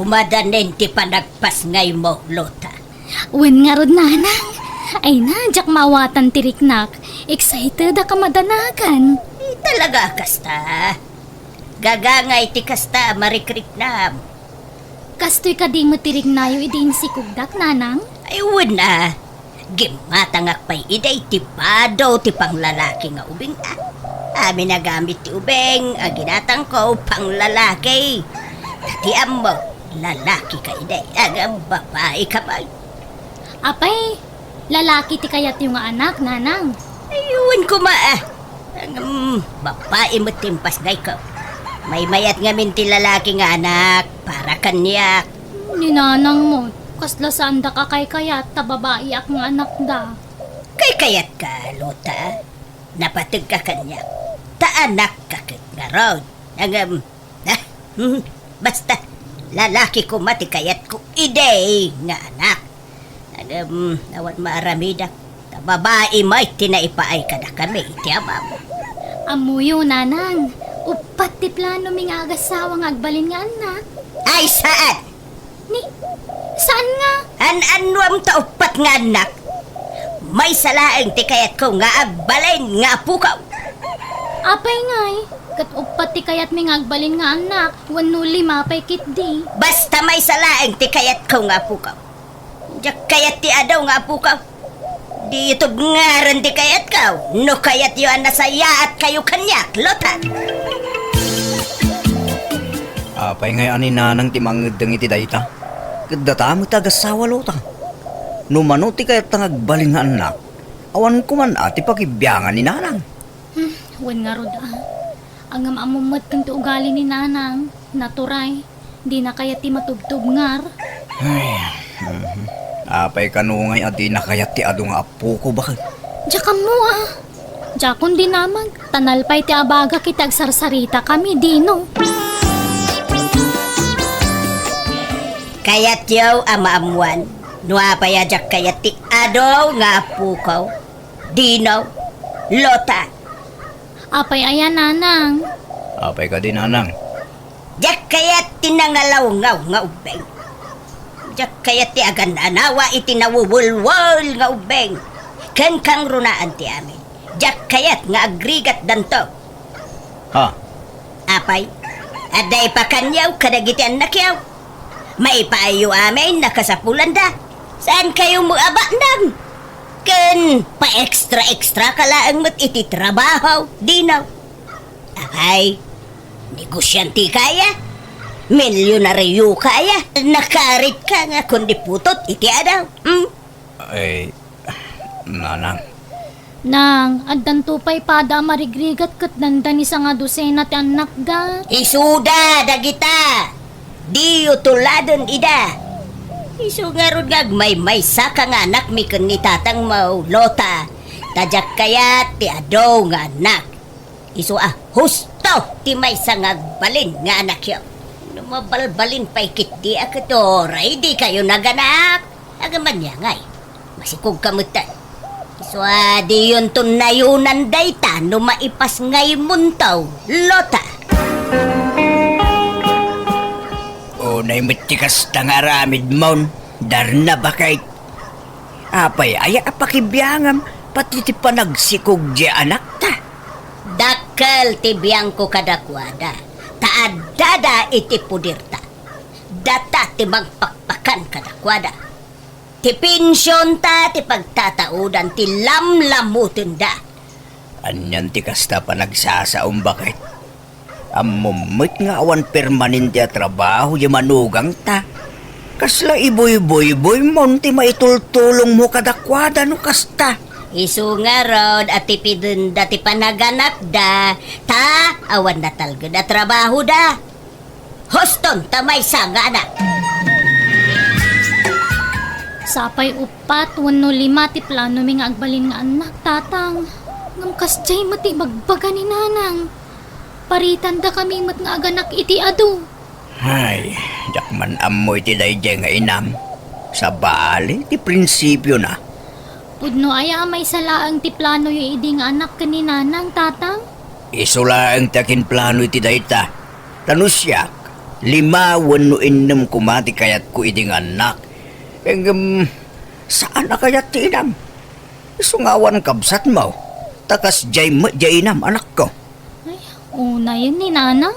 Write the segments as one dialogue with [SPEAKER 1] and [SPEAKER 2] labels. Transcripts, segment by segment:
[SPEAKER 1] Umadanin ti panagpas ngay mo, Lota.
[SPEAKER 2] Wen nga rod nanang. Ay na, jak mawatan tiriknak. Excited ka madanakan.
[SPEAKER 1] Talaga kasta. Gagangay ti kasta marikrik na.
[SPEAKER 2] Kastoy ka di mo tiriknayo idin si kugdak nanang.
[SPEAKER 1] Ay na. Gimatangak pa'y iday ti pado ti panglalaki nga ubing Amin na gamit ti ubeng, ginatang ko panglalaki. Ti amo, lalaki ka iday, agam babae ka ba?
[SPEAKER 2] Apay, lalaki ti kayat yung anak, nanang.
[SPEAKER 1] Ayun ko babae mo timpas gay ko. May mayat nga min ti lalaki nga anak, para kanyak.
[SPEAKER 2] Ni nanang mo, kasla saan da ka kay kayat, tababae ak nga anak da.
[SPEAKER 1] Kay kayat ka, Lota. Napatag ka kanyak. Taanak ka kit nga road. Basta, lalaki ko mati kayat ko iday nga anak. Awan maaramida. Babae may tinaipaay ka na kami, iti amam.
[SPEAKER 2] Amuyo, nanang. Upat ti plano ming agasawa nga agbalin nga anak.
[SPEAKER 1] Ay, saan?
[SPEAKER 2] Ni, saan nga?
[SPEAKER 1] An-anwam ta upat nga anak. May salaeng ti kayat ko nga agbalin nga pukaw.
[SPEAKER 2] Apay ngay, kat upat ti kayat ming agbalin nga anak. Wano lima pay kit di.
[SPEAKER 1] Basta may salaeng ti kayat ko nga pukaw. Diyak kayat ti adaw nga pukaw. Dito ngaran ti kayat kaw. No kayat yu anasaya at kayo kanyak, Lota.
[SPEAKER 3] Apay ngayon ni nanang ti mangedeng iti dayta. Kadata mo tagasawa, Lota. Numano ti kayat tangagbalin nga anak. Awan ko man ati pakibiyangan ni nanang.
[SPEAKER 2] Wan nga rod Ang amamumot kang ugali ni nanang. Naturay. Di na kaya ti matubtub ngar.
[SPEAKER 3] Ay, apay kanungay adi na kayat ti ado nga apo ko bakit?
[SPEAKER 2] Diyakan mo Diyakon di naman. Tanalpay ti abaga kita agsarsarita kami dino.
[SPEAKER 1] Kayat yaw amaamuan. Nuapayajak kayat ti adaw nga pukaw. Dinaw, Lota.
[SPEAKER 2] Apay ayan nanang.
[SPEAKER 3] Apay ka din nanang.
[SPEAKER 1] Jak kayat tinangalaw ngaw nga ubeng. Jak kayat ti agan anawa iti nawuwulwol nga ubeng. Ken kang runaan ti amin. Jak kayat nga agrigat danto.
[SPEAKER 3] Ha?
[SPEAKER 1] Apay, aday pa kanyaw kadagiti anak yaw. May paayo amin nakasapulan da. Saan kayo mo abanam? Ken pa extra kalaang mat iti trabaho, dinaw. Apay, negosyante kaya? Milyonaryo kaya? Nakarit ka nga kundi putot iti adaw.
[SPEAKER 3] Ay, nanang.
[SPEAKER 2] Nang, addan tupay pada marigrigat kat dandan isa nga dosena ti anak da.
[SPEAKER 1] Isuda, dagita. Di utuladon ida. Isu nga ron may saka nga anak mi kun ni tatang mo, Lota. Tajak kaya ti ado nga anak. Isu husto ti may sangag balin nga anak yun. Numabalbalin pa'y kiti akatoray, di kayo naganak. Agaman niya ngay, masikog kamutan. Isu di yun tunayunan dayta no maipas ngay muntaw, Lota.
[SPEAKER 3] Unay matikas tangaramid mon, darna bakay. Apay, aya apakibiyangam, pati ti panagsikog di anak ta.
[SPEAKER 1] Dakkel ti biyangko kadakwada, taadada iti pudirta. Data ti magpakpakan kadakwada. Ti pensyon ta, ti pagtataudan, ti lamlamutin da.
[SPEAKER 3] Anyan ti kasta panagsasaom bakit. Amumit nga awan permanente a trabaho yung manugang ta. Kasla iboy-boy-boy mon ti maitultulong mo kadakwada no kasta.
[SPEAKER 1] Isu nga rod at tipidun da ti panaganak da. Ta, awan na talga da trabaho da. Hoston, tamay sanga anak.
[SPEAKER 2] Sapay upat, wano lima ti plano ming agbalin nga anak, tatang. Ngam kasjay mati bagbaga ni nanang. Paritan da kami mat nga aganak iti ado.
[SPEAKER 3] Ay, dakman amoy ti dayjay nga inam. Sa bali, ti prinsipyo na.
[SPEAKER 2] Pudno aya may salaang ti plano yu idi nga anak kani nanang, tatang.
[SPEAKER 3] Isula ang takin plano iti dayta. Tanusyak, 5 wenno 6 kumati kayat ko iding anak. Saan na kayat ti inam? Sungawan kabsat mo. Takas jay inam anak ko.
[SPEAKER 2] Ay, una yun ni nanang.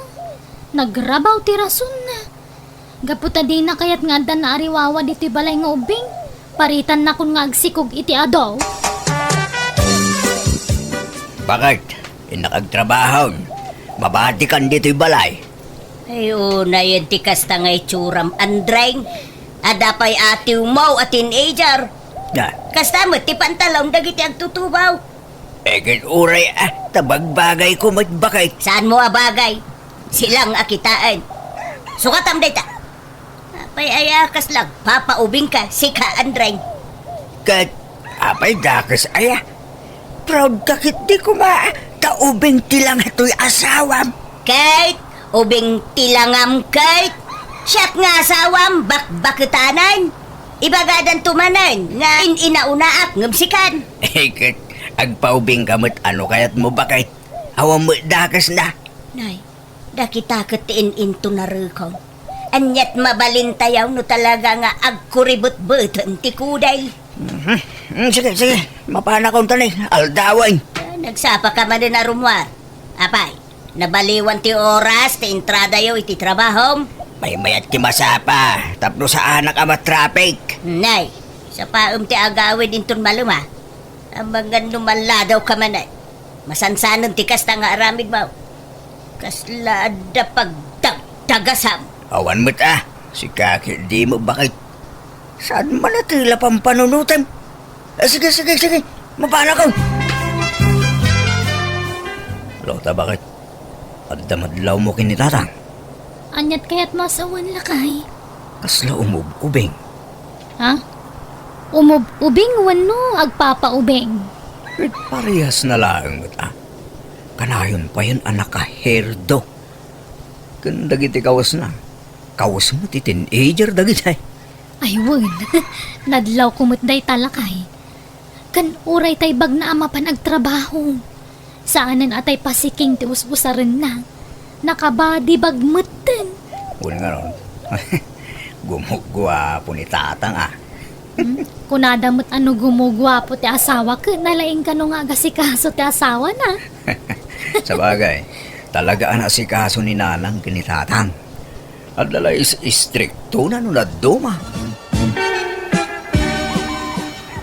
[SPEAKER 2] Nagrabaw ti rason na. Gaputa di na kayat nga dan na ariwawa dito balay nga ubing. Paritan na kun nga agsikog iti adaw.
[SPEAKER 3] Bakit? Inakagtrabaho. Mabati kan dito'y balay.
[SPEAKER 1] Ay, una yun ti kasta nga itsuram Andreng. Adapay atiw mo at teenager.
[SPEAKER 3] Na,
[SPEAKER 1] Kasta mo ti pantalong dagiti agtutubaw.
[SPEAKER 3] egin uray tabagbagay ko bakit?
[SPEAKER 1] Saan mo abagay? Silang akitaan. Sukatam data. Apay ayakas lang. Papaubing ka, si ka Andreng.
[SPEAKER 3] Kat, apay dakas aya. Proud kakit di ko taubing tilang ito'y asawam.
[SPEAKER 1] Kate, ubing tilangam Kate. Siyat nga asawam, bakbakitanan. Ibagadan tumanan, nga inaunaak ngumsikan.
[SPEAKER 3] Kat, agpaubing kamot ano kayat mo bakit? Awam mo dakas na.
[SPEAKER 1] Nay, dakita katiin into narukon. Anyat mabalintayaw no talaga nga agkuribot-buton ti kuday.
[SPEAKER 3] Sige. Mapana kong tanay. Aldawan.
[SPEAKER 1] Nagsapa ka man din na rumwar. Apay, nabaliwan ti oras, ti entrada yo iti trabahom.
[SPEAKER 3] May mayat ki masapa. Tapno sa anak ama traffic.
[SPEAKER 1] Nay, sa paum ti agawid inton maluma. Ang mga numaladaw ka man ay. Masansanon ti kasta nga aramid mo. Kaslada pagtagasam.
[SPEAKER 3] Awan mo't si kakil di mo bakit? Saan manatila pang panunutan? Sige. Mapana ko. Lota, bakit? Addamadlaw mo kinitatang.
[SPEAKER 2] Anyat kaya't masawan lakay.
[SPEAKER 3] Kasla umubing.
[SPEAKER 2] Ha? Ubing wano agpapaubing.
[SPEAKER 3] Parehas na lang mo't Kanayon pa yun anak ka herdo. Kanda giti kawas na. Kawas mo ti teenager dagitay.
[SPEAKER 2] Aywan, nadlaw kumutday talakay. Kan uray tay bag na ama pa nagtrabaho. Saanan atay pasiking ti usbusarin na. Nakabadi bagmutten.
[SPEAKER 3] Wala nga ron. Gumugwapo ni tatang
[SPEAKER 2] Kunadamot ano gumugwapo ti asawa ka, nalaing ka nung agasikaso ti asawa na.
[SPEAKER 3] Sa bagay, talaga ang asikaso ni nanang kinitatang. At dala istrikto na nung naduma.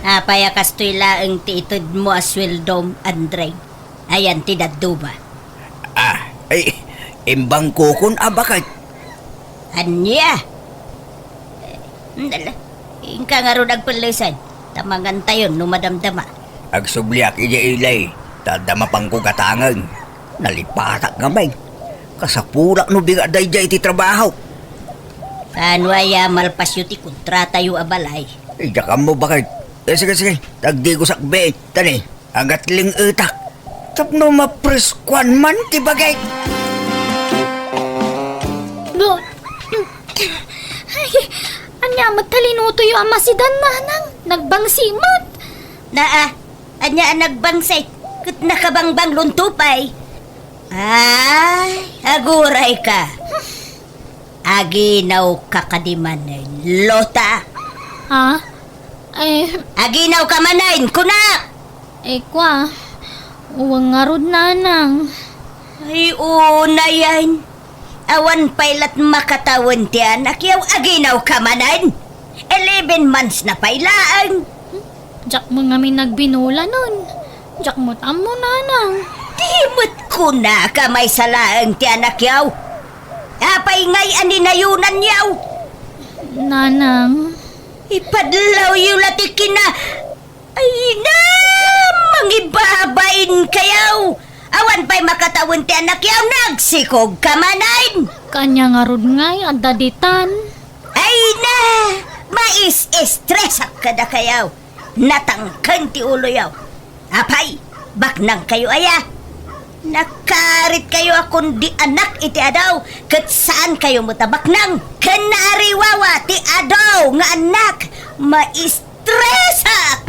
[SPEAKER 1] Apay kastoy laeng ti itod mo asweldom, Andreng. Ayan ti dadduba.
[SPEAKER 3] Ay, imbang kukun bakit?
[SPEAKER 1] Anya? Dala. Ingka nga ron agpalisan. Tamangan tayo no madamdama.
[SPEAKER 3] Agsubliak ilay, tadama pang kugatangan. Nalipatak gamay. Kasapulak no biga dayjay ti trabaho.
[SPEAKER 1] Paano ay malpasyo ti kontrata yu abalay?
[SPEAKER 3] Ijakam mo bakit? Sige. Tagdi ko sakbe. Tani, agatling utak. Tapno mapriskuan man ti bagay.
[SPEAKER 2] Do, ay, anya matalinuto yung ama si Dan nanang. Nagbangsimot.
[SPEAKER 1] Anya nagbangsay. Kat nakabangbang luntupay. Ay, aguray ka. Aginaw ka kadimanin, Lota.
[SPEAKER 2] Ha? Ay,
[SPEAKER 1] Aginaw ka manayin, kunak!
[SPEAKER 2] kwa. Uwang nga rod nanang.
[SPEAKER 1] Ay, una yan. Awan pailat makatawan ti anak yaw aginaw ka manan. 11 months na pailaan.
[SPEAKER 2] Diyak mo nga may nagbinula nun. Diyak mo't amo nanang.
[SPEAKER 1] Timot ko na ka may salaang ti anak yaw. Apay ngay aninayunan yaw.
[SPEAKER 2] Nanang.
[SPEAKER 1] Ipadlaw yung latikin na. Ay na, mangibabain kayaw. Awan pa'y makatawan ti anak yaw, nagsikog ka manan.
[SPEAKER 2] Kanya nga rod ngay, adaditan.
[SPEAKER 1] Ay na, mais-estresak ka na kayaw. Natangkan ti ulo yaw. Apay, baknang kayo aya. Nakarit kayo akong di anak iti adaw. Kat saan kayo mutabaknang? Kanariwawa ti adaw nga anak. Maistresak!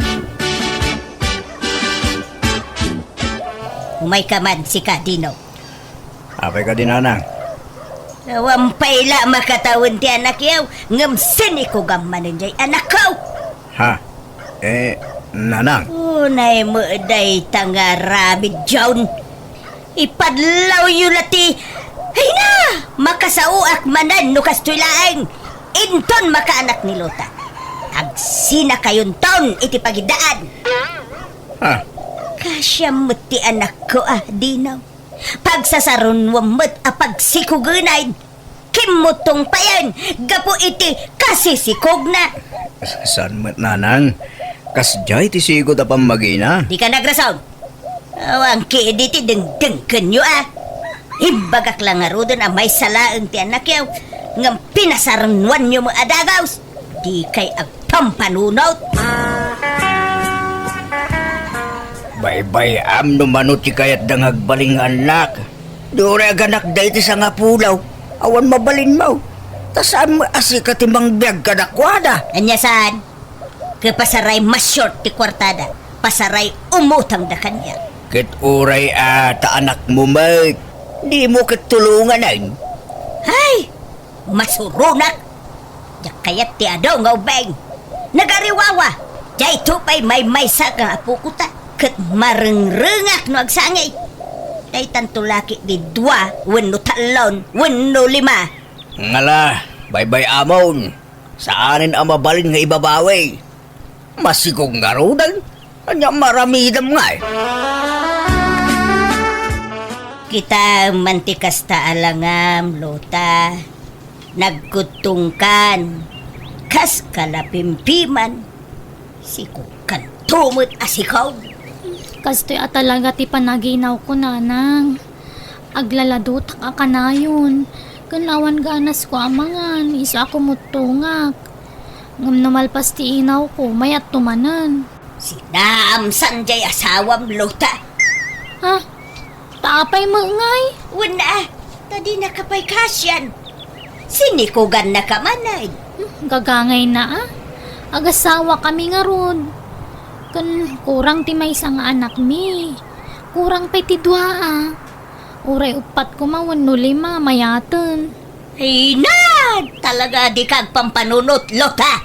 [SPEAKER 1] Umay ka man si Kadino.
[SPEAKER 3] Apay ka din nanang.
[SPEAKER 1] Wampay la makatawin ti anak yaw. Ngam sini ko gamanin jay anak ko.
[SPEAKER 3] Ha? Nanang.
[SPEAKER 1] Unay mo day tanga rabid jawn. Ipadlaw yun lati. Ay na! Makasauak manan no kastuilaeng. Inton makaanak ni Lota. Agsina kayon taon iti pagidaan.
[SPEAKER 3] Ha?
[SPEAKER 1] Kasya ti anak ko dinaw. Pagsasaron wamot pagsikugunayd. Kimutong pa yan. Gapo iti kasisikog na.
[SPEAKER 3] San mat nanang? Kasjay ti sigod apang magina.
[SPEAKER 1] Di ka nagrasaw. Awang kiedi ti dengdengken nyo Ibagak lang nga rodon may salaang ti anak yaw. Ngam pinasarunwan nyo mo adagaws. Di kay agpampanunot.
[SPEAKER 3] Bay-bay no manot ti kayat dangag baling anak. Dure aganak day ti sa nga pulaw. Awan mabalin mo. Tasaan mo asika ti mang biag kadakwada.
[SPEAKER 1] Anya saan? Kapasaray mas short ti kwartada. Pasaray umutang da kanya.
[SPEAKER 3] Kit uray ta anak mo Mike. Di mo kitulungan ay.
[SPEAKER 1] Hay! Masurunak! Diyak kayat ti adaw nga ubeng. Nagariwawa! Diyay tupay may maysa ka apukuta. Kat marengrengak no agsangay. Day tantulaki di dua, wenno talon, wenno lima.
[SPEAKER 3] Ngala, bay-bay amon. Saanin ang mabalin nga ibabawi? Masikog nga rodan. Anya maramidam nga eh.
[SPEAKER 1] Kita mantikas ta alangam, Lota. Nagkutungkan. Kas kalapimpiman. Sikukan tumot asikaw.
[SPEAKER 2] Kastoy talaga ti panaginaw ko, nanang. Aglaladot ka kanayon. Kanawan ganas ko amangan, isa ko mutungak. Ngam namalpas ti inaw ko, mayat tumanan.
[SPEAKER 1] Sinam sanjay asawam, Lota.
[SPEAKER 2] Ha? Tapay mo ngay?
[SPEAKER 1] Wala, tadi nakapay kasyan. Sinikugan na kamanay.
[SPEAKER 2] Gagangay na Agasawa kami nga ron. Kurang ti may isang anak mi. Kurang pa ti dua Uray upat ko no lima mayatan.
[SPEAKER 1] Ay na! Talaga di kag pampanunot, Lota.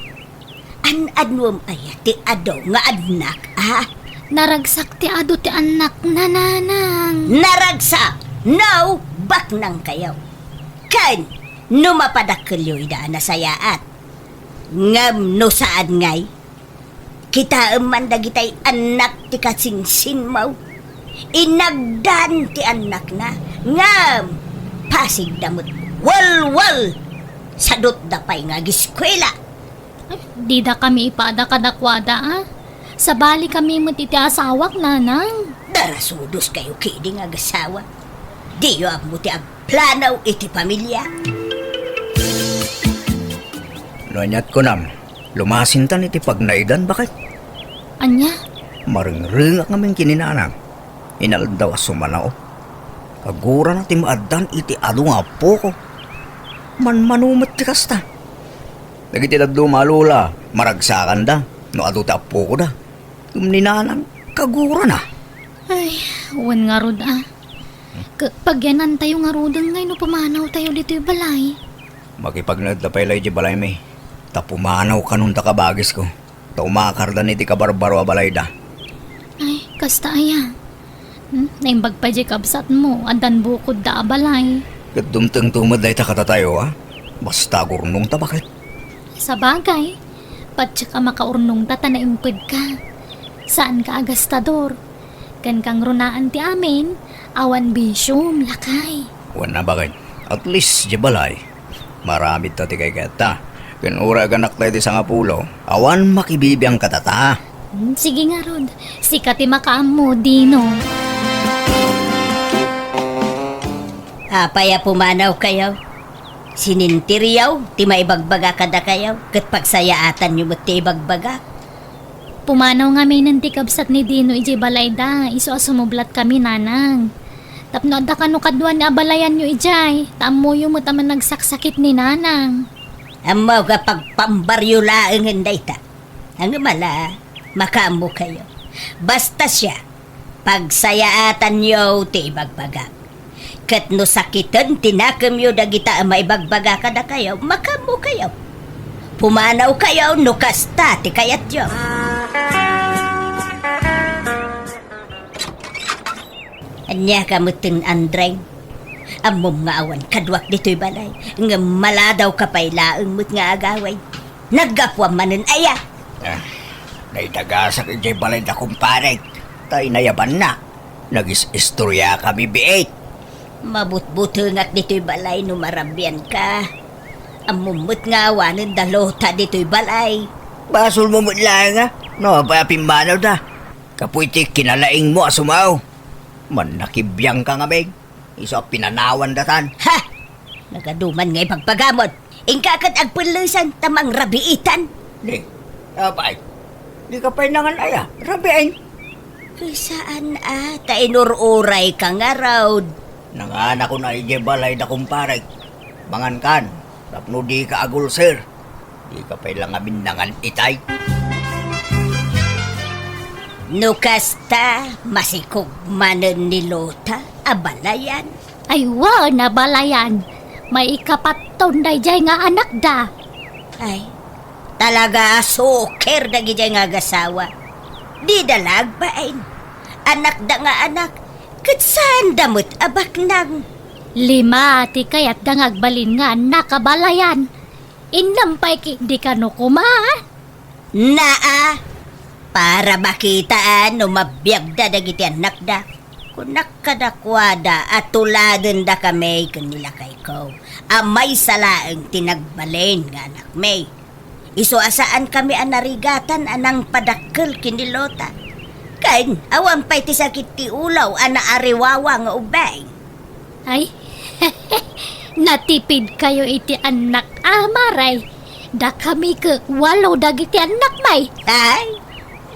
[SPEAKER 1] An-anwam ayati adaw nga anak,
[SPEAKER 2] Naragsak ti ado ti anak na nanang.
[SPEAKER 1] Naragsak! No, bak nang kayaw. Kan, numapadakilyo'y daan na sayaat. Ngam no saan ngay. Kita man dagitay anak ti kasingsin mo. Inagdan ti anak na. Ngam, pasig damot. Wal-wal! Sadot dapay nga giskwela.
[SPEAKER 2] Di da kami ipada kadakwada Sa bali kami matiti asawak nanang.
[SPEAKER 1] Darasudos kayo kidding agasawa. Di yo mo ti agplanaw iti pamilya.
[SPEAKER 3] Nanyat ko nam. Lumasintan iti pagnaidan bakit?
[SPEAKER 2] Anya?
[SPEAKER 3] Maringrengak naming kininanang. Inaldaw sumanaw. Kagura na ti maadan iti ado nga po ko. Manmanumat ti kasta. Nagiti nagdumalula, maragsakan da. No ado ta po ko da. Ninanang kagura na.
[SPEAKER 2] Ay, uwan nga rod Pagyanan tayo nga rodang ngay no pumanaw tayo dito yung balay.
[SPEAKER 3] Makipagnadlapay lay di balay may. Ta pumanaw kanun ta kabagis ko. Ta umakarda ni ti kabarbaro a balay da.
[SPEAKER 2] Ay, kasta aya. Naimbag pa di kabsat mo, andan bukod da balay.
[SPEAKER 3] Kat dumteng tumad day ta katatayo Basta gurnong ta bakit?
[SPEAKER 2] Sa bagay, patsa ka makaurnong ta tanaimpid ka. Saan ka agastador? Kan kang runaan ti amin, awan bisyom, lakay.
[SPEAKER 3] Wan na bakit? At least di balay. Maramit ta ti kay kata. Kan ura ganak tayo ti sa nga pulo, awan makibibiyang katata.
[SPEAKER 2] Sige nga rod, sikati makaam mo, Dino.
[SPEAKER 1] Apaya pumanaw kayo. Sinintiryaw, ti maibagbaga kada kayo. Kat pagsayaatan nyo mo ti ibagbaga.
[SPEAKER 2] Pumanaw nga may nantikabsat ni Dino iji balay da, iso asumublat kami nanang. Tapno da kano kadwan ni abalayan nyo ijay, tamo yung mo taman nagsaksakit ni nanang.
[SPEAKER 1] Amaw kapag pambaryo laang hinday ta. Ang mala, makamo kayo. Basta siya, pagsayaatan nyo ti ibagbaga. Kat no sakitan, tinakam yun dagita maibagbaga ka na kayo, makamu kayo. Pumanaw kayo, no kasta, ti kayat yun. Anya ka mutin, Andreng. Amom nga awan, kadwak dito'y balay. Nga maladaw ka pa'y laang mut nga agaway. Naggapwa manin aya.
[SPEAKER 3] Naitagasak ijay balay na kumpare. Tay nayaban na. Nagis-istorya kami biit.
[SPEAKER 1] Mabut-butungak dito'y balay no marabyan ka. Amumut nga awanin dalota dito'y balay.
[SPEAKER 3] Basol mo mutla nga. No, pa pimbanaw da. Kapuitik kinalaing mo asumaw. Man nakibiyang ka nga meg. Iso pinanawan datan.
[SPEAKER 1] Ha! Nagaduman nga'y pagpagamot. Ingkakat agpunlusan tamang rabiitan.
[SPEAKER 3] Di, abay. Di ka pa'y nangan aya. Rabiin.
[SPEAKER 1] Saan ta inururay ka nga raw.
[SPEAKER 3] Nanganak ko na ijay balay na kumpare. Mangan kan. Tapno di ka agul sir. Di ka pa'y langamin nangan itay.
[SPEAKER 1] Nukasta masikog manen ni Lota abalayan.
[SPEAKER 2] Ay wa na balayan. May ikapaton dayjay nga anak da.
[SPEAKER 1] Ay, talaga suker na gijay nga gasawa. Di dalag ba ay anak da nga anak. Katsan damot abak nang.
[SPEAKER 2] 5 ti kayat dangagbalin nga nakabalayan. Inampay ki di ka no kumaan.
[SPEAKER 1] Naa, para makitaan no mabiyag da dagiti anak da. Kunak kadakwada at tuladan da kami kanila kay ko. Amay salaang tinagbalin nga anak may. Iso asaan kami anarigatan anang padakkel kinilota. Kain, awan pa'y ti sakit ti ulaw ana ariwawa nga ubay.
[SPEAKER 2] Ay, natipid kayo iti anak amaray. Da kami ke 8 dagiti anak may.
[SPEAKER 1] Ay,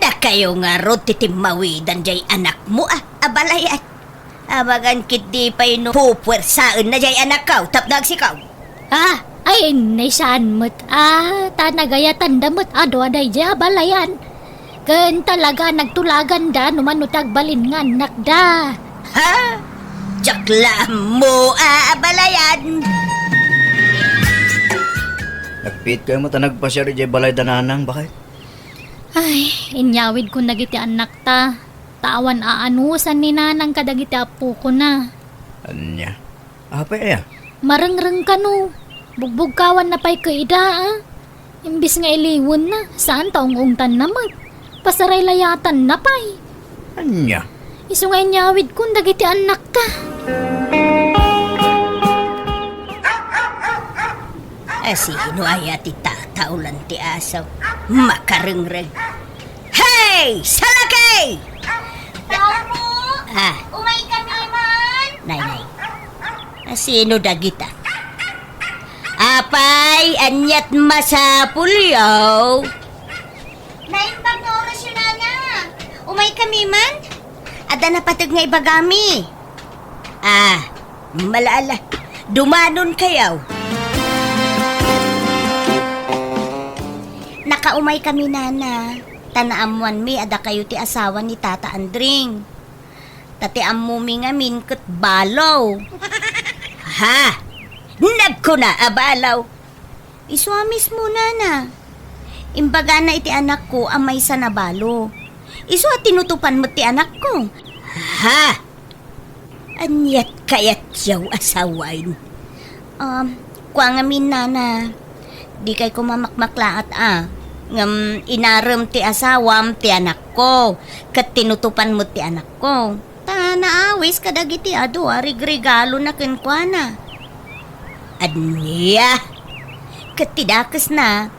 [SPEAKER 1] da kayo nga ro titimawidan jay anak mo abalayan. Amagan kit di pa'y no pupwersaan na jay anak kaw tapdag sikaw.
[SPEAKER 2] Ay naisan mo't tanagayatan damot ado aday ja balayan. Ken talaga nagtulagan da numanutag balin nga anak da.
[SPEAKER 1] Ha? Jakla mo abalayan.
[SPEAKER 3] Nagpit kayo mo tanagpasya ijay balay dananang. Bakit?
[SPEAKER 2] Ay, inyawid ko nagiti anak ta. Tawan aanusan ni nanang kadagiti apo ko na.
[SPEAKER 3] Anya? Apay aya?
[SPEAKER 2] Marengreng ka no. Bugbog kawan na pa'y kaida Imbis nga iliwon na. Saan taong ungtan naman? Pasaray layatan na pa'y.
[SPEAKER 3] Anya?
[SPEAKER 2] Iso nga inyawid kung dagiti anak ka.
[SPEAKER 1] Sino ay ati tataulan ti asaw? Makarengreg. Hey! Salakay!
[SPEAKER 4] Tamo! Umay kami man!
[SPEAKER 1] Nay. Sino dagita? Apay, anyat masapulyaw.
[SPEAKER 4] Naimbag na oras yun na. Umay kami man?
[SPEAKER 1] Ada na patag nga ibagami. Malaala. Dumanon kayaw. Nakaumay kami nana. Tanaamuan mi ada kayo ti asawa ni Tata Andring. Tati amumi nga min ket balaw. Ha? Nagko na abalaw. Iswamis mo nana. Imbaga na iti anak ko amay sa nabalo. Iso at tinutupan mo ti anak ko. Ha? Anyat kayat yaw asawain. Kwa nga min nana. Di kay ko mamakmaklaat ngam inaram ti asawam ti anak ko. Kat tinutupan mo ti anak ko. Ta naawis kadagiti ado regalo na kenkwana. Anya? Kat tidakas na.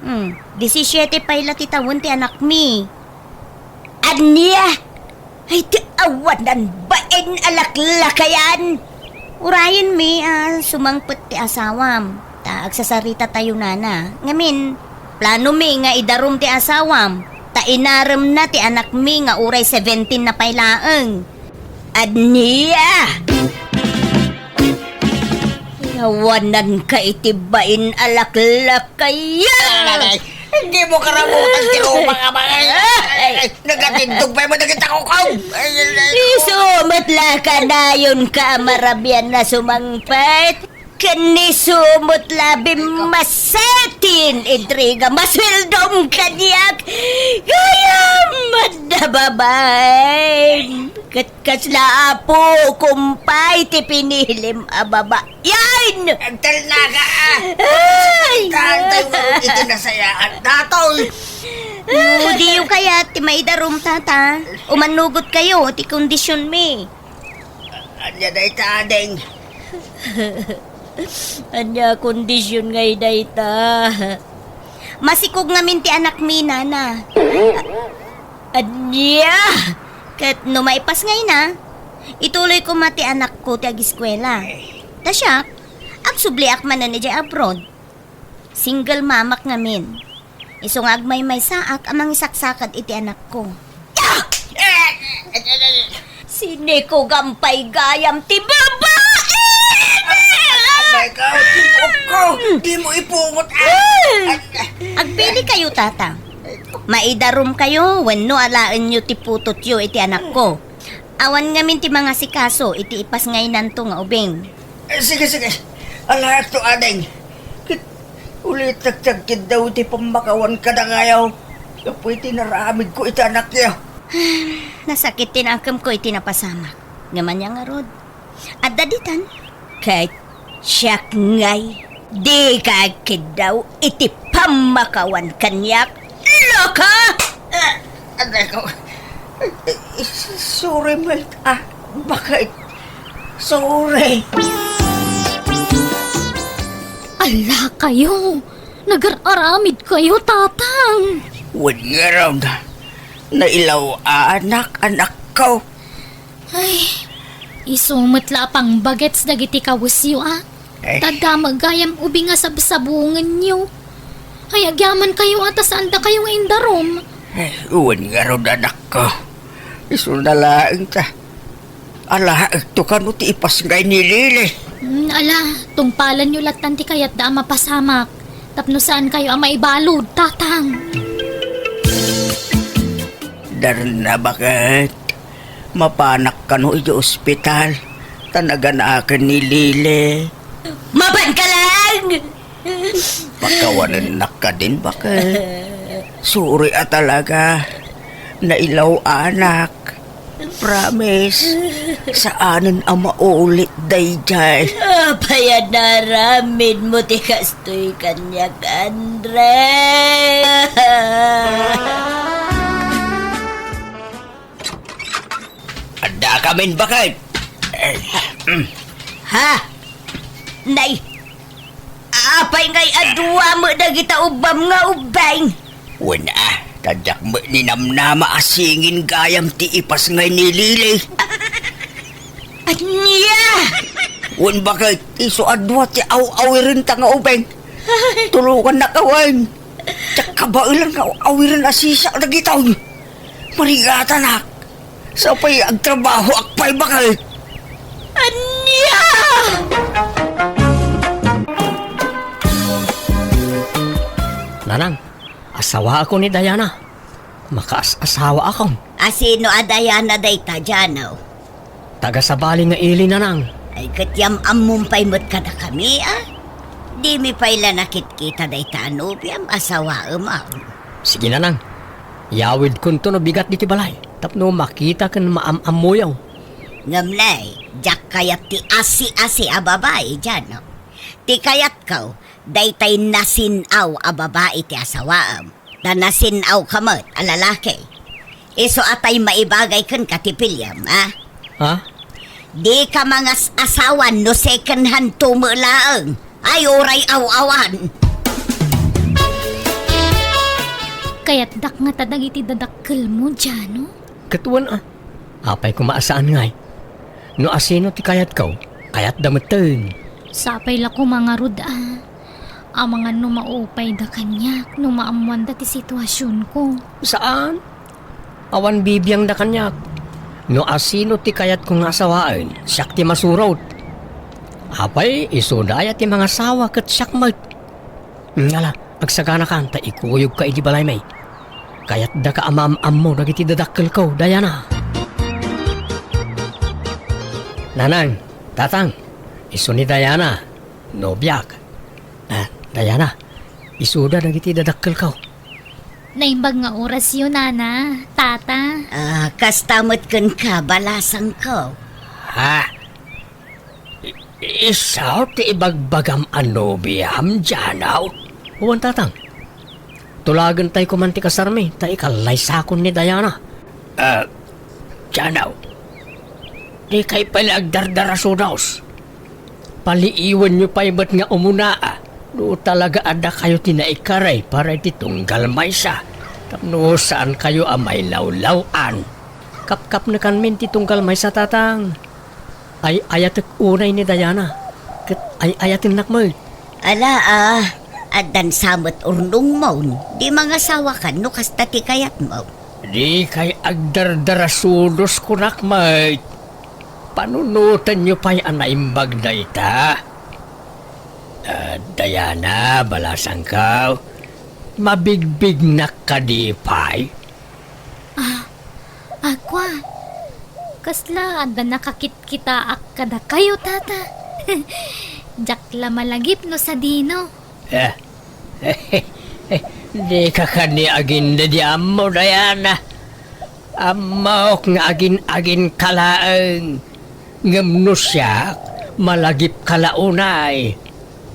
[SPEAKER 1] 17 pa ila ti tawon ti anak mi. Anya? Ay ti awanan bain alaklakayan. Urayan mi sumangpet ti asawam. Ta agsasarita tayo nana. Ngamin, plano mi nga idarum ti asawam. Ta inaram na ti anak mi nga uray 17 na pailaeng. Anya? Yawanan ka itibain alaklakayan.
[SPEAKER 3] Hindi mo karamutan si Roma ka mga. Nagatindog pa mo nagkita ko kaw.
[SPEAKER 1] Isumutla ka na yun ka marabyan na sumangpait. Kanisumot labim masetin intriga maswildom kanyak kaya madababay katkasla apo kumpay ti pinilim ababa yan
[SPEAKER 3] Ang talnaga
[SPEAKER 1] ay
[SPEAKER 3] Tantay mo itinasayaan datoy.
[SPEAKER 4] Di yung kaya ti maidarom tata. Umanugot kayo, ti kondisyon mi.
[SPEAKER 3] Anya na itadeng.
[SPEAKER 1] anya kondisyon ngay dayta
[SPEAKER 4] Masikog ngamin ti anak mi, nana.
[SPEAKER 1] anya
[SPEAKER 4] Kat no maipas ngay na, ituloy ko mati anak ko ti agiskwela. Tasya, agsubli man na ni jay abroad. Single mamak ngamin. Isungag may saak amang isaksakad iti anak ko.
[SPEAKER 1] sine ko gampay gayam ti babae
[SPEAKER 3] Ikaw, tipok ko. Di mo ipungot.
[SPEAKER 4] Agpili kayo, tata. Maidarom kayo, wenno alaan nyo ti putot yo iti anak ko. Awan ngamin ti mga sikaso, iti ipas ngay nanto nga ubing.
[SPEAKER 3] Sige. Alahak to adeng. Ulit nagtagkid daw ti pamakawan ka na ngayaw. Kapoy tinaramid ko iti anak niya.
[SPEAKER 4] Nasakit tinakam ko iti napasamak. Ngaman niya nga rod. At daditan,
[SPEAKER 1] kahit siyak ngay di ka kidaw iti pamakawan kanyak loka
[SPEAKER 3] Aday ko. Sorry, Melt. Bakit? Sorry.
[SPEAKER 2] Ala kayo! Nag-aramid kayo, tatang!
[SPEAKER 3] Huwag nga raw na. Nailaw anak ko.
[SPEAKER 2] Ay, isumutla pang bagets dagiti kawusyo
[SPEAKER 3] Eh.
[SPEAKER 2] Tadamag gayam ubi nga sabsabungan nyo. Ay, agyaman kayo atas anda kayo nga indarom.
[SPEAKER 3] Huwag nga raw na anak ko. Isunalaing ta. Ala, ito ka no ti ipas ngay ni Lili.
[SPEAKER 2] Ala, tungpalan nyo latan ti kayat da mapasamak. Tapno saan kayo ang maibalod, tatang?
[SPEAKER 3] Daran na bakit? Mapanak ka no iti ospital. Tanagan akin ni Lili.
[SPEAKER 1] maban ka lang
[SPEAKER 3] Pagkawanan ka din bakit? Sorry talaga. Nailaw anak. Promise. Saanin ang maulit dayjay.
[SPEAKER 1] apaya naramid mo ti kastoy kanyak Andre
[SPEAKER 3] Ada kamin bakit?
[SPEAKER 1] ha nay apay ngay adwa mo dagita ubam nga ubay
[SPEAKER 3] Wala. Tadyak mo ni namnama asingin gayam ti ipas ngay ni Lili.
[SPEAKER 1] anya
[SPEAKER 3] Wan bakit? Iso adwa ti aw-awirin ta nga ubeng. Tulukan na kawan. Tsaka bailan nga awirin asisa dagitaw. Marigata nak. Sa pa'y agtrabaho akpay bakit?
[SPEAKER 1] anya
[SPEAKER 5] Nanang, asawa ako ni Diana. Makaas-asawa ako.
[SPEAKER 1] asino adayana dayta janaw
[SPEAKER 5] Taga-sabali nga ili, nanang.
[SPEAKER 1] ay katyam amumpay mo't ka na kami di mi payla nakit-kita dayta anubiam asawa
[SPEAKER 5] Sige, nanang. Yawid kun to no bigat diti balay. Tapno makita kan maam-amoyaw.
[SPEAKER 1] ngamlay jak kayat ti asi-asi a babae dyan ti kayat kaw daytay nasinaw a babae ti asawaam na nasinaw kamot a lalaki iso atay maibagay kan katipilyam
[SPEAKER 5] Ha?
[SPEAKER 1] di ka mga asawan no second hand tumulaang ay oray aw-awan
[SPEAKER 2] Kaya't dak nga tadag iti dadakkel mo dyan, no?
[SPEAKER 5] Katuan Apay kumaasaan ngay. No asino ti kayat kaw, kayat damateng.
[SPEAKER 2] Sapay la ko mga rud, Ang mga numaupay da kanyak, numaamuan da ti sitwasyon ko.
[SPEAKER 5] Saan? Awan bibiyang da kanyak. No asino ti kayat kong asawaan, siyak ti masurot. Apay, isudaya ti mga sawa kat siyak mat. Ngala, agsagana kan ta ikuyog ka iti balay may. Kaya't da ka amam-am mo dagiti dadakkel ko, Diana. Nanang, tatang, iso ni Diana, nobyak. Diana, isuda dagiti dadakkel ko.
[SPEAKER 2] Naimbag nga oras yun, nana, tata.
[SPEAKER 1] Kastamot kun ka, balasang ko.
[SPEAKER 5] Ha? Isaw ti ibagbagam anobiam, Janaw? Uwan tatang. Tulagan tayo kumanti kasarmi, tayo kalay sakon ni Diana. Janaw. Di kay pala agdardarasudaws. Paliiwan nyo pa iba't nga umunaa. No talaga ada kayo tinaikaray para ititunggal maysa. Tapno saan kayo amay lawlawan. Kap-kap na kanmin titunggal maysa tatang. Ay ayatek unay ni Diana. Kat ay ayatin nakmoy.
[SPEAKER 1] Ala adan samot urnong maun. Di mga sawa ka no kasta ti kayat mo.
[SPEAKER 5] Di kay agdardarasudos ko nakmoy. Panunutan nyo pa'y anaimbag na ita. Diana, balasang ka. Mabigbig na kadipay.
[SPEAKER 2] Agwa, kasla anda nakakit kita kada kayo, tata. Jakla malagip no sa dino.
[SPEAKER 5] Di ka kani agin di amo, Diana. Amok nga agin kalaang. Ngamno siya, malagip kalaunay.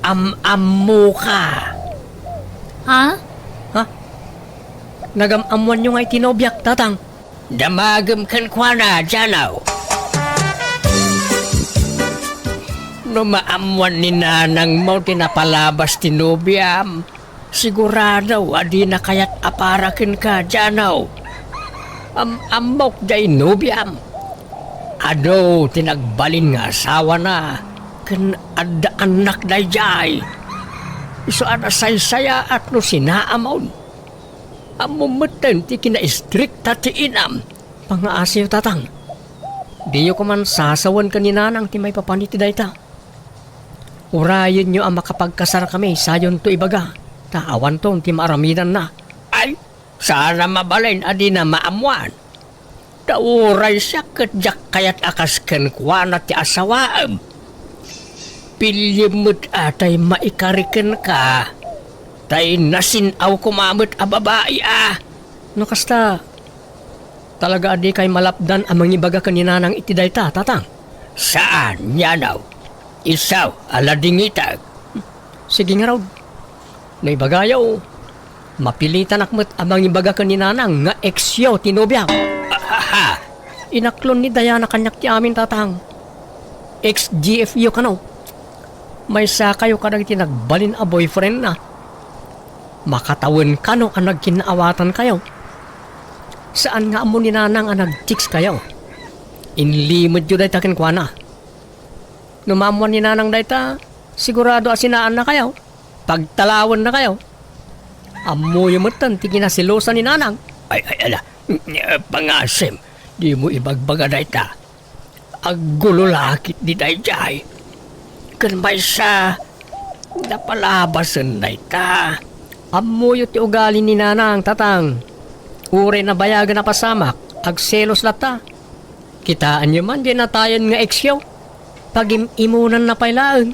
[SPEAKER 5] Am-ammo ka.
[SPEAKER 2] Ha?
[SPEAKER 5] Ha? Nagam-amuan nyo nga itinobyak, tatang. Damagam kan kwa na, Janaw. No maamuan ni nanang mo tinapalabas tinobyam. Sigurado, adi na kaya't aparakin ka, Janaw. Amok jay nobyam. Ado, tinagbalin nga asawa na. Kan ada anak na jay. Iso ana say-saya at no sinaamon. Amumatan ti kina-istrikta ti inam. Pangaasiyo tatang. Diyo ko man sasawan kanina nang ti may papaniti dayta. Urayin nyo ang makapagkasara kami sayon to ibaga. Taawan to ti maaramidan na. Ay, sana mabalin adi na maamuan. Tauray siya katjak kayat akas kenkwana ti asawaam. Pilimut atay maikariken ka. Tay nasinaw kumamot a babae No kasta, talaga adi kay malapdan ang mangibaga kanina ng itidayta, tatang. Saan, Yanaw? Isaw, aladingitag. Sige nga raw. Naibagayaw. Mapilitan akmat ang mangibaga kanina ng nga eksyo tinobyaw. Inaklon ni Diana kanyak ti amin, tatang. Ex-GFU ka no. May sa kayo kadang tinagbalin a boyfriend na. Makatawan ka no ang nagkinaawatan kayo. Saan nga mo ni nanang ang nag-chicks kayo? Inlimod yun dahi takin kwa na. Numamuan ni nanang dahi ta, sigurado asinaan na kayo. Pagtalawan na kayo. Amo yung matan, tikinasilosa ni nanang. Ay, ala, pangasim, di mo ibagbaga dahi ta. Agululakit di dahi jay. Kan may sa napalabasan na ita. Amuyo ti ugali ni nanang, tatang. Ure na bayagan na pasamak, agselos lata. Kitaan nyo man, di natayan nga eksyo. Pag-imunan na pailaan.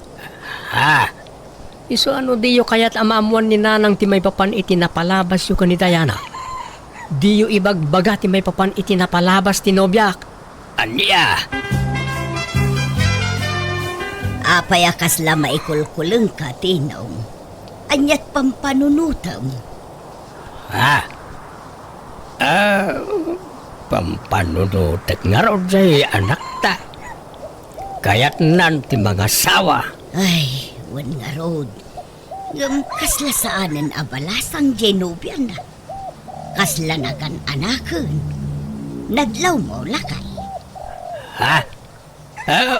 [SPEAKER 5] Iso ano diyo kaya't amamuan ni nanang ti may papan iti napalabas yu ka ni Diana. Diyo ibagbaga ti may papan iti napalabas ti nobyak. Anya?
[SPEAKER 1] Apayakas la maikulkuleng ka, tinong. Anyat pampanunutam.
[SPEAKER 5] Pampanunutat nga raw jay anak ta. Kaya't nanti mga sawa.
[SPEAKER 1] Ay, wan nga rod. Yung kasla saanan abalasang Genubian na. Kasla nagan anakan. Nadlaw mo lakay.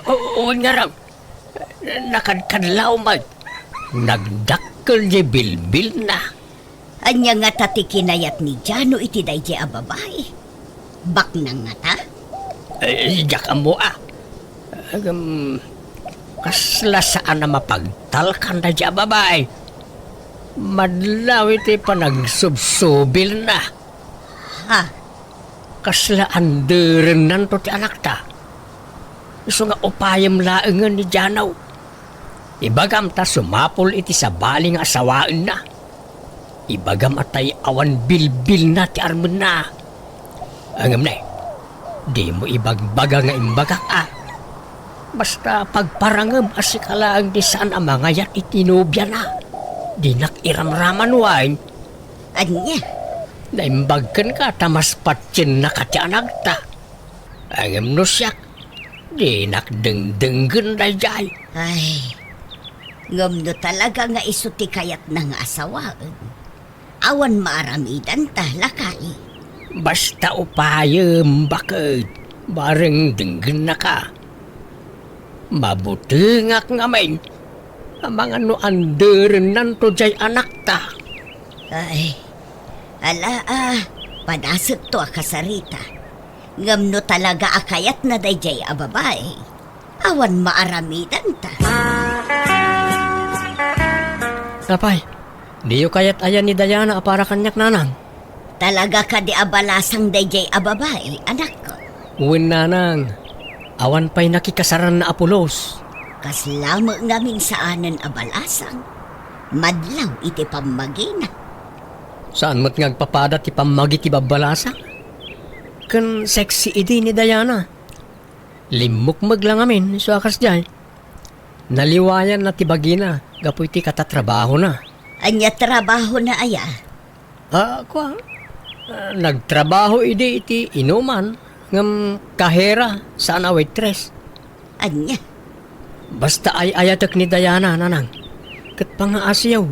[SPEAKER 5] Oo nga raw. Nakadkadlaw mag. Nagdakkel di bilbil na.
[SPEAKER 1] Anya nga tatikinayat ni Jano iti day di ababae. Bak na nga ta?
[SPEAKER 5] Diyak mo kasla saan na mapagtalkan na di babae. Madlaw iti panagsubsubil na.
[SPEAKER 1] Ha?
[SPEAKER 5] Kasla anderen nan to ti anak ta. Iso nga upayam laengan ni Janaw. Ibagam ta sumapol iti sa baling asawaan na. Ibagam atay awan bilbil na ti armen na. Angam na di mo ibagbaga nga imbagak Basta pagparangam asikalaang di saan ang mga yat itinubya na. Di nakiramraman wain.
[SPEAKER 1] Anya?
[SPEAKER 5] Naimbagkan ka tamas patsin na katyanag ta. Angam no siyak. Di nakdengdenggan na jay.
[SPEAKER 1] Ay, ngam no talaga nga isuti kayat ng asawaan. Awan maaramidan ta, lakay.
[SPEAKER 5] Basta upayam bakit. Bareng denggan na ka. Mabutengak ngamin. Ang mga no anderen nanto jay anak ta.
[SPEAKER 1] Ay, ala padasot to akasarita. Ngam no talaga akayat na dayjay a babae. Awan maaramidan ta.
[SPEAKER 5] Napay, di yu kayat ayan ni Diana para kanyak nanang.
[SPEAKER 1] Talaga ka di abalasang dayjay a babae, anak ko.
[SPEAKER 5] Uwin nanang, awan pa'y nakikasaran na Apolos.
[SPEAKER 1] Kaslamo namin saanan abalasang. Madlaw iti pamagina.
[SPEAKER 5] Saan mo't ngagpapada ti pamagi ti babalasa? Kan sexy idi ni Diana. Limukmag lang amin, so akas jay. Naliwayan na ti bagina, gapoy ti katatrabaho na.
[SPEAKER 1] Anya trabaho na aya.
[SPEAKER 5] Nagtrabaho idi iti inuman, ngam kahera saan a waitress.
[SPEAKER 1] Anya?
[SPEAKER 5] Basta ay ayatak ni Diana, nanang. Kat pa nga asyaw,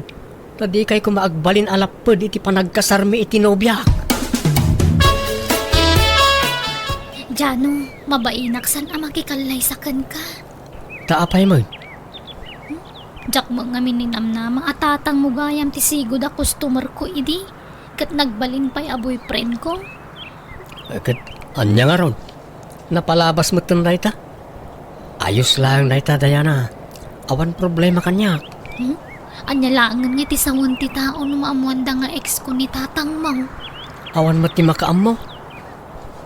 [SPEAKER 5] tadi kay kumaagbalin alapod iti panagkasarmi iti nobyak.
[SPEAKER 2] Jano, mabainak san ang makikalay sa kan ka.
[SPEAKER 5] Taapay mo.
[SPEAKER 2] Jak mo nga mininamnama at tatang mo gayam ti sigod a customer ko idi. Kat nagbalin pa'y a boyfriend ko.
[SPEAKER 5] Kat anya nga ron. Napalabas mo itong dayta. Ayos lang dayta, Diana. Awan problema kanya.
[SPEAKER 2] Anya langan nga ti sawan ti tao no maamuanda nga ex ko ni tatang mo.
[SPEAKER 5] Awan mo ti makaam mo.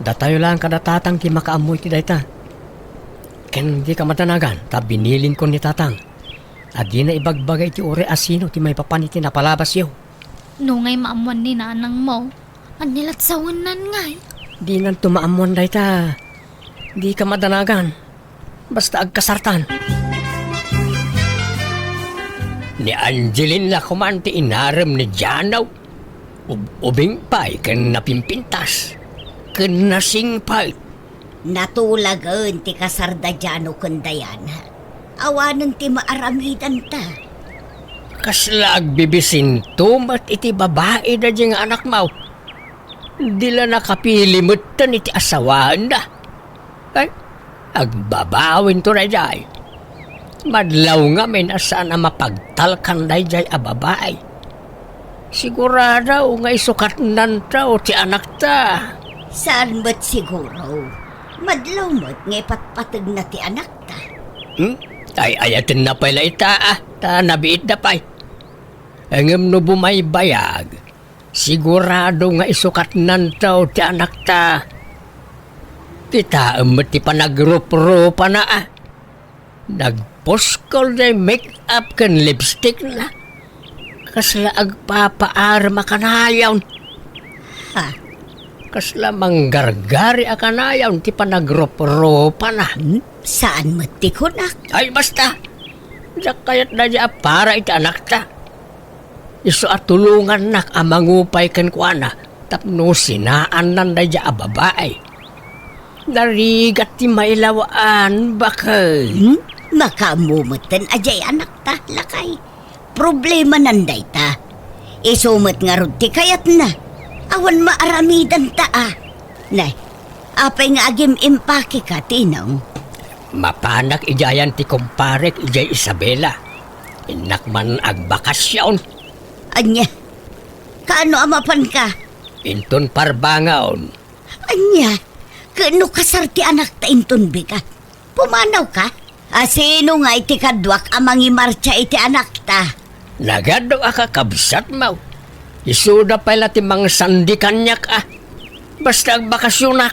[SPEAKER 5] Datayo lang kada tatang ti makaam mo iti dayta. Ken di ka matanagan, ta binilin ko ni tatang. At di na ibagbagay ti ore asino ti may papaniti na palabas yaw.
[SPEAKER 2] No ngay maamuan ni nanang mo. Anya lat sawan nan ngay.
[SPEAKER 5] Di nan tumaamuan dayta. Di ka matanagan. Basta agkasartan. Ni Angeline la kumanti inaram ni Janaw. Ubing pa'y kan napimpintas. Kan nasingpay.
[SPEAKER 1] Natulagan ti kasardadyano kundayana. Awanan ti maaramidan ta.
[SPEAKER 5] Kasla agbibisin tumat iti babae na diyang anak mo. Dila nakapilimutan iti asawaan na. Ay, agbabawin to na jay. Madlaw nga men asaan na mapagtalkan na jay a babae. Sigurado nga isukat nan tao ti anak ta.
[SPEAKER 1] Saan ba't siguro? Madlaw mo't ngay patpatag na ti anak ta.
[SPEAKER 5] Ay ayatin na pala ita ta nabiit na pa'y. Angam no bumaybayag. Sigurado nga isukat nan tao ti anak ta. Kita ti panagrup-rupa na Nagposkol na make-up kan lipstick na. Kasla agpapaar makanayaw.
[SPEAKER 1] Ha?
[SPEAKER 5] Kasla manggargari akanayaw ti panagrup-rupa na.
[SPEAKER 1] Saan mo't ti kunak?
[SPEAKER 5] Ay basta. Diyak kayat na diya para iti anak ta. Iso at tulungan nak amangupay kan kuana. Tapno sinaan nan na diya babae. Narigat ti mailawaan bakay.
[SPEAKER 1] Makamumutan ajay anak ta, lakay. Problema nanday ta. Isumot nga rod ti kayat na. Awan maaramidan ta Nay, apay nga agim impake ka, tinong.
[SPEAKER 5] Mapanak ijayan ti kumparek ijay Isabela. Inakman agbakasyon.
[SPEAKER 1] Anya, kaano amapan ka?
[SPEAKER 5] Inton parbangaon.
[SPEAKER 1] Anya, kaano kasarti anak ta inton bigat? Pumanaw ka? Sino nga iti kadwak amang imarcha iti anak ta?
[SPEAKER 5] Nagado ka kabsat mo. Isuda pala ti mga sandi kanyak Basta ang bakasyonak.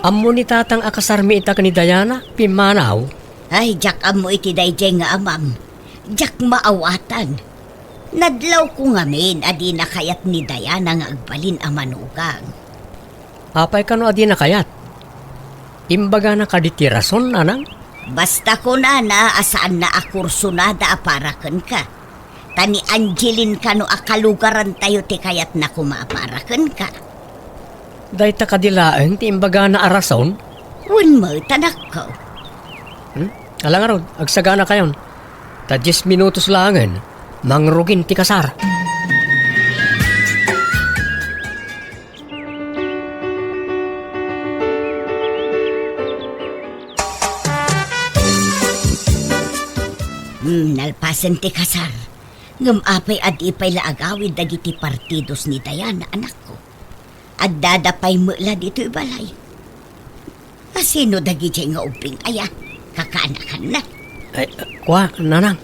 [SPEAKER 5] Amo ni tatang akasarmi ita ka ni Diana, pimanaw.
[SPEAKER 1] Ay, jak amo iti dayjay nga amam. Jak maawatan. Nadlaw ko ngamin adi na kayat ni Diana nga agbalin ang manugang.
[SPEAKER 5] Apay ka no adi na kayat. Imbaga na kaditi rason, nanang.
[SPEAKER 1] Basta ko na asaan na akursunada aparakan ka. Tani Angeline ka no akalugaran tayo ti kayat na kumaaparakan ka.
[SPEAKER 5] Day ta kadilaeng ti imbaga na arason.
[SPEAKER 1] Wen mo tanak ko.
[SPEAKER 5] Alang arod, agsagana kayon. Ta 10 minutos langan, mangrugin ti kasar.
[SPEAKER 1] Nalpasan ti kasar. Ngam apay ipay laagawid dagiti partidos ni Diana anak ko. Agdadapay mula dito ibalay. Asino dagiti nga uping aya, kakaanakan na.
[SPEAKER 5] Ay, kwa, nanang.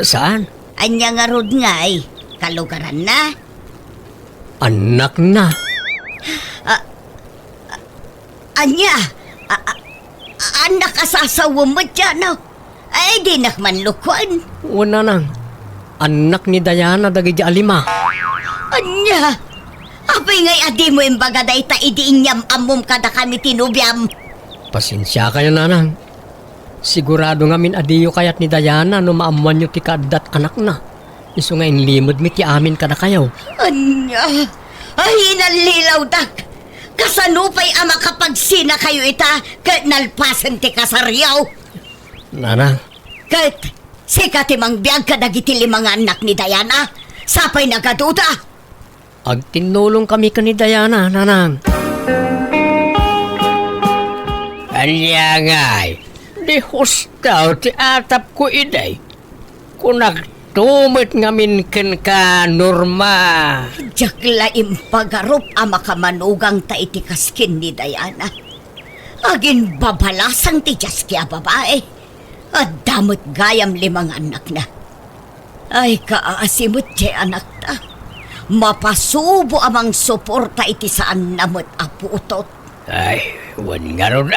[SPEAKER 5] Saan?
[SPEAKER 1] Anya nga rod nga ay, kalugaran na.
[SPEAKER 5] Anak na.
[SPEAKER 1] Anya, anak asasawa mo dyan, no? Ay, di nakman lukwan.
[SPEAKER 5] Una nang. Anak ni Diana dagiti alima.
[SPEAKER 1] Anya, apay ngay adi mo imbaga da ita idiinyam amom kada kami tinubyam.
[SPEAKER 5] Pasensya kayo, nanang. Sigurado nga min adiyo kayat ni Diana no maamuan nyo ti kadat anak na. Iso nga inlimod mi ti amin kada kayaw.
[SPEAKER 1] Anya, ay inalilaw dak. Kasanupay ama kapag sina kayo ita, kat nalpasan ti kasaryaw.
[SPEAKER 5] Nanang,
[SPEAKER 1] Kat, sikat imang biyag ka dagiti limang anak ni Diana, sapay nagaduda.
[SPEAKER 5] agtinulong kami ka ni Diana, nanang. Anya ngay, di hustaw ti atap ko iday. Kung nagtumit ngamin ken ka, Norma.
[SPEAKER 1] Jakla impagarup ama kamanugang ta iti kaskin ni Diana. Agin babalasang ti Jaski a babae. At damot gayam limang anak na. Ay kaasimot ti anak ta. Mapasubo amang suporta iti saan namot aputot.
[SPEAKER 5] Ay, wan nga ron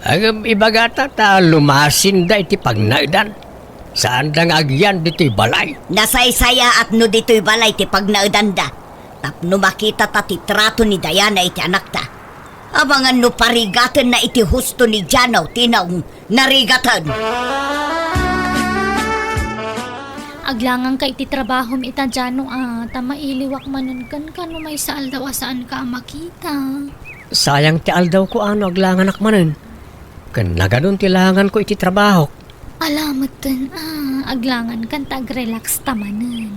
[SPEAKER 5] Agam ibagata ta lumasin da iti pagnaidan. Saan da nga agyan dito'y balay?
[SPEAKER 1] Nasaysaya at no dito'y balay ti pagnaudanda. Tapno makita ta ti trato ni Diana iti anak ta. Abangan no parigatan na iti husto ni Janaw tinaw narigatan.
[SPEAKER 2] Aglangan ka iti trabahom ita dyan tamailiwak manon kan no may saal daw asaan ka makita.
[SPEAKER 5] Sayang ti aldaw ko aglangan akmanen. Kan nagadon ti langan ko iti trabaho.
[SPEAKER 2] Alamat dun, aglangan kan tag-relax tamanen.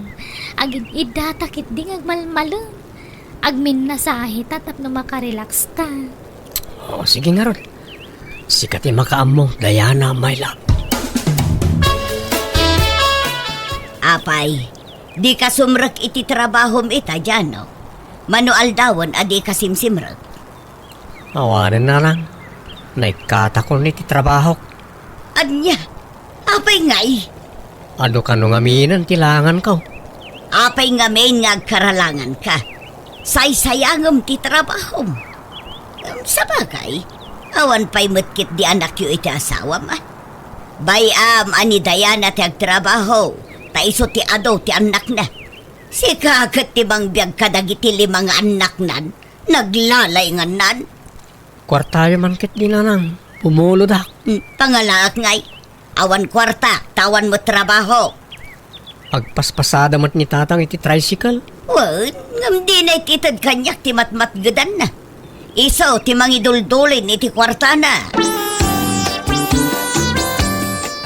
[SPEAKER 2] Agin idatakit ding agmalmalang. Agmin na sahi tatap no makarelax ta.
[SPEAKER 5] O, sige nga ron. Sikati makaammo, Diana, my love.
[SPEAKER 1] Apay, di ka sumrek iti trabahom ita dyan, no? Manual dawon adi ka simsimrek.
[SPEAKER 5] Awanan na lang. Naikatakon iti trabaho.
[SPEAKER 1] Anya, apay ngay.
[SPEAKER 5] Ano ka nung aminan tilangan ko?
[SPEAKER 1] Apay nga main nga agkaralangan ka. Saysayangam ti trabahom. Sa bagay, awan pa'y mutkit di anak yu iti asawa ma. Bayam ani Diana ti agtrabaho, taiso ti ado ti anak na. Sikakat ti bang biyag kadagiti limang anak nan, naglalay nga nan.
[SPEAKER 5] Kwartayo man kit di nanang. Pumulo dak.
[SPEAKER 1] Pangalaak ngay, awan kwarta, tawan mo trabaho.
[SPEAKER 5] Agpaspasada mat ni tatang iti tricycle.
[SPEAKER 1] Wan, ngam di na ititad kanyak ti matmatgadan na. Iso, ti mangiduldulin iti kwarta na.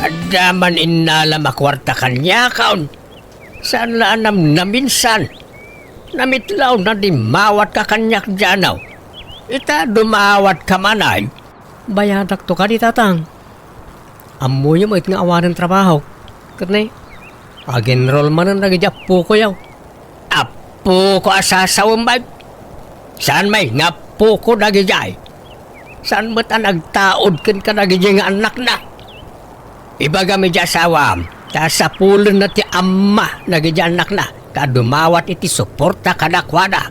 [SPEAKER 5] Adaman inala makwarta kanya kaon. Saan na anam na minsan? Namitlaw na di mawat ka kanyak djanaw. Ita dumawat ka manay. Bayadak to ka di tatang. Amoy mo it nga awanan trabaho. Katnay, agenroll man ang nagidyapo ko yaw. Apo ko asasawang bay. Saan may nga po ko nagijay? Saan ba't ang nagtaod kan ka nagijay nga anak na? Ibaga mi di asawam, ta sa pulon na ti amma nagiti anak na, kadumawat iti suporta kadakwada.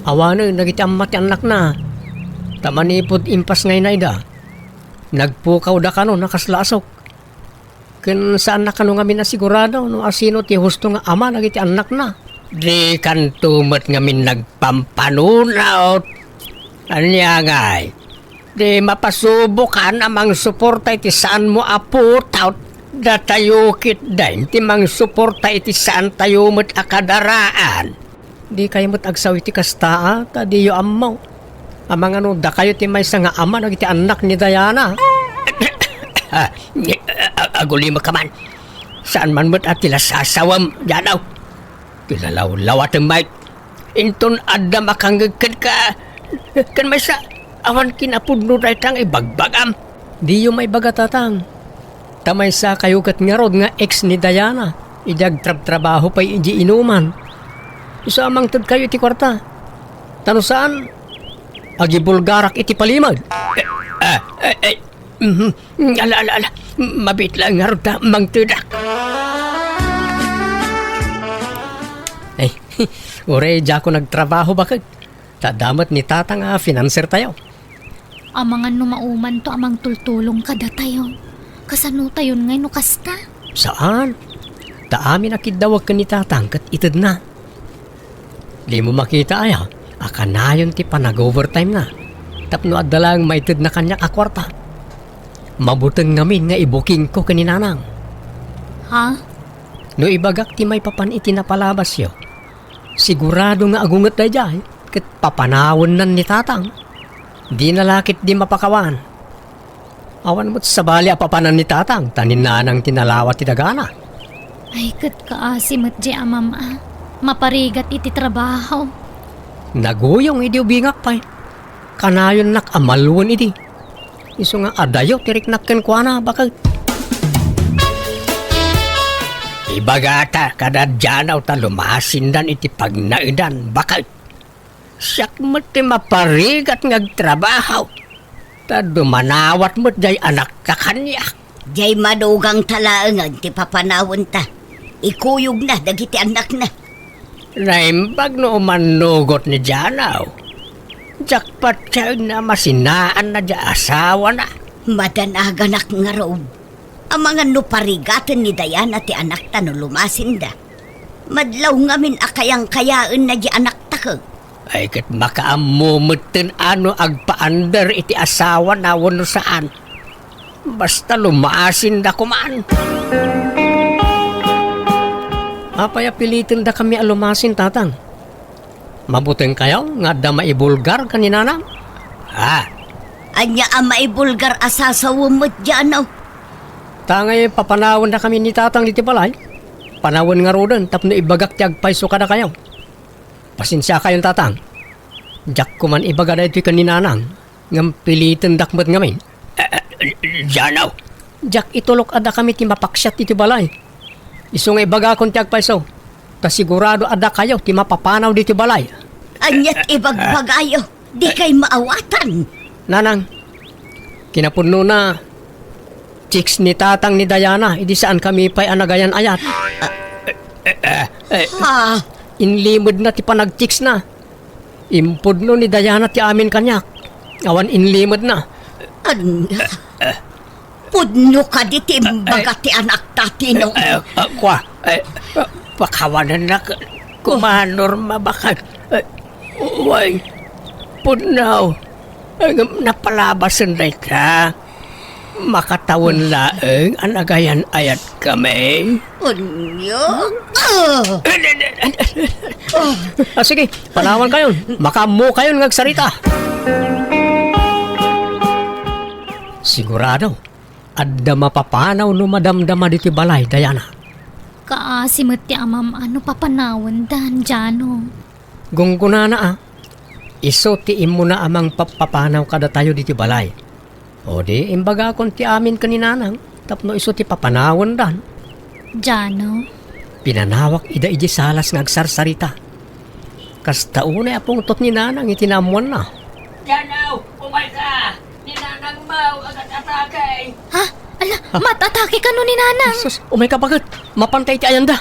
[SPEAKER 5] Awanan nagiti amma ti anak na, tamanipod impas ngay na ida. Nagpukaw da kano nakaslasok. Ken saan na kano nga minasigurado no asino ti husto nga ama nagiti anak na. Di kan tumet nga min nagpampanunaw. Anya ngay. Di mapasubukan amang suporta iti saan mo aputaw. Datayukit dahin ti mang suporta iti saan tayo mo't akadaraan. Di kayo mo't agsaw iti kastaa, tadiyo amaw. Amang ano, da kayo ti may nga ama nagiti anak ni Diana. Aguli mo ka man. Saan man mo't at tila sasawam, Janaw. Kilalaw-law at Mike. Inton adda makanggagkad ka. Kan may sa awan kinapudno daytang ibagbagam. Di yung may bagatatang. Tamay sa kayo kat nga rod nga ex ni Diana. Idag trabaho pa'y iji inuman. Isa amang tad kayo iti kwarta. Tano saan? Agi bulgarak iti palimag. Ala. Mabit lang nga rod ta mang tudak. Ay, ure, di ako nagtrabaho bakag. Tadamat ni tatang financer tayo.
[SPEAKER 2] Amangan numauman to amang tultulong kada tayo. Kasano tayo ngay no kasta?
[SPEAKER 5] Saan? Taamin akidawag ka ni tatang kat itad na. Di mo makita aya, akanayon ti pa nag-overtime na. Tapno adalang maitad na kanya akwarta. Mabutang ngamin nga ibuking ko kaninanang.
[SPEAKER 2] Ha?
[SPEAKER 5] No ibagak ti may papan iti napalabas yo. Sigurado nga agungat na dyan, kat papanawon nan ni tatang. Di nalakit di mapakawan. Awan mo't sabali apapanan ni tatang, tanin na nang tinalawat ti dagana.
[SPEAKER 2] Ay kat kaasimat di amama. Maparigat iti trabaho.
[SPEAKER 5] Naguyong idi ubingak pa'y. Kanayon nak amalwan idi. Iso nga adayo tirik nakken kwa na bakag. Ibagata kadadjanaw ta lumasindan iti pagnaidan bakag. Siyak mo ti maparigat ngagtrabaho. Ta dumanawat mo jay anak ka kanya.
[SPEAKER 1] Jay madugang talaangan ti papanawon ta. Ikuyog na, dagiti anak na.
[SPEAKER 5] Naimbag no umanugot ni Janaw. Jakpat siya na masinaan na dya asawa na.
[SPEAKER 1] Madanaganak nga roon. Ang mga nuparigatan ni Diana ti anak ta no lumasinda. Madlaw ngamin akayang kayaan na di anak ta ka.
[SPEAKER 5] Ay kat makaamumutin ano agpaandar iti asawa na wano saan. Basta lumasin da kumaan. Apaya pilitin da kami alumasin tatang. Mabuting kayo nga da maibulgar kaninanang. Ha?
[SPEAKER 1] Anya ang maibulgar asasawamot dyan o.
[SPEAKER 5] Tangay papanawan na kami ni tatang diti balay. Panawan nga rodan tapno ibagak ti agpaiso ka na kayo. Pasensya kayong tatang. Jak ko man ibaga na ito'y kaninanang. Ngam pilitin dakmat ngamin. Janaw. Jak itulok ada kami ti mapaksyat iti balay. Iso nga ibaga akong ti agpaiso. Ta sigurado ada kayo ti mapapanaw diti balay.
[SPEAKER 1] Anyat ibagbagayo. Di kay maawatan.
[SPEAKER 5] Nanang, kinapuno na chicks ni tatang ni Diana. Idi saan kami pa'y anagayan ayat.
[SPEAKER 1] Ha?
[SPEAKER 5] Inlimod na ti panag-chicks na. Impod no ni Diana ti amin kanyak. Awan inlimod na.
[SPEAKER 1] Anya? Pudno ka di timbaga ti anak tatino.
[SPEAKER 5] Kwa, pakawanan na kumanor mabakag. Uway, pudnaw. Napalabasan na ka. Makatawan laeng anagayan ayat kami.
[SPEAKER 1] Anya?
[SPEAKER 5] Sige, panawan kayon. Makamu kayon ngagsarita. Sigurado, adda mapapanaw no madamdama diti balay, Diana.
[SPEAKER 2] Kaasimat ti amam ano papanawan dan Jano.
[SPEAKER 5] Gungguna na Iso ti imo na amang papapanaw kada tayo diti balay. O di, imbaga kon ti amin kaninanang, tapno iso ti papanawan dan.
[SPEAKER 2] Jano,
[SPEAKER 5] Pinanawak ida iji salas ngagsarsarita. Kasta unay apong tot ni nanang itinamuan na. Janaw, umay ka! Ni nanang mau agad atake!
[SPEAKER 2] ha? Ala, matatake ka no ni Nanang.
[SPEAKER 5] Sus, umay ka bagat. Mapantay ti ayanda.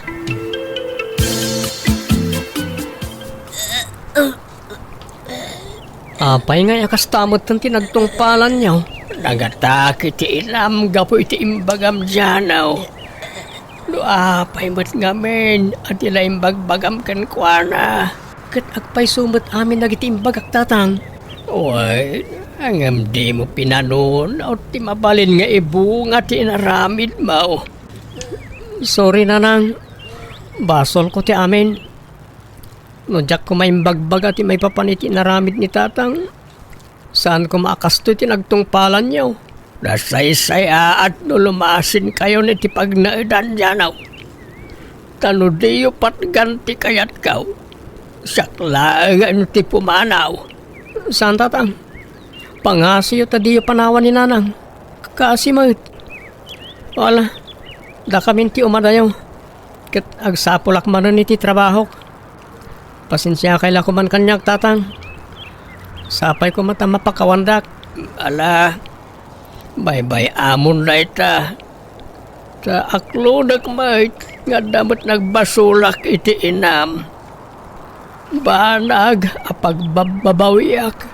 [SPEAKER 5] Apay nga yakastamot ng tinagtungpalan niyo. Nagatake ti ilam gapo iti imbagam diyanaw. Apay mo't ngamin at ila imbagbagam kan kuana. Kat agpay sumot amin nagiti imbagak tatang. Uy, angam di mo pinanon o ti mabalin nga ibu nga ti inaramid mo. Sorry Nanang. Basol ko ti amin. No, jak ko may bagbag at may papaniti naramid ni tatang. Saan ko maakasto tinagtungpalan niyo? Nasaysay at no lumasin kayo ni ti pagnaidan diyanaw. Tano diyo pat ganti kayat kaw. Sakla nga no ti pumanaw. Saan tatang? Pangasiyo ta diyo panawan ni Nanang. Kasi mo't. Wala. Da kami ti umadayo. Kat agsapulak man ni ti trabaho. Pasensya kaila ko man kanyak tatang. Sapay ko mata mapakawandak. Ala, bye-bye amon na ita. Sa aklo nagmait, nga damat nagbasulak iti inam. Banag, apagbabawiak.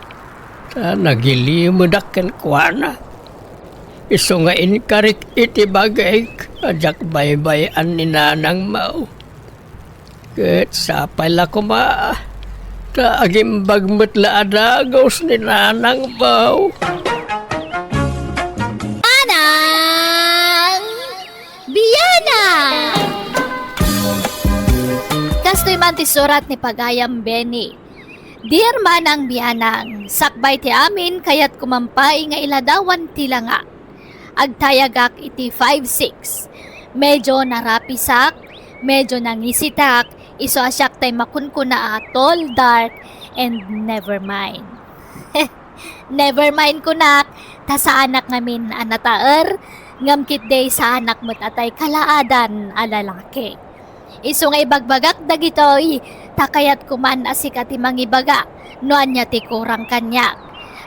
[SPEAKER 5] Sa nagilimudak ken kuana. Iso nga inkarik iti bagay, ajak bye-bye an ni Nanang mau. Ket sapay la ko ma. Kaagimbag matla adagos ni Nanang mau.
[SPEAKER 2] Nanang! Biyana! Kastoy man ti surat ni Pagayam Benny. Dear Manang Biyanang, sakbay ti amin kayat kumampay nga iladawan tila nga. Agtayagak iti 5-6. Medyo narapisak, medyo nangisitak, iso asyak tay makunkuna atol, dark, and never mind. Never mind kunak, ta sa anak ngamin anataer, ngamkit day sa anak mo't atay kalaadan alalaki. Iso nga ibagbagak dagitoy, takayat kuman asikat imangibaga, noan niya ti kurang kanyak.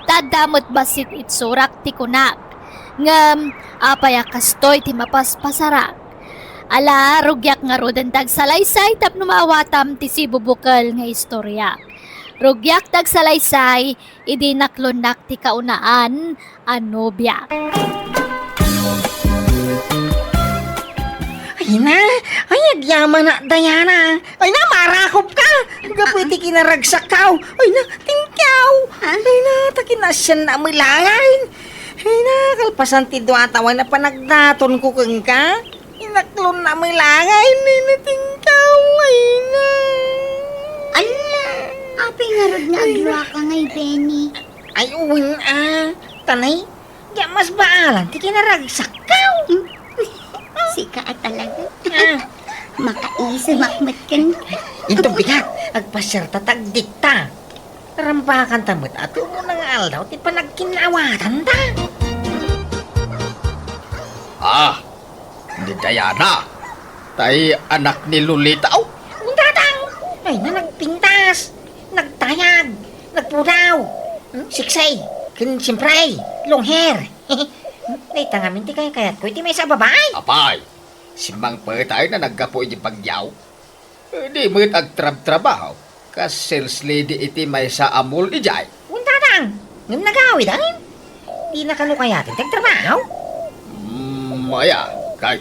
[SPEAKER 2] Tadamot basit itsurak ti kunak, ngam apaya kastoy ti mapaspasarak. Ala, rugyak nga rodan tag salaysay tap numawatam ti sibubukal nga istorya. Rugyak tag salaysay, idi naklunak ti kaunaan, anobya.
[SPEAKER 6] Ay na, ay agyaman na, Diana. Ay na, marakop ka. Gapwede kinaragsak ka. Ay na, tingkaw. Ay na, takinasyan na milangain. Ay na, kalpasan ti duatawan na panagdaton ko kang ka. Inaklon na milangain, ay na, tingkaw. Ay na.
[SPEAKER 4] Ala, apay nga rod nga agluwa ka ngay, Benny.
[SPEAKER 6] Ay, uwin tanay, di mas baalan, ti kinaragsak ka.
[SPEAKER 4] Sika at talaga. Makaisa, makmat kan.
[SPEAKER 6] Ito bigat, agpasyarta tagdikta. Rambakan tamot at mo nang aldaw, ti panagkinawatan ta.
[SPEAKER 3] Di Diana. Tay anak ni Lolita.
[SPEAKER 6] Tatang, ay na nagpintas, nagtayag, nagpudaw, siksay, siyempre, long hair. Ay, tangamin ti kayat ko, iti may sa babae.
[SPEAKER 3] Apay, si Mang Petay na naggapoy di pagyaw. Di mo't agtrab-trabaho. Kas sales lady iti may sa amol ni Jai.
[SPEAKER 6] Tatang, ngam nagawid ang? Di na kano kayatin, tagtrabaho.
[SPEAKER 3] Maya, kay...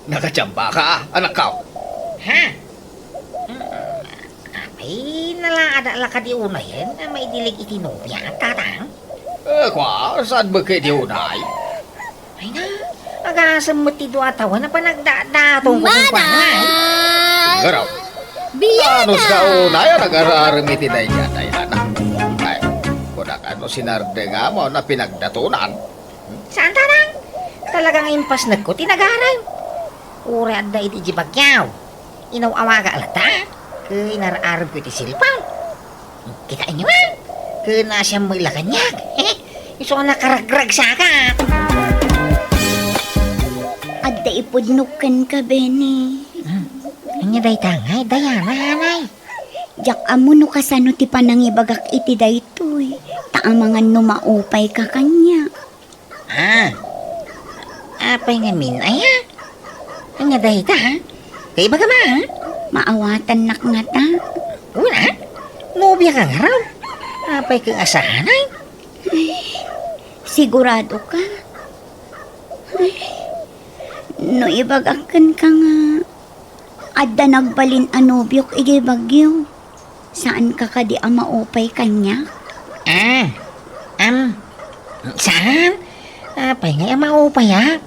[SPEAKER 3] Nakachamba ka, anak ka.
[SPEAKER 6] Ha? Ay, nalaada ka di una yan, na may dilig itinopya, tatang.
[SPEAKER 3] Kwa, saan ba kayo di unay?
[SPEAKER 6] Ay na, agasam mo ti duatawan na panagdadatong ko kung panay.
[SPEAKER 3] Garaw.
[SPEAKER 2] Biyana!
[SPEAKER 3] Ano sa unay, nag-araramiti na yan, ay anak. Ay, kunak ano sinarde nga mo na pinagdatunan.
[SPEAKER 6] Saan tatang? Talagang impas nagko, tinagaran. Ura at da iti jibagyaw. Inaw-awaga alata. Kaya nararab ko iti silpaw. Kita inyo ha? Kaya na siya may lakanyag. Iso ka nakaragrag sa ka.
[SPEAKER 4] Adda ipudnukan ka, Benny.
[SPEAKER 6] Anya day tangay, Diana, hanay.
[SPEAKER 4] Jak amuno kasano ti panangibagak iti daytoy. Taamangan no maupay ka kanya.
[SPEAKER 6] Apay nga min, ay ha? Ang nga dahil ta, ha? Kaya ba ka ma, ha?
[SPEAKER 4] Maawatan nak nga ta.
[SPEAKER 6] Una, nobya ka nga raw. Apay kang asahan, ay.
[SPEAKER 4] Sigurado ka? Ay, no ibagakan ka nga. Adda nagbalin anobyok igi bagyo. Saan ka di maupay kanya?
[SPEAKER 6] Saan? Apay nga maupay, ha?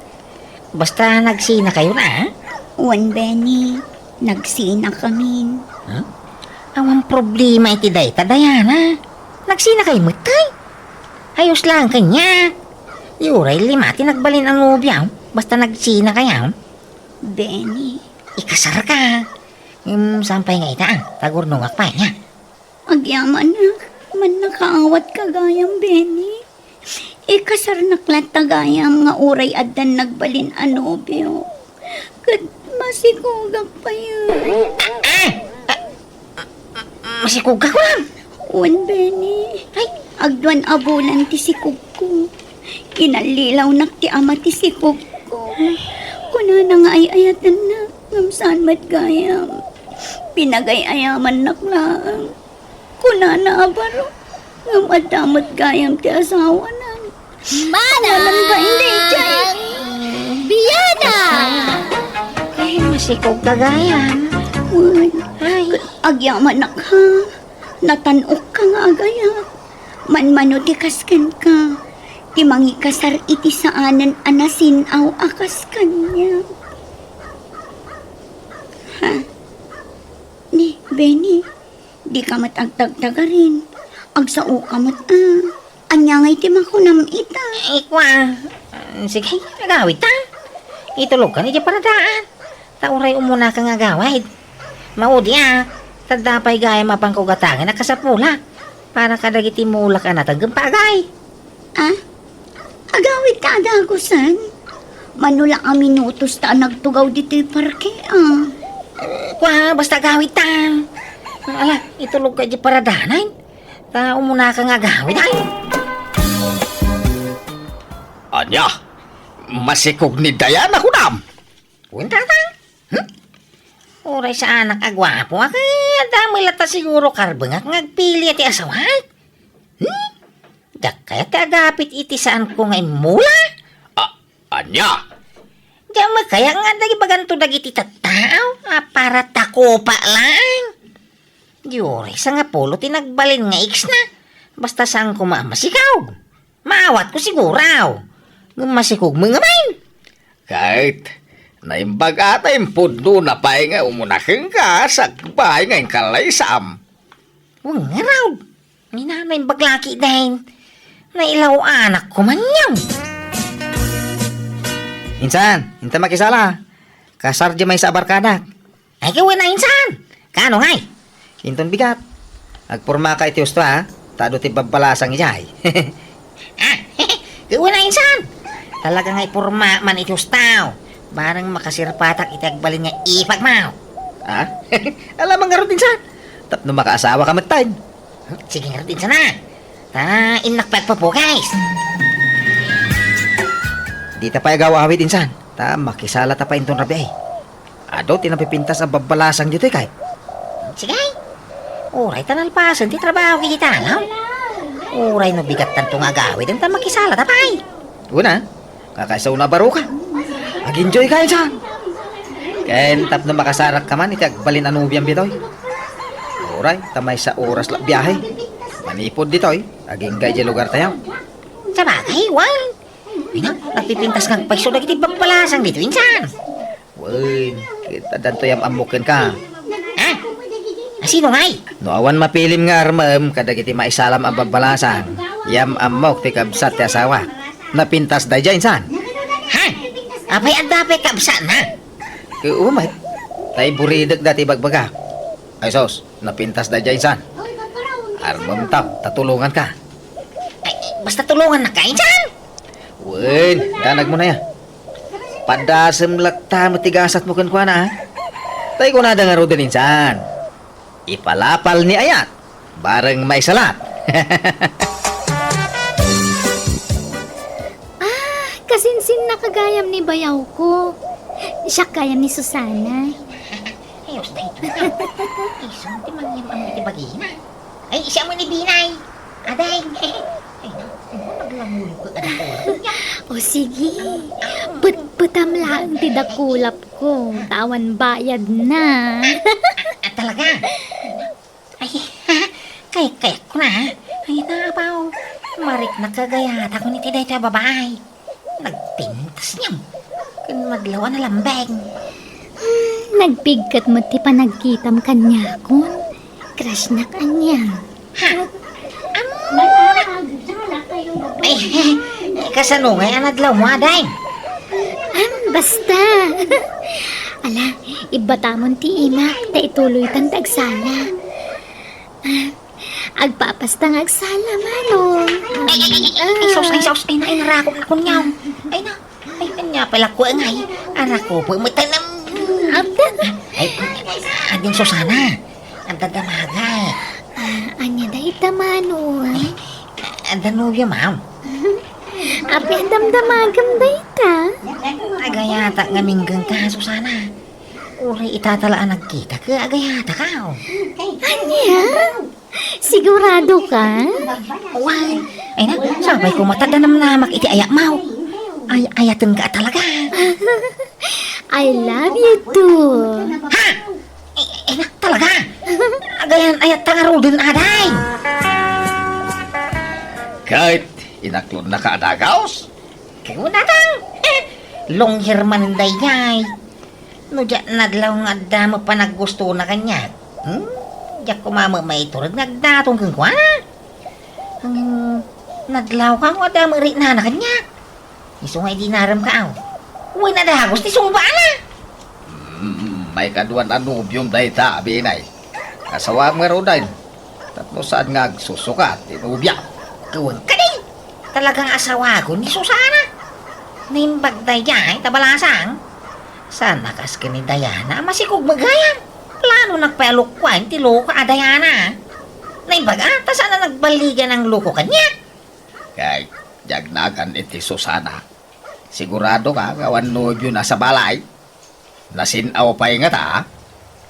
[SPEAKER 6] Basta nagsina kayo na, ha?
[SPEAKER 4] Wan Benny, nagsina kami.
[SPEAKER 6] Awang problema iti dayta, Diana. Nagsina kayo matay. Ayos lang kanya. Yuray limati nagbalin ang nobya. Basta nagsina kaya.
[SPEAKER 4] Benny,
[SPEAKER 6] Ikasar ka. Sampay nga ita. Tagurnungak pa niya.
[SPEAKER 4] agyaman na. Man nakaawat kagayam, Benny. Ikasar naklat tagayam nga uray adan nagbalin anobyo. Kat masigugak pa yun.
[SPEAKER 6] Masikog ka ko lang.
[SPEAKER 4] Wan, Benny. Ay, agduan abulan ti sikog ko. Kinalilaw nak ti ama ti sikog ko. Kuna na nga ay ayatan na. Ngamsaan mat gayam. Pinagay-ayaman nak lang. Kuna na abaro. Ngam adamot gayam ti asawa na. Walang ba hindi dyan?
[SPEAKER 2] Biyana!
[SPEAKER 6] Ay, masikog ka gayam.
[SPEAKER 4] Wan,
[SPEAKER 6] Ay,
[SPEAKER 4] agyaman nak ha. Natanok ka nga agayat. Manmano ti kaskan ka. Ti mangikasar iti saanan anasin aw akas kanya. Ha? Ni, Benny, di ka matagtagtaga rin. Agsao ka mat Anya nga iti makunam ita.
[SPEAKER 6] ikwa. Sige, nagawid ta. Itulog ka ni di paradaan. Tauray umuna ka nga gawid. Maudi tadapay gaya mapangkugatangan na kasapula. Para kadagiti mulak ka natagam pagay.
[SPEAKER 4] Ah? Agawid ka adagosan? Manula ka minutos ta nagtugaw dito'y parke
[SPEAKER 6] Kwa, basta gawid ta. Ala, itulog ka di paradanan. Ta umuna ka nga gawid ay.
[SPEAKER 3] Anya, masikog ni Diana kunam.
[SPEAKER 6] Punta ta. Oray sa anak agwapo kaya dami lata siguro karbengak ngagpili ati asaway. Dak kaya ti agapit iti saan ko nga mula.
[SPEAKER 3] Anya,
[SPEAKER 6] Diyan kaya nga dagi baganto dagiti tattao para tako pa lang. Diyoray sa nga polo tinagbalin nga iks na. Basta saan ko maamasikaw. Maawat ko siguraw. Masikog mo nga man.
[SPEAKER 3] kahit naimbag ata yung pundo na pa nga umunakang ka sa bahay nga yung kalaysam.
[SPEAKER 6] Huwag nga raw. Ni nanay baglaki dahil. Nailaw anak ko man yaw.
[SPEAKER 7] Insan, hinta makisala. Kasar di may sa barkada.
[SPEAKER 6] Ay kawan na insan. Kano ngay?
[SPEAKER 7] Hinton bigat. Agpurma ka iti usto ha. Tado ti pagpalasang ijay.
[SPEAKER 6] Kawan na insan. Talaga ngay purma man iti ustaw. Barang makasirpatak iti agbalin nga ipagmaw.
[SPEAKER 7] Ha? Alam ang garot insan. Tapno makaasawa ka matay.
[SPEAKER 6] Sige nga rin sana. Ta inakpat pa po guys.
[SPEAKER 7] Di ta pa agawawid insan. Ta makisala ta pa inton rabi ay. Ado tinapipintas ang babalasang dito kay.
[SPEAKER 6] Sige. Uray tanalpasan ti trabaho kita no? Uray no bigat tanto nga gawid ang makisala tapay.
[SPEAKER 7] Una, kakaisaw na baro ka. Mag-enjoy ka insan. Ken tapno makasarak ka man iti agbalin anubiang bitoy. Uray, tamay sa oras la biyahe. Manipod ditoy. Aging kay di lugar tayo.
[SPEAKER 6] Sa bagay, wal. Ay na, nagpipintas kang paiso na kitibang palasang dito insan.
[SPEAKER 7] Uy, kita danto yam amukin ka.
[SPEAKER 6] Ha? Sino ngay?
[SPEAKER 7] No awan mapilim nga armam kadagiti maisalam ang babalasan. Yam amok ti kabsat ti asawa. Napintas da dyan san.
[SPEAKER 6] Ha? Apay ang dapay kabsa na.
[SPEAKER 7] Umay. Tay buridag dati bagbaga. Ay sos, napintas da dyan san. Armam tao, tatulungan ka.
[SPEAKER 6] Ay, basta tulungan na ka insan.
[SPEAKER 7] Uy, danag mo na yan. Padasem lakta matigasat mo kan kwa na ha. Tay ko na da nga rodin insan. Ipalapal ni Ayat. Bareng may salat.
[SPEAKER 2] Kasinsa Sin nakagayam ni bayaw ko. Siya kayam ni Susana.
[SPEAKER 6] Ayos na ito. Iso, di man yung iti bagina. Ay, isa mo ni Binay. Aday. Ay, naglamulo ko ka na
[SPEAKER 2] O sige, put-putam lang ti dakulap ko. Tawan bayad na.
[SPEAKER 6] Talaga? Ay, kaya ko na. Ay, nabaw. Marik nakagayat ako ni Tiday ta babae. Nagpintas niyam. Kun madlawan na lambeng.
[SPEAKER 2] Nagpigkat mo ti panagkitam kanya kun. Crush na kanya.
[SPEAKER 6] Ay, kasanungay ang adlaw mo, Aday.
[SPEAKER 2] Basta. Ala, ibatamon ti imak, ta ituloy tang tagsala. Agpapastang agsala, manong.
[SPEAKER 6] Ay, sos, ay na, narakop na kun niyaw. Ay na, ay kanya pala ko ngay. Arako po, matanam. Ay, ading Susana. Ang dadamagay.
[SPEAKER 2] Anya da ita, manong.
[SPEAKER 6] Ang danubya, ma'am.
[SPEAKER 2] Api ang damdamagam da ita.
[SPEAKER 6] Agayata nga minggang ka, Susana. Uri itatalaan nagkita ka, agayata ka.
[SPEAKER 2] Anya? Sigurado ka?
[SPEAKER 6] Why? Ay na, sabay ko matadanam namak iti ayak mau. Ay, ayatan ka talaga.
[SPEAKER 2] I love you too.
[SPEAKER 6] Ha? Ay na, talaga. Agayan ayat tangaro din, Aday.
[SPEAKER 7] Kahit inaklon na ka adagaos.
[SPEAKER 6] Kayo natang. Longhir man day yay. No, dyan nadlaw nga damo pa naggusto na kanya. Diyak ko mama may turag nagdatong kang kwa. Nadlaw ka nga damo rin na kanya. Iso nga di naram ka aw. Uy na dagos ti sumba na.
[SPEAKER 7] May kaduan anubyong day ta, Binay. Kasawa nga ro day. Tapos saan nga susukat, inubya.
[SPEAKER 6] Kawang ka din. Talagang asawa ko ni Susana. Nimbag day yay, tabalasang. Sana kas ka ni Diana, masikog magayang. Plano nagpalukwan, ti loko a Diana. Nimbag ata sana nagbaligan ang loko kanya.
[SPEAKER 7] Kay, jagnagan iti Susana. Sigurado ka, gawan nobyo na sa balay. Nasinaw pa nga ta, ha?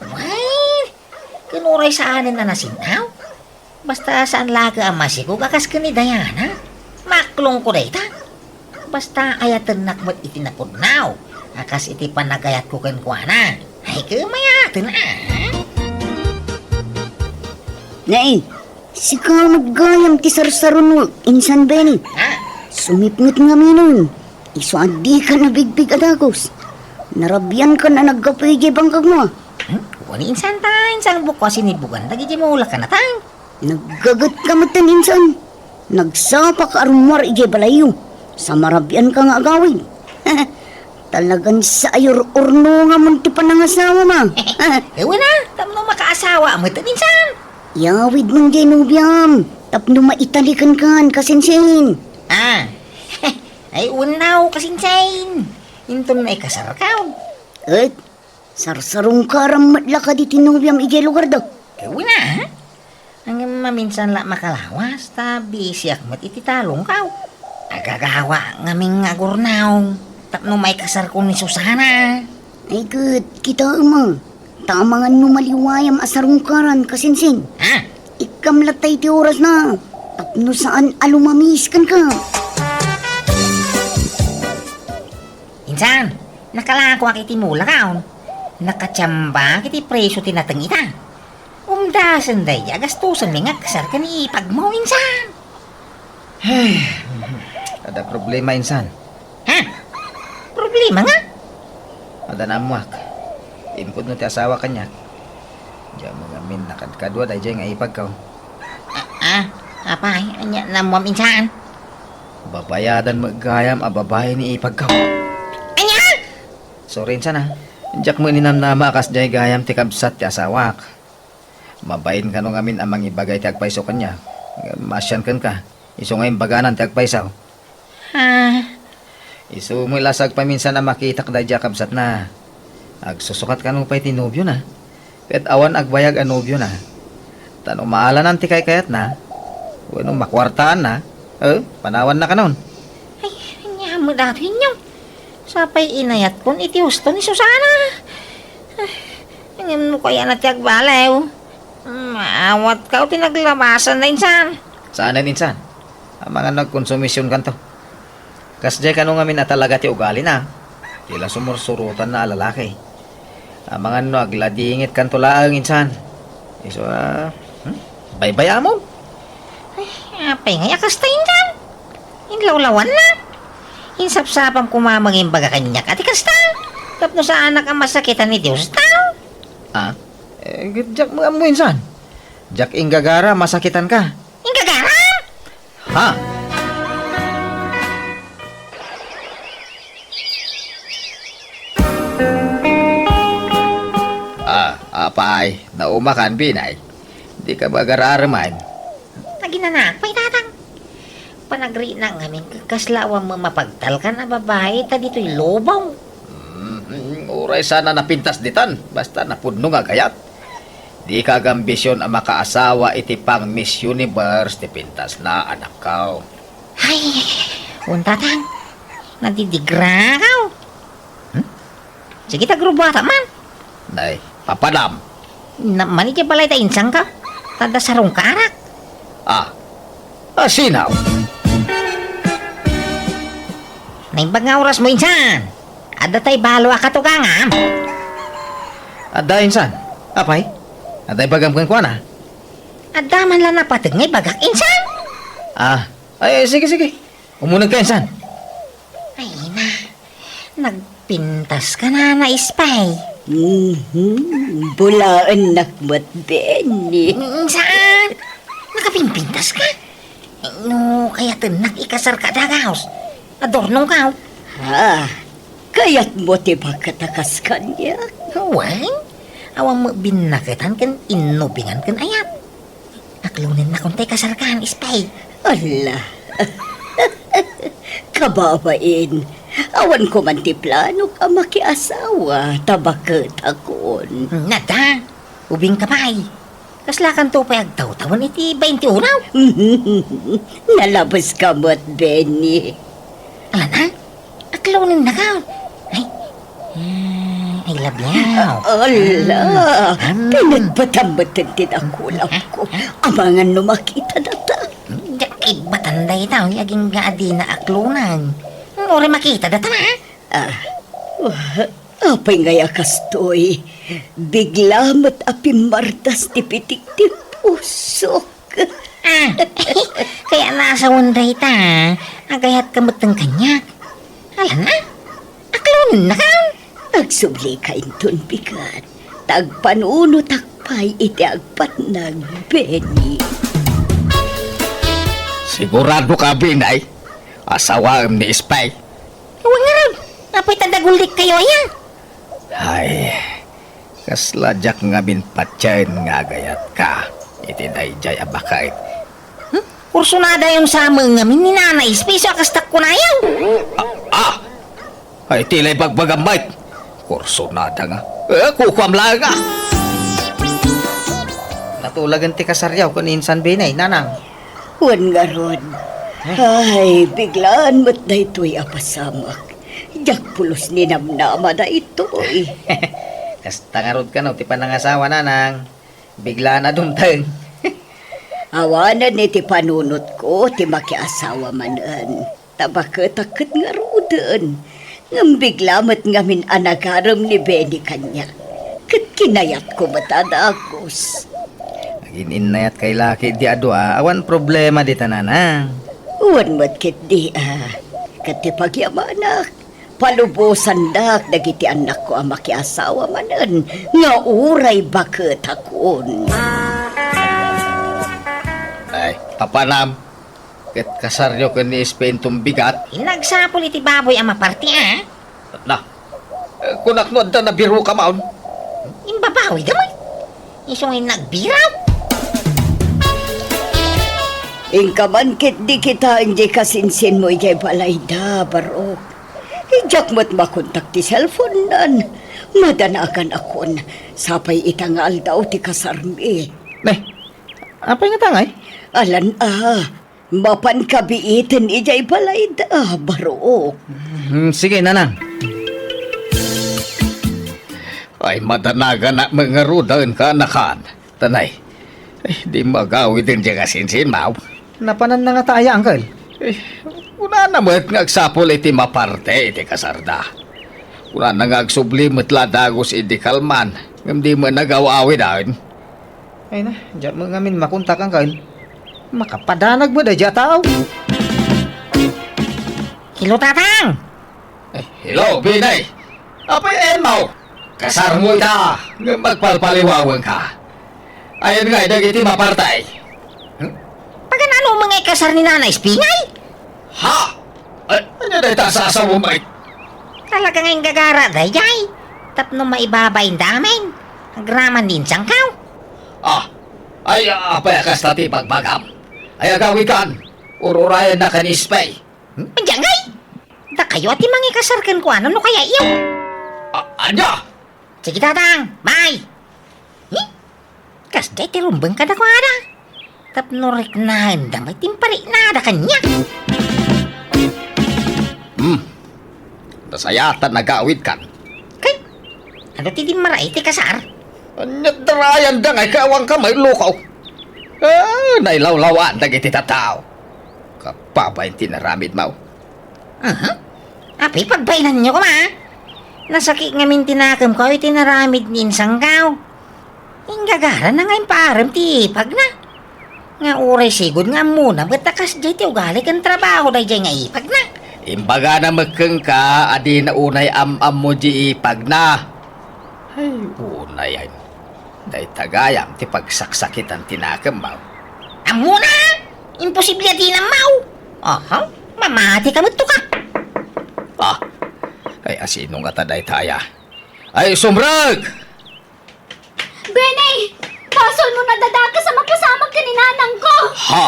[SPEAKER 6] Well, kinuray sa anin na nasinaw. Basta saan laga ang masikog, akas ka ni Diana. Maklong ko dayta. Basta ayatan nakmat iti napudnaw. Akas iti panagayat ko kenkwana. Ay kumayatan na.
[SPEAKER 1] Nay, sikaw maggayam ti sarsaron mo, insan Benny.
[SPEAKER 6] Ha?
[SPEAKER 1] Sumipngot nga minun. Iso adi ka na bigbig adagos. Narabyan ka na nagkapaygi bangkag mo.
[SPEAKER 6] Wani insan tayo, insang buko sinibugan. Nagiji mo ka na tayo.
[SPEAKER 1] Naggagat ka matan insan. Nagsapa ka arumar ije balayo. Sa marabyan ka nga agawin. Talagang sa ayor urno nga munti pa nangasawa ma.
[SPEAKER 6] Ewan na, tamno makaasawa mo ito insan.
[SPEAKER 1] Yawid mong Genubiam. Tapno maitalikan kan kasinsin.
[SPEAKER 6] Ah, ay unaw kasinsain. Intom na ikasarakaw.
[SPEAKER 1] At sarsarong karam matla ka di tinubiam ije lugar daw.
[SPEAKER 6] Ewan na, ha? Ang maminsan la makalawas, tabi siyak mat ititalong kaw. Agagawa ngaming agurnaw. Tapno may kasar ko ni Susana.
[SPEAKER 1] Ay good, kita ma. Tamangan no maliwayam asarong karan kasinsin.
[SPEAKER 6] Ha?
[SPEAKER 1] Ikam latay ti oras na. Tapno saan alumamiskan ka.
[SPEAKER 6] Insan, nakalako akiti mula kaon. Nakatsamba kiti preso tinatang ita. Umdasan day, agastusan may nga kasar ka ni pagmaw, insan.
[SPEAKER 7] Ada problema insan.
[SPEAKER 6] Ha? Problema nga?
[SPEAKER 7] Ada namuak. Impod no ti asawa kanya. Diyan mga min nakadkadwa day nga ipagkaw.
[SPEAKER 6] Apay, anya namuam insan.
[SPEAKER 7] Babayadan magayam a babae ni ipagkaw.
[SPEAKER 6] Anya?
[SPEAKER 7] Sorry insan ha. Diyak mo ininamnama akas jay gayam ti kabsat ti asawak. Mabain ka nung amin amang ibagay ti agpaiso kanya. Masyan kan ka. Iso ngayon baganan ti agpaisaw.
[SPEAKER 6] Ha?
[SPEAKER 7] Iso mo ilasag paminsan na makita ka da kabsat na. Agsusukat ka nung pa'y tinubyo na. Pet awan agbayag ang nubyo na. Tanong maalanan ti kayat na. Bueno, makwartaan na. Panawan na ka nun.
[SPEAKER 6] Ay, anya mo dati inyo. Sapay inayat kon iti husto ni Susana. Ngayon mo kaya natiyag balaw. Maawat ka o tinaglabasan na insan.
[SPEAKER 7] Saan na insan? Ang mga nagkonsumisyon kanto. Kasjay ka nung amin na talaga ti ugali na. Tila sumursurutan na lalaki. Ang mga nagladingit kanto laang insan. Iso, baybaya mo.
[SPEAKER 6] Apay nga yakas tayo insan. Inlawlawan na. Insapsapam kumamaging baga kanyak at ikasta. Tapno sa anak ang masakitan ni Diyos tao.
[SPEAKER 7] Jack mga mo insan. Jack inggagara masakitan ka.
[SPEAKER 6] Inggagara?
[SPEAKER 7] Ha? Apay, naumakan binay. Di ka ba gararaman?
[SPEAKER 6] Naginanak, pa'y tatang. Panagri na ngamin kaslawang mamapagtal ka na babae ta dito'y lobaw.
[SPEAKER 7] Uray sana napintas ditan, basta napudno nga gayat. Di ka gambisyon ang makaasawa iti pang Miss Universe ti pintas na anak ka.
[SPEAKER 6] Ay, tatang. Nadidigra ka. Sige tagrubata man.
[SPEAKER 7] Nay, papadam.
[SPEAKER 6] Naman iti balay ta insang ka. Tada sarong karak.
[SPEAKER 7] Sinaw.
[SPEAKER 6] Naimbag nga oras mo insan. Ada tay balo akatugangam.
[SPEAKER 7] Ada insan. Apay? Aday bagam kan kuana.
[SPEAKER 6] Ada man lang napatag ngay bagak insan.
[SPEAKER 7] Ay, sige. Umunag ka insan.
[SPEAKER 6] Ay na. Nagpintas ka na na ispay.
[SPEAKER 1] Bulaan nakmat, Benny.
[SPEAKER 6] Insan. Nakapimpintas ka. No, kaya tenak ikasar ka dagaos. Adornong ka.
[SPEAKER 1] Kaya't mo tibagkatakas kanya.
[SPEAKER 6] Wan? Awang mo binakitan kan inubingan kan ayat. Aklunin na kung tay kasarkaan ispay.
[SPEAKER 1] Ala. Kababain. Awan ko man ti plano ka makiasawa. Tabakot akon.
[SPEAKER 6] Nada. Ubing kapay. Kaslakan to pa'y agtaw-tawan iti 20 uraw.
[SPEAKER 1] Nalabas ka mo't, Benny.
[SPEAKER 6] Ala na? Aklunin na ka. Ay, labyaw.
[SPEAKER 1] Ala. Pinagbatamatan din ang kulam ko. Amangan no makita na ta.
[SPEAKER 6] Jakit batanday tao, yaging gaadi na aklunan. Uri makita data na.
[SPEAKER 1] Apay ngaya kastoy. Bigla mo't apimartas ti pitik ti pusok.
[SPEAKER 6] Kaya nasa unday ta. Agayat kamot ng kanyak. Ala na? Aklunin na ka.
[SPEAKER 1] Agsubli ka inton bigat. Tagpanuno takpay iti agpat ng Benny.
[SPEAKER 7] Sigurado ka, Binay. Asawaan ni Ispay.
[SPEAKER 6] Huwag nga rin. Apoy tadagulik kayo yan.
[SPEAKER 7] Ay, kasladyak nga minpatyan nga gayat ka. Iti dayjay abakait.
[SPEAKER 6] Kursunada yung sama nga mininanay. Spiso akastak ko na yan.
[SPEAKER 7] Ay, tilay bagbagamay. Kursunada nga. Kukwam lang nga. Natulagan ti kasaryaw kung insan Binay, nanang.
[SPEAKER 1] Huwag nga ron. Ay, biglaan mo't na ito'y apasamak. Yak pulos ni namnama na ito'y.
[SPEAKER 7] Kasta nga rod ka no, ti panangasawa nanang. Bigla na dumtang.
[SPEAKER 1] Awanan ni ti panunot ko, ti makiasawa manan. Tabakot-akot nga rodan. Ngam bigla mo't ngamin anagaram ni Benny kanya. Kat kinayat ko matadagos.
[SPEAKER 7] Inayat kay laki di adwa, awan problema di tananang.
[SPEAKER 1] Uwan mo't kit di kat ti pagyamanak. Palubosan dak dagiti anak ko ang makiasawa manan. Nga uray bakit akon.
[SPEAKER 7] Ay, papanam. Ket kasaryo ko ni Spentong bigat.
[SPEAKER 6] Nagsapol iti baboy ang maparti
[SPEAKER 7] Na, kunaknod na nabiro ka maon.
[SPEAKER 6] Imbabawi damay. Isungay nagbiraw.
[SPEAKER 1] Ingkaman kit di kita hindi kasinsin mo ijay balay da, barok. Ijak mo't makontak ti cellphone nan. Madanagan akon. Sapay itangal daw ti kasarmi.
[SPEAKER 7] Nay, apa nga tangay?
[SPEAKER 1] Alan mapan kabiitin ijay balay da, barok.
[SPEAKER 7] Sige, nanang.
[SPEAKER 8] Ay madanaga na mga rudan ka anakan. Tanay, di magawi din dyan kasinsin, Mau.
[SPEAKER 7] Napanan na nga tayo, Uncle.
[SPEAKER 8] Una naman nga agsapol iti maparte iti kasarda. Una na nga agsublimot ladagos iti kalman. Ngam di mo nagawawi dahil.
[SPEAKER 7] Ay na, diyan mo ngamin makuntak, Uncle. Makapadanag mo da dyan tao.
[SPEAKER 6] Hello, Tatang!
[SPEAKER 8] Hello, Binay. Apay Mau. Kasar mo ita. Nga magpalpaliwawang ka. Ayan nga, iti mapartay.
[SPEAKER 6] Pagkanano mga kasar ni Nanay Spingay?
[SPEAKER 8] Ha? Ano na ita sa asawa mo?
[SPEAKER 6] Talaga ngayong gagara, dayay. Tapno maibabayin damin. Ang graman din sangkaw.
[SPEAKER 8] Ay, apay akas tati pagbagam. Ay, agawikan. Ururayan na kanispay.
[SPEAKER 6] Andiyan ngay! Da kayo ati mga kasarkan ko ano no kaya iyo?
[SPEAKER 8] Anya?
[SPEAKER 6] Sige, Tatang, bye! Kas day tirumbang ka na ko ada. Tapno reknahan da may timpari na ada kanya.
[SPEAKER 8] Nasayatan nagawid kan.
[SPEAKER 6] Kay, ano ti di maray ti kasar?
[SPEAKER 8] Anyat darayan da ngay kawang kamay lukaw. Nailawlawan da iti tataw. Kapabay tinaramid mo.
[SPEAKER 6] Api, pagbailan nyo ko ma. Nasakit nga min tinakam ko, itinaramid ninsang kaw. Inggagara na ngayon param ti ipag na. Nga uray sigod nga muna, batakas jay ti ugali kang trabaho day jay nga ipag na.
[SPEAKER 8] Imbaga na magkang ka, adi na unay am mo di ipag na. Ay, unay ay. Day tagayam, ti pagsaksakitan tinakam mo.
[SPEAKER 6] Amo na! Imposible di na mau. Aha, mamati ka mo ka.
[SPEAKER 8] Ay asino nga taday taya. Ay, sumrag!
[SPEAKER 2] Benay! Basol mo na dadaka sa mapasamag ka ni nanang ko!
[SPEAKER 8] Ha?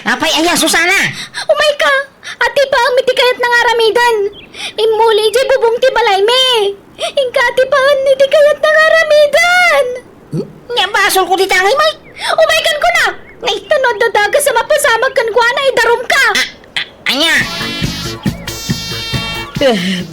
[SPEAKER 6] Apay aya, Susana!
[SPEAKER 2] Umay ka! Ati pa ang mitikayat ng aramidan! Imuli jay bubong ti balay me! Ingkati pa ang mitikayat ng aramidan!
[SPEAKER 6] Nga basol ko di tangay, may!
[SPEAKER 2] Umay kan ko na! Ngaitanod dadaga sa mapasamag kan ko na idarom ka!
[SPEAKER 6] Anya!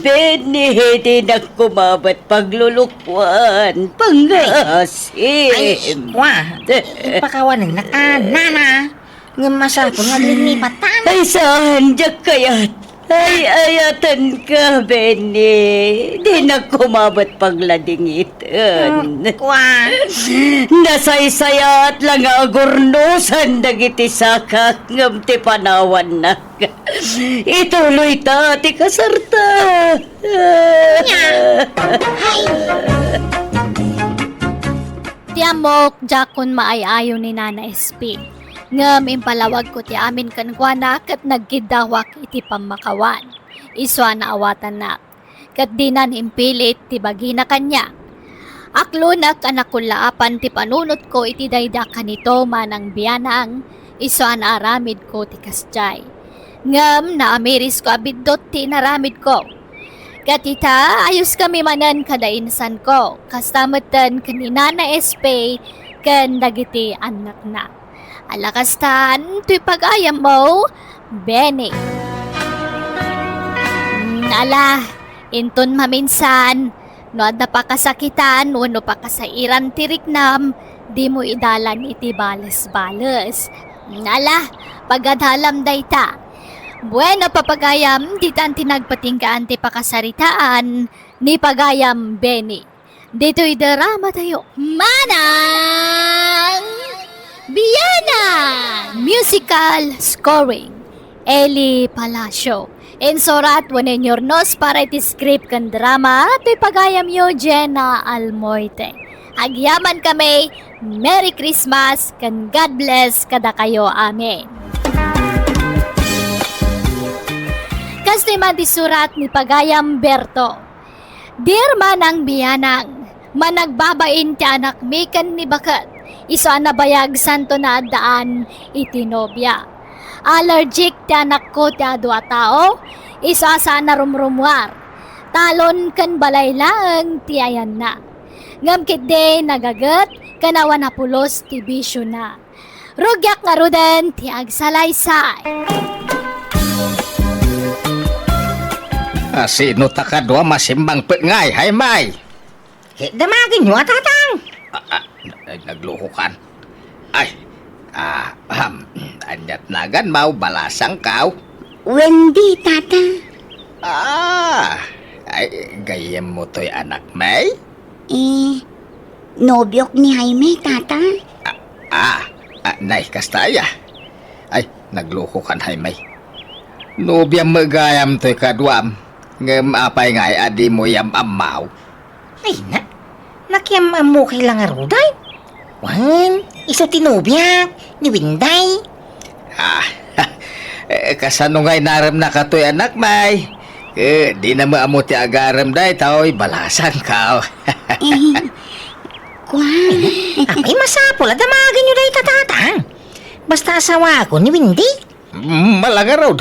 [SPEAKER 1] Benny, di na kumabat paglulukwan, pangasim.
[SPEAKER 6] Wah, ipakawan na nana. Nga masapon nga linipatan.
[SPEAKER 1] Ay, saan diyak kayat? Ay, ayatan ka, Benny. Di na kumabat pagladingitan.
[SPEAKER 6] Wah,
[SPEAKER 1] Nasaysayat lang agurnusan dagiti sakak ngam ti panawan na. Ituloy ta ti kasarta.
[SPEAKER 2] Tiamok, jakon maayayo ni Nana SP. Ngam impalawag ko ti amin kankwana kat nagkidawak iti pamakawan. Iswa na awatan na. Kat dinan impilit ti bagi na kanya. Aklunak anakulaapan ti panunot ko iti dayda kanito manang biyanang. Iswa na aramid ko ti kasjay. Ngam na amiris ko abidot ti naramid ko. Katita, ayos kami manan kadainsan ko. Kastamatan kanina na SP kan dagiti anak na. Alakastan, tuy pag-ayam mo, Benny. Ala, inton maminsan, no adda pa kasakitan, wano pa kasairan tiriknam, di mo idalan iti bales-bales. Ala, pagadalam dayta. Bueno papagayam, di tan tinagpatingkaan ti pakasaritaan, ni pagayam Benny. Dito'y drama tayo. Manang! Biana! Musical scoring. Eli Palacio. Insurat wanen yornos para iti script kan drama to'y pagayam yo Jenna Almoite. Agyaman kami, Merry Christmas, kan God bless kada kayo, amen. Kasto'y man di surat ni pagayam Berto. Dear Manang Bianang, managbabain ti anak mi kan ni bakat. Isa na bayag santo na daan itinobya. Allergic ti anak ko ti adwa tao, isa sana rumrumwar. Talon kan balay lang ti ayan na. Ngamkit de nagagat, kanawa na pulos ti bisyo na. Rugyak nga rudan ti agsalaysay.
[SPEAKER 8] Sino takadwa masimbang pengay, hay may?
[SPEAKER 6] Kaya damagin nyo, tatang.
[SPEAKER 8] Nagluho kan. Ay, anyat nagan mau balasang kau.
[SPEAKER 4] Wendy, tata.
[SPEAKER 8] Ay, gayem mo to'y anak may?
[SPEAKER 4] Nobyok ni Jaime, tata.
[SPEAKER 8] Nay, kastaya. Ay, nagluho kan hay may. Nubyang magayam to'y kadwam. Ngem apay ngay adi mo yam amaw.
[SPEAKER 6] Ay na, nakiamam mo kailang aruday. Wan, iso tinubyak, ni Winday.
[SPEAKER 8] Kasano ngay naram na katoy anak may? Di na maamo ti agaram day tao'y balasan ka.
[SPEAKER 4] Kwan.
[SPEAKER 6] Ay masapol, damagin nyo day tatatang. Basta asawa ko ni Windy.
[SPEAKER 8] Malangaraw.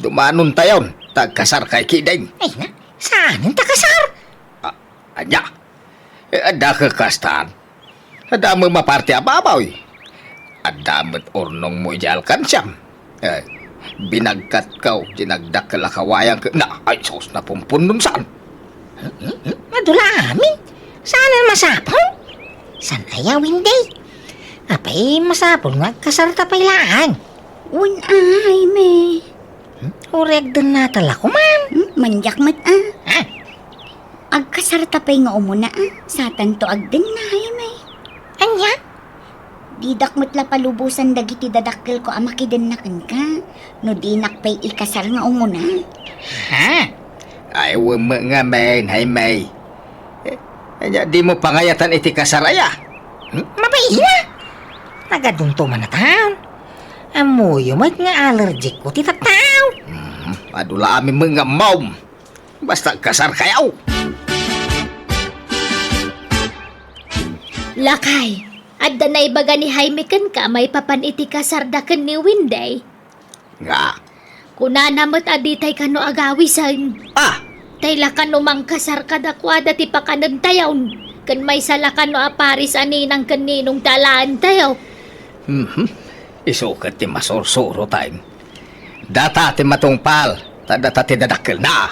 [SPEAKER 8] Dumanon tayon. Tagkasar kay Kiday.
[SPEAKER 6] Ay na, saan ang takasar?
[SPEAKER 8] Anya. Ada kekastaan. Ada mo maparti ababaw. Ada met ornong mo ijalkan siyam. Binagkat kau, dinagdak ka lakawayang ka. Na, ay sos na pumpun nun saan.
[SPEAKER 6] Madula amin. Saan ang masapol? San ayaw Windy? Apay masapol nga kasar tapaylaan.
[SPEAKER 4] Un Jaime.
[SPEAKER 6] Ureg dun natala ko man.
[SPEAKER 4] Manyak mat
[SPEAKER 6] Ha?
[SPEAKER 4] Agkasarta pa'y nga umuna sa tanto agden na Jaime.
[SPEAKER 6] Anya?
[SPEAKER 4] Didak mo't la palubusan dagiti dadakkel ko amakiden na ka. No dinak pa'y ikasar nga umuna.
[SPEAKER 6] Ha?
[SPEAKER 8] Ay, wama nga men, hay may. Anya, di mo pangayatan iti kasaraya.
[SPEAKER 6] Mabay na. Nagadunto man na taon. Amuyo mo't nga allergic ko ti tataw.
[SPEAKER 8] Adula amin mga maum. Basta kasar kayaw.
[SPEAKER 2] Lakay, adda na ibaga ni Jaime kan ka may papan iti kasardakan ni Winday.
[SPEAKER 8] Nga.
[SPEAKER 2] Kunanamot aditay kano agawisan. Tayla kano mangkasar kadakwada ti pakanan tayaw. Kan may sala kano aparis aninang kaninong talaan tayaw.
[SPEAKER 8] Isukat ti masursuro tayo. Data ti matungpal. Data ti dadakil na.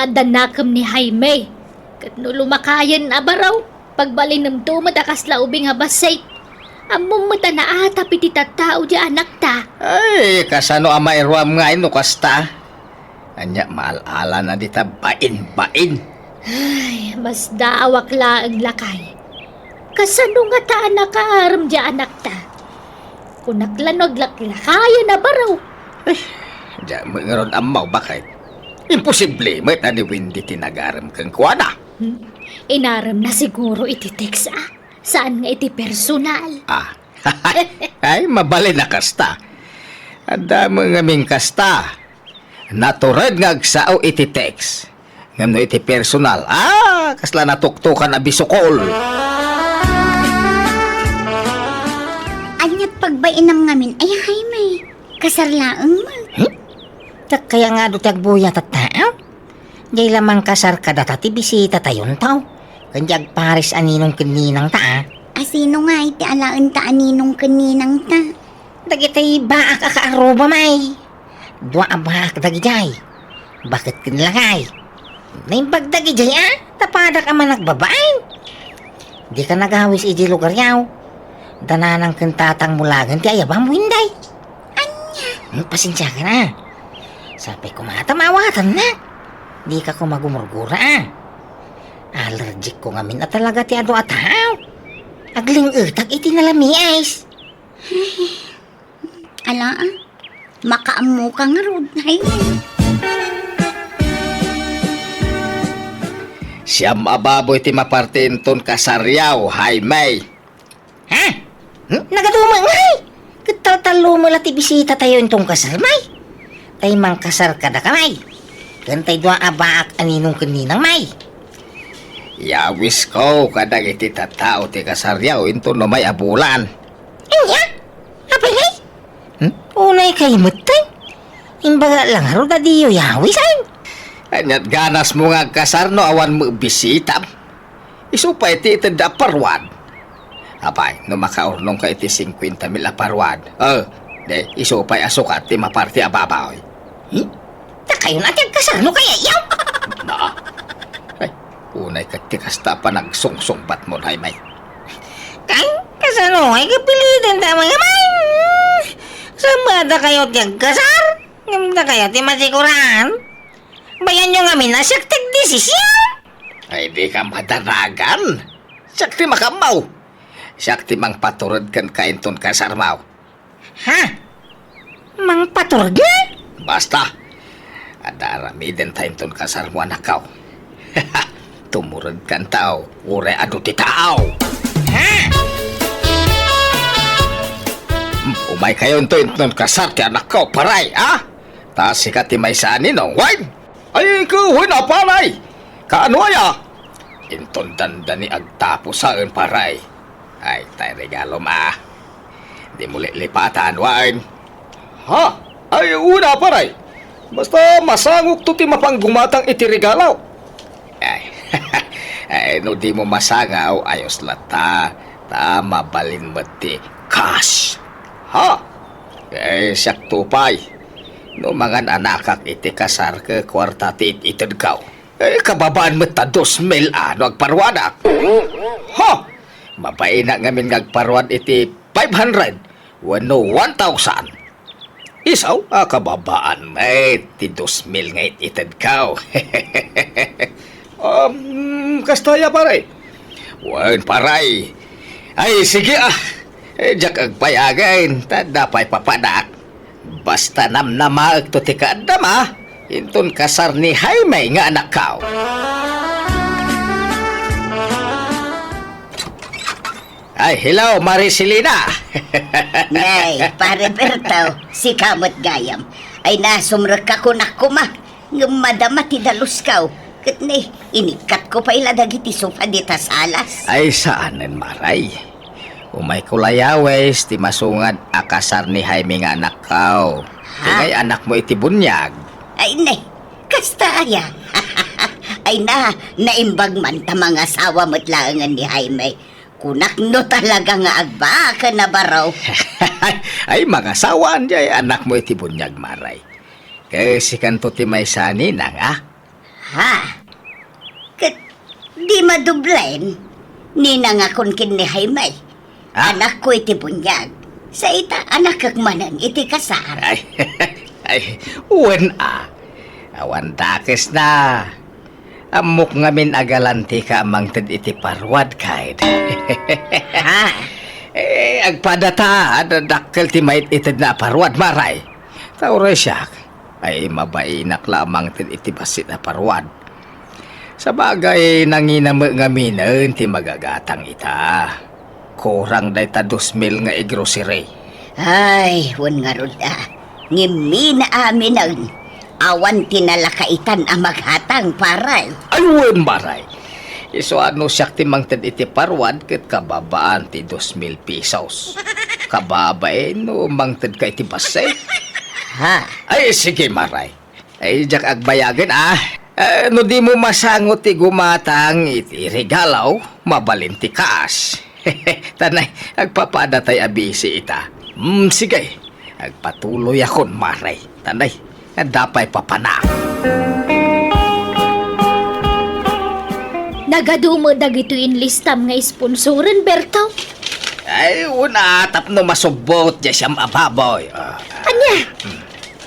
[SPEAKER 2] Adda nakam ni Jaime. Kat no lumakayan abaraw. Pagbalin ng tumadakas laubing habasay. Among mata na ata piti tattao di anak ta.
[SPEAKER 8] Ay, kasano ama irwam nga ino kasta. Anya, maalala na dita bain.
[SPEAKER 2] Ay, mas daawak laang lakay. Kasano nga ta nakaaram di anak ta. Kunaklanog laklakayan na baraw.
[SPEAKER 8] Diyan mo nga ron amaw, bakit? Imposible, may tani Windy tinagaram kang kuwana.
[SPEAKER 2] Inaram na siguro iti text Saan nga iti personal?
[SPEAKER 8] Ay, mabali na kasta. Ada mo nga ming kasta. Naturad nga agsao iti text. Ngam no iti personal. Kasla natuktukan a bisukol.
[SPEAKER 4] Anyat pagbainam ngamin ay Jaime. Kasarlaang man.
[SPEAKER 6] Tak kaya nga do tagbuya tattao. Jay lamang kasar ka data ti bisita tayon tao. Kanjag paris aninong kaninang ta.
[SPEAKER 4] Asino nga iti alaan ta aninong kaninang ta.
[SPEAKER 6] Dagitay baak akaaroba may. Dua baak dagijay. Bakit kinlangay? Naimbag dagijay tapada ka man nagbabain. Di ka nagawis iji lugar yaw. Dananang kentatang mulagan ti ayabang Winday. Anya? Pasensya ka na. Sapay kumatamawatan na. Di ka ko magumurgura Allergic ko ngamin at talaga ti ado ataw. Agling utak iti nalami guys.
[SPEAKER 4] Ala makaamu ka nga rod Jaime.
[SPEAKER 8] Siyam ababoy ti mapartinton kasaryaw, Jaime.
[SPEAKER 6] Ha? Nagaduma ngay. Katatalo mo la ti bisita tayo intong kasar may. Tay mang kasar kada kamay. Kantay dua abaak aninong kaninang may.
[SPEAKER 8] Yawis ko kadag iti tatao ti kasaryaw into no may abulan.
[SPEAKER 6] Anya? Apay ngay? Unay kay mutay. Imbaga lang haro da diyo yawisan.
[SPEAKER 8] Anyat ganas mo nga kasar no awan mo bisita. Isupay ti itanda parwad. Apay, no makaurnong ka iti 50,000 aparwad. De, isupay asukat ti maparti ababaw.
[SPEAKER 6] Takayo natin kasar no kaya yaw.
[SPEAKER 8] Ay, unay kati kasta pa nagsungsungpat mo, Haymay.
[SPEAKER 6] Kay, kasano ay kapilitan ta mga man. Samada kayo tiyag kasar. Ngamda kayo ti masiguraan. Bayan nyo ngamin na siyak tagdesisyon.
[SPEAKER 8] Ay, di ka madaragan. Sakti makamaw. Sakti mang paturod kan kainton kasarmaw.
[SPEAKER 6] Ha? Mang paturga?
[SPEAKER 8] Basta, adarami din tainton kasarmo anakaw. Tumurod kan tao, ure adu ti tao.
[SPEAKER 6] Ha?
[SPEAKER 8] Umay kayo inton kasar ti anak ko, paray, ha? Ta sikat ti may sani no, wine. Ay, kuhuy na paray. Kaano aya? Inton dandani agtapo saan, paray. Ay, tay regalo ma. Di muli lipatan, wine. Ha? Ay, una, paray. Basta masangok to ti mapanggumatang iti regalaw. Ay, ay, no di mo masangaw, ayos lata. Ta mabalin mo ti cash. Ha? Eh, siyak tupay. No mga anakak iti kasar ke kwarta ti itid kaw. Eh, kababaan mo ta 2,000 ano agparwadak. Ha? Mabay na ngamin ngagparwad iti 500. Wano 1,000. Isaw, kababaan may ti 2,000 nga itid kaw. Kastaya paray. Wan paray. Ay, sige jak agpayagain, tadapay papadak. Basta namnamaag to ti kaadam inton kasar ni Jaime nga anak kao. Ay, hello, Maricelina.
[SPEAKER 1] Nay, pare Bertaw, si kamot gayam. Ay nasumrek ka ko na kuma. Ngumadama ti dalus kaw. Kat ni, inikat ko pa ila dagiti sofa di tasalas.
[SPEAKER 8] Ay, saanen maray? Umay kulayawes, ti masungad akasar ni Jaime nga anak kao. Tingay anak mo iti bunyag.
[SPEAKER 1] Ay nay, kasta aya. Ay naimbag man ta mga asawa mo't langan ni Jaime. Kunak no talaga nga agbaka na baraw.
[SPEAKER 8] Ay, mga sawaan jay anak mo iti bunyag maray. Kasi kanto ti may sani nang
[SPEAKER 1] Ha? Kat di madublen. Ninangakon kin ni Jaime. Anak ko iti bunyag. Sa ita anak kagmanan iti kasar.
[SPEAKER 8] Ay, uwan awan dakes na. Amok ngamin agalanti ka amang tad iti parwad kahit.
[SPEAKER 1] Ha?
[SPEAKER 8] Agpadata, dakkel ti mait itid na parwad maray. Taure siya, ay mabainak lamang tad iti basit na parwad. Sa bagay nanginamo ngamin ti magagatang ita. Kurang day ta 2,000 nga grocery.
[SPEAKER 1] Ay, wan nga ruda. Ngimi na amin ang awan tinalakaitan ang maghatang paray.
[SPEAKER 8] Ayun maray. Iso ano siya ti mangtad iti parwad ket kababaan ti 2,000 pesos. Kababay no mangtad ka iti basay.
[SPEAKER 1] Ha?
[SPEAKER 8] Ay sige maray. Ay jak agbayagan no di mo masangot ti gumatang iti regalaw, mabalin ti cash. Tanay, agpapadatay abisi ita. Sige. Agpatuloy akon maray. Tanay, dapay papana.
[SPEAKER 2] Nagadumo dagito listam nga sponsoren, Bertaw.
[SPEAKER 8] Ay, una, tapno masubot dya siyam ababoy.
[SPEAKER 2] Anya?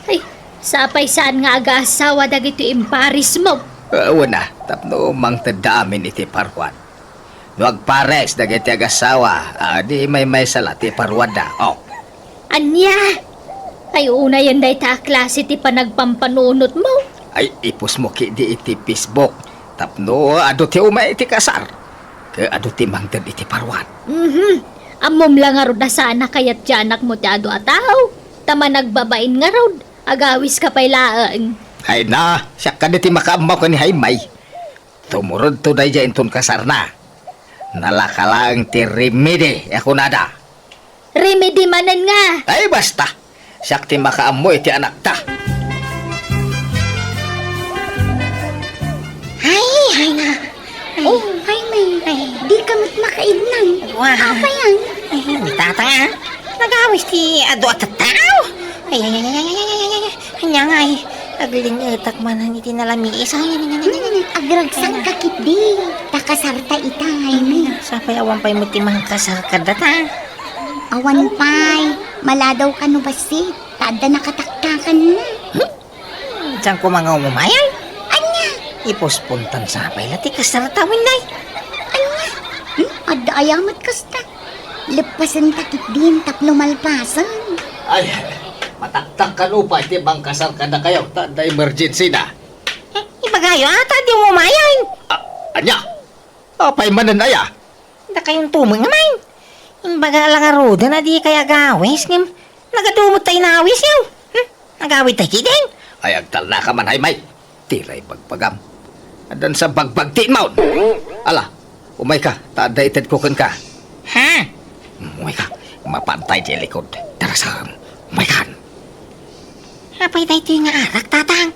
[SPEAKER 2] Ay, sapay saan nga aga-asawa dagito Paris mo.
[SPEAKER 8] Una, tapno mang tadamin iti parwad. No agpares dagiti agasawa, di may salat ti parwad da.
[SPEAKER 2] Anya? Ay, una yan day ta klase ti panagpampanunot mo.
[SPEAKER 8] Ay, ipos mo ki di iti Facebook. Tapno, ado ti umay iti kasar. Ado ti mangtad iti parwad.
[SPEAKER 2] Amom lang nga rod na sana kayat tiyanak mo ti ado ataw. Tama nagbabain nga rod. Agawis ka pa'y laang.
[SPEAKER 8] Ay na, siya ka ti makaamaw ka ni Haymay. Tumurod to day dyan ton kasar na. Nalakalang ti remedy, ako nada.
[SPEAKER 2] Remedy manan nga.
[SPEAKER 8] Ay basta, siya ti makaamoy ti anak ta.
[SPEAKER 4] Ay na. Oh, ay may. Di ka mo't makainang.
[SPEAKER 6] Wow.
[SPEAKER 4] Apa yan?
[SPEAKER 6] Ay, tatang nagawis ti ado at tao. Ay. Anya nga Aglingetak man ang itinalamiis.
[SPEAKER 4] Agragsak kakit di. Takasarta itay mi.
[SPEAKER 6] Sapay awan pa'y mutimang kasarkad data.
[SPEAKER 4] Awan pay. Maladaw ka no basit. Tada nakataktakan na.
[SPEAKER 6] Diyan ko mga umumayay.
[SPEAKER 4] Anya?
[SPEAKER 6] Ipospuntan sapay lati kasartawin day.
[SPEAKER 4] Adda ayamat kasta. Lepasan takit din tapno malpasan.
[SPEAKER 8] Ay, mataktak ka no pa, iti bang kasar ka na kayo, tanda emergency na.
[SPEAKER 6] Ibagayo ata di umumayay.
[SPEAKER 8] Anya, apay mananaya.
[SPEAKER 6] Da kayong tumang naman. Imbaga lang aruda na di kaya gawis. Nagadumot tayo na awis yaw. Nagawit tayo kidin.
[SPEAKER 8] Ay, agtal na ka man, hay may. Tiray bagpagam. Adan sa bagbagtiin maun. Ala, umay ka, tanda itad kukan ka.
[SPEAKER 6] Ha?
[SPEAKER 8] Umay ka, mapantay di likod. Tara sa umay kan.
[SPEAKER 6] Apay tayo ito yung arak, tatang.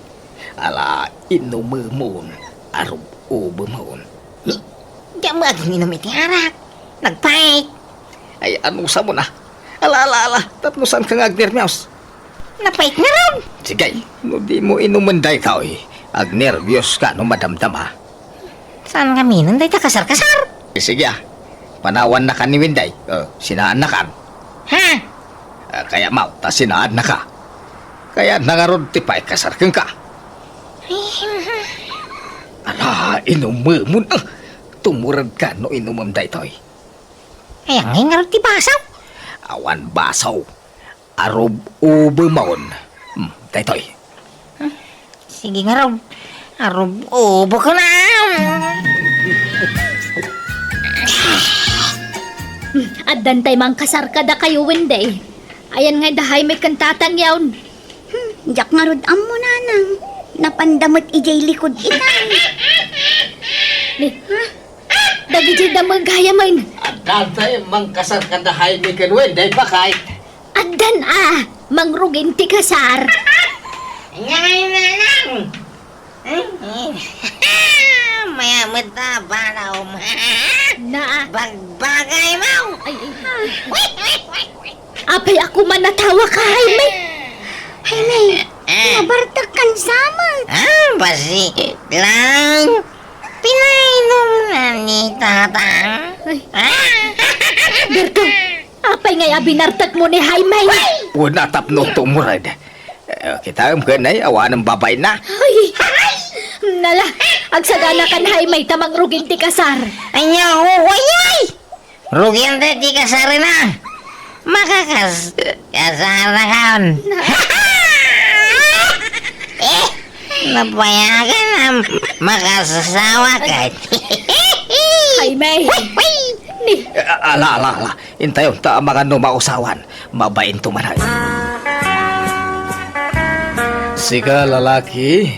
[SPEAKER 8] Ala, inumumon. Arub ubumon.
[SPEAKER 6] Di mo aging inom iti arak. Nagpait.
[SPEAKER 8] Ay, anusa mo na. Ala, tatlusan ka nga agnermios.
[SPEAKER 6] Napait na ron.
[SPEAKER 8] Sige, no di mo inumanday ka, oy. Agnervyos ka, no madamdam ha.
[SPEAKER 6] Saan kami nanday ta kasar-kasar?
[SPEAKER 8] Sige ah, panawan na ka ni Winday. Sinaan na ka.
[SPEAKER 6] Ha?
[SPEAKER 8] Kaya mau, ta sinaan na ka. Kaya nangarod tipay kasarkang ka. Ala, inumumon. Tumurad ka no inumam day toy.
[SPEAKER 6] Ay, ang hingarot ti basaw.
[SPEAKER 8] Awan basaw. Arob ubumon. Daytoy.
[SPEAKER 6] Sige nga raw. Arob, ubo ko na.
[SPEAKER 2] Addan tay mang kasar ka da kayo, Wenday. Ayan nga dahay may kantatang yawn.
[SPEAKER 4] Jak ngarod amo nanang. Napandamot ijay likod itay.
[SPEAKER 2] Ni, dagi jay damang gaya man.
[SPEAKER 8] Adatay, mangkasar ka na hay ni Kenwen, day pa kahit.
[SPEAKER 2] Addan mangrugin ti kasar.
[SPEAKER 6] Ngayon na lang. Mayamad na banaw mo.
[SPEAKER 2] Na,
[SPEAKER 6] Bagbagay mo.
[SPEAKER 2] ay, apay ako man natawa ka, Jaime.
[SPEAKER 4] Jaime, nabartak kan sama.
[SPEAKER 6] Basi lang. Pinainom na ni tatang.
[SPEAKER 2] Ay, Berto, apay nga binartak mo ni Jaime.
[SPEAKER 8] Wala tapno tumurad. Kita ang kanay, awan ng babay na.
[SPEAKER 2] Ay, nala, agsagana kan Jaime tamang rugin ti kasar.
[SPEAKER 6] Anya, huwayay! Rugyan tayo di kasar na. Kasar na kan. Napayagan na makasasawa ka.
[SPEAKER 2] Jaime, ni,
[SPEAKER 8] Ala. Intayon, ta mga no mausawan. Mabain tumaray. Sika lalaki,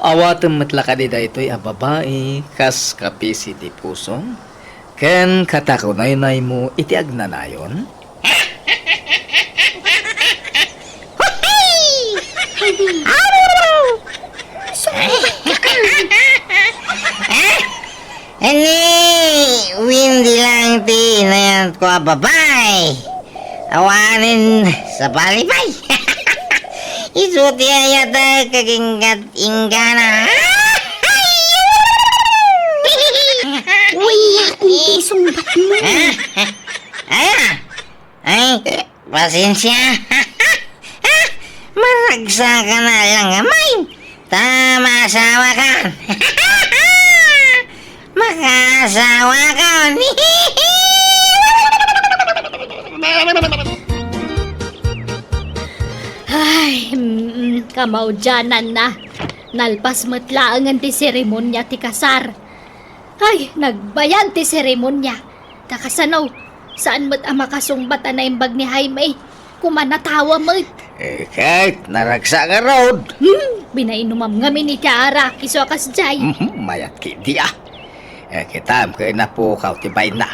[SPEAKER 8] awatan matlaka di da ito'y babae, kas kapisi di pusong, ken katako nay mo iti agnanayon.
[SPEAKER 6] Windy lang ti na yan ko babay. Awanin sa palipay. Isuti ayata kaginggat ingana.
[SPEAKER 4] Uy, akong tisumbat mo.
[SPEAKER 6] Ay, pasensya. Maragsa ka na lang amay. Tama asawa ka. Makasawa ka.
[SPEAKER 2] ay, kamaudyanan na. Nalpas matlaangan ti seremonya ti kasar. Ay, nagbayan ti seremonya. Takasanaw, saan mo't ang makasumbatan na imbag ni Jaime? Kumanatawa mo't.
[SPEAKER 8] Kahit naragsa nga road.
[SPEAKER 2] Binainumam nga ni Tiara, kiso akas jay.
[SPEAKER 8] Mayat ki di ah. Kita am kay na po kaw tibay na.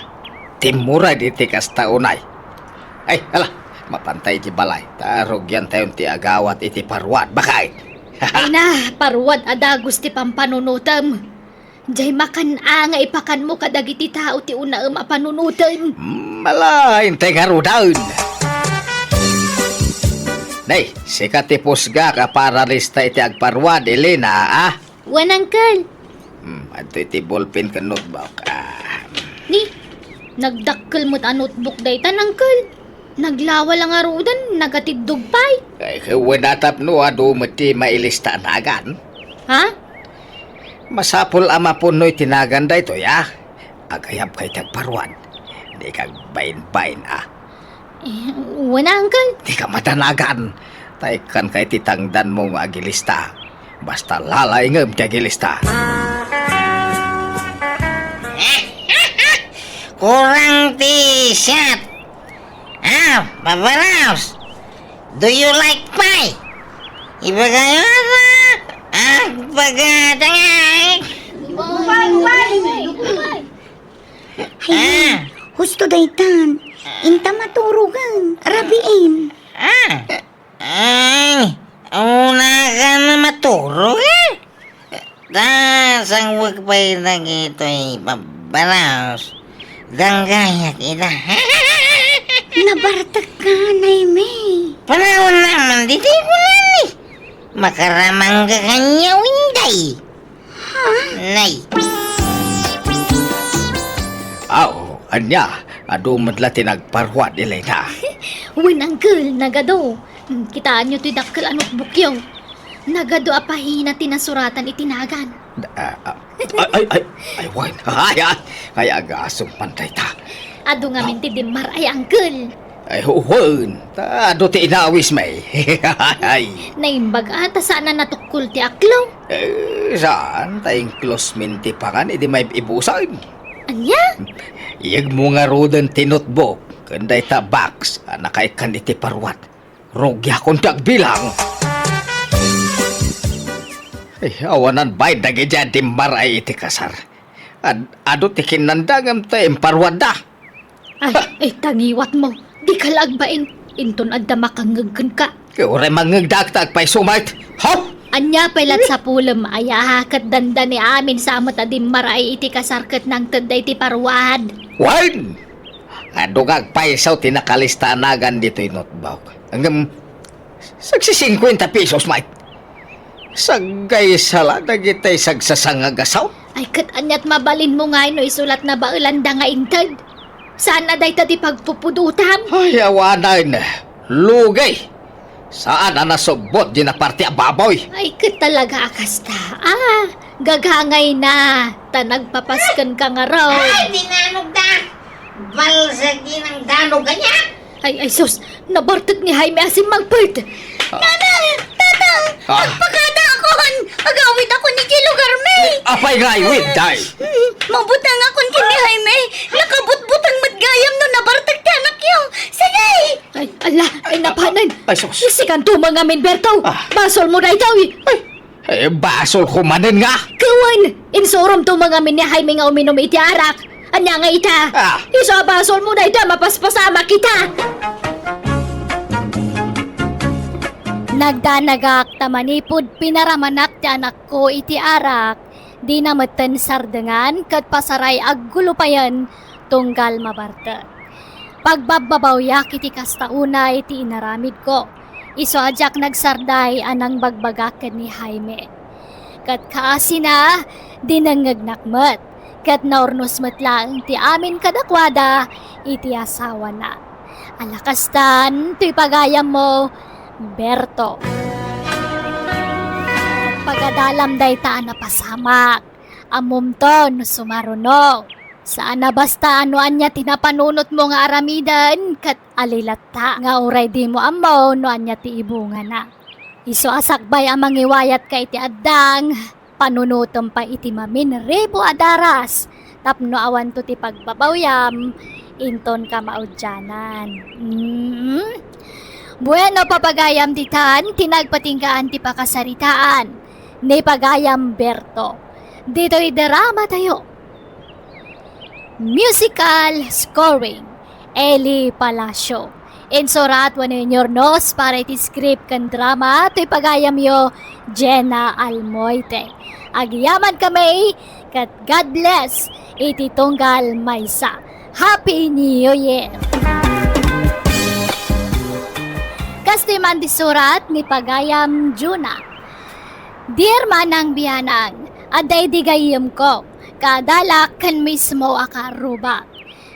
[SPEAKER 8] Timura di tikas taunay. Ay, ala, mapantay ti balay. Tarog yan tayong ti agawat iti parwat. Bakay.
[SPEAKER 2] Ay na, parwad adagos ti pampanunutam. Jay makan nga ipakan mo kadagiti tao ti una mapanunutam.
[SPEAKER 8] Malain tay nga rodaun. Nay, sikat tipusga ka para lista iti agparwad, Elena, ah?
[SPEAKER 2] Wan, Uncle.
[SPEAKER 8] Ato iti ballpen ka notebook, ah.
[SPEAKER 2] Ni, nagdakkel mo't a notebook daytan, Uncle. Naglawa lang arudan, nagatidog pa'y.
[SPEAKER 8] Ay, kawanatap no, ado mati mailista nagan.
[SPEAKER 2] Ha?
[SPEAKER 8] Masapul ama po no'y tinagan da ito, ya? Agayap kay tagparwad. Di kag bain-bain, ah.
[SPEAKER 2] Wana, Uncle.
[SPEAKER 8] Di ka matanagan. Taikan kay titangdan mo nga agilista. Basta lalay ngam ti agilista.
[SPEAKER 6] Kurang t-shirt. Ah, Babaraos. Do you like pie? Ibagayara. Ah, bagatangay.
[SPEAKER 4] Ay, husto daytan. Inta maturugan. Rabiin.
[SPEAKER 6] Ay, una ka na matulog eh. Ang wag pa'y nang ito'y Babaraos. Ganggayak ita.
[SPEAKER 4] Nabartag ka, Naime.
[SPEAKER 6] Panahon naman, di tayo ko nani. Makaramang ka kanya winday. Nay.
[SPEAKER 8] Aw, anya, ado madla tinagparwad, Elena.
[SPEAKER 2] Wan, Uncle, nagado. Kitaan nyo to'y dakkel a notebook yaw. Nagado apahina tinasuratan itinagan.
[SPEAKER 8] Ay, wine. Ay, agasong pantay ta.
[SPEAKER 2] Ado nga minti dimar ay, Uncle.
[SPEAKER 8] Ay, huwan. Ado ti inawis may. Ay,
[SPEAKER 2] Naimbag ata saan na natukul ti aklaw.
[SPEAKER 8] saan? Tayong close minti pa kan, hindi may ibusan.
[SPEAKER 2] Anya?
[SPEAKER 8] Iyag mo nga rodan ti notebook. Kanday ta box, nakaikan iti parwat. Rogya kong tagbilang. Ay, awanan bay, dagi dyan dimar ay iti kasar. Ado ti kinandagam tayong parwad da.
[SPEAKER 2] Ay, tangiwat mo. Di ka lagbain. Inton adda makangagkan ka.
[SPEAKER 8] Ure mangagdagtag pa'y sumait. Hop!
[SPEAKER 2] Anya pailat sa pulam ay ahakat danda ni amin sa amot adim maray iti kasarkat ng taday ti parwad.
[SPEAKER 8] Wine! Adugag paisaw tinakalista nagan dito yung notebook. Hanggang sagsi 50 pesos, mate. Sagay sala na kita'y sagsasangagasaw.
[SPEAKER 2] Ay kat anyat mabalin mo nga no isulat na baulanda nga intad. Saan na day tadi pagpupudutam?
[SPEAKER 8] Ay, awanan. Lugay. Saan na nasubot di na parte ababoy?
[SPEAKER 2] Ay kat talaga akasta. Gagangay na. Tanagpapaskan ka nga raw.
[SPEAKER 6] Ay, dinanog da. Balsagi ng danog kanya.
[SPEAKER 2] Ay sus, nabartot ni Jaime asim magpert.
[SPEAKER 4] Pagkada akon. Agawid ako ni Lugar May.
[SPEAKER 8] Apay nga, wait, day.
[SPEAKER 4] Mabutang akon kini Jaime. Nakabutbutang matgayam no nabartag ti anak yung. Sagay!
[SPEAKER 2] Ay, ala, ay napanan.
[SPEAKER 8] Ay, sus.
[SPEAKER 2] Isikan to mga minberto. Basol mo na itaw.
[SPEAKER 8] Eh, basol ko manin nga.
[SPEAKER 2] Kawan, insurom to mga min ni Jaime nga uminom iti arak. Anya nga ita. Iso basol mo na ita, mapaspasama kita. Nagdanagak tamanipod pinaramanak ti anak ko iti arak. Di na matan sardengan kat pasaray aggulupayan tunggal mabarta. Pagbababawyak iti kastauna iti inaramid ko. Iso ajak nagsarday anang bagbagakan ni Jaime. Kat kaasina, di nangagnakmat. Kat naurnos matlang ti amin kadakwada iti asawa na. Alakastan, ti pagayam mo, Berto. Pagadalam day taan na pasamak. Amumton, sumaruno. Saan na basta ano anya tinapanunot mo nga aramidan kat alilata nga uray di mo amaw no anya ti ibunga na. Iso asakbay ang mangiwayat kay ti addang panunutom pa iti mamin rebo adaras tapno awan to ti pagbabawyam inton ka maudyanan. Bueno papagayam titan tinagpatinggaan ti pakasaritaan ni pagayam Berto. Dito'y drama tayo. Musical scoring, Eli Palacio. Insurat waninyor nos para iti script kan drama to'y pagayam yo Jenna Almoite. Agyaman kami kat God bless iti tunggal maysa. Happy New Year! Kastoy man disurat ni Pagayam Juna. Dear manang biyanang, aday digayim ko, kadalak kan mismo akaruba.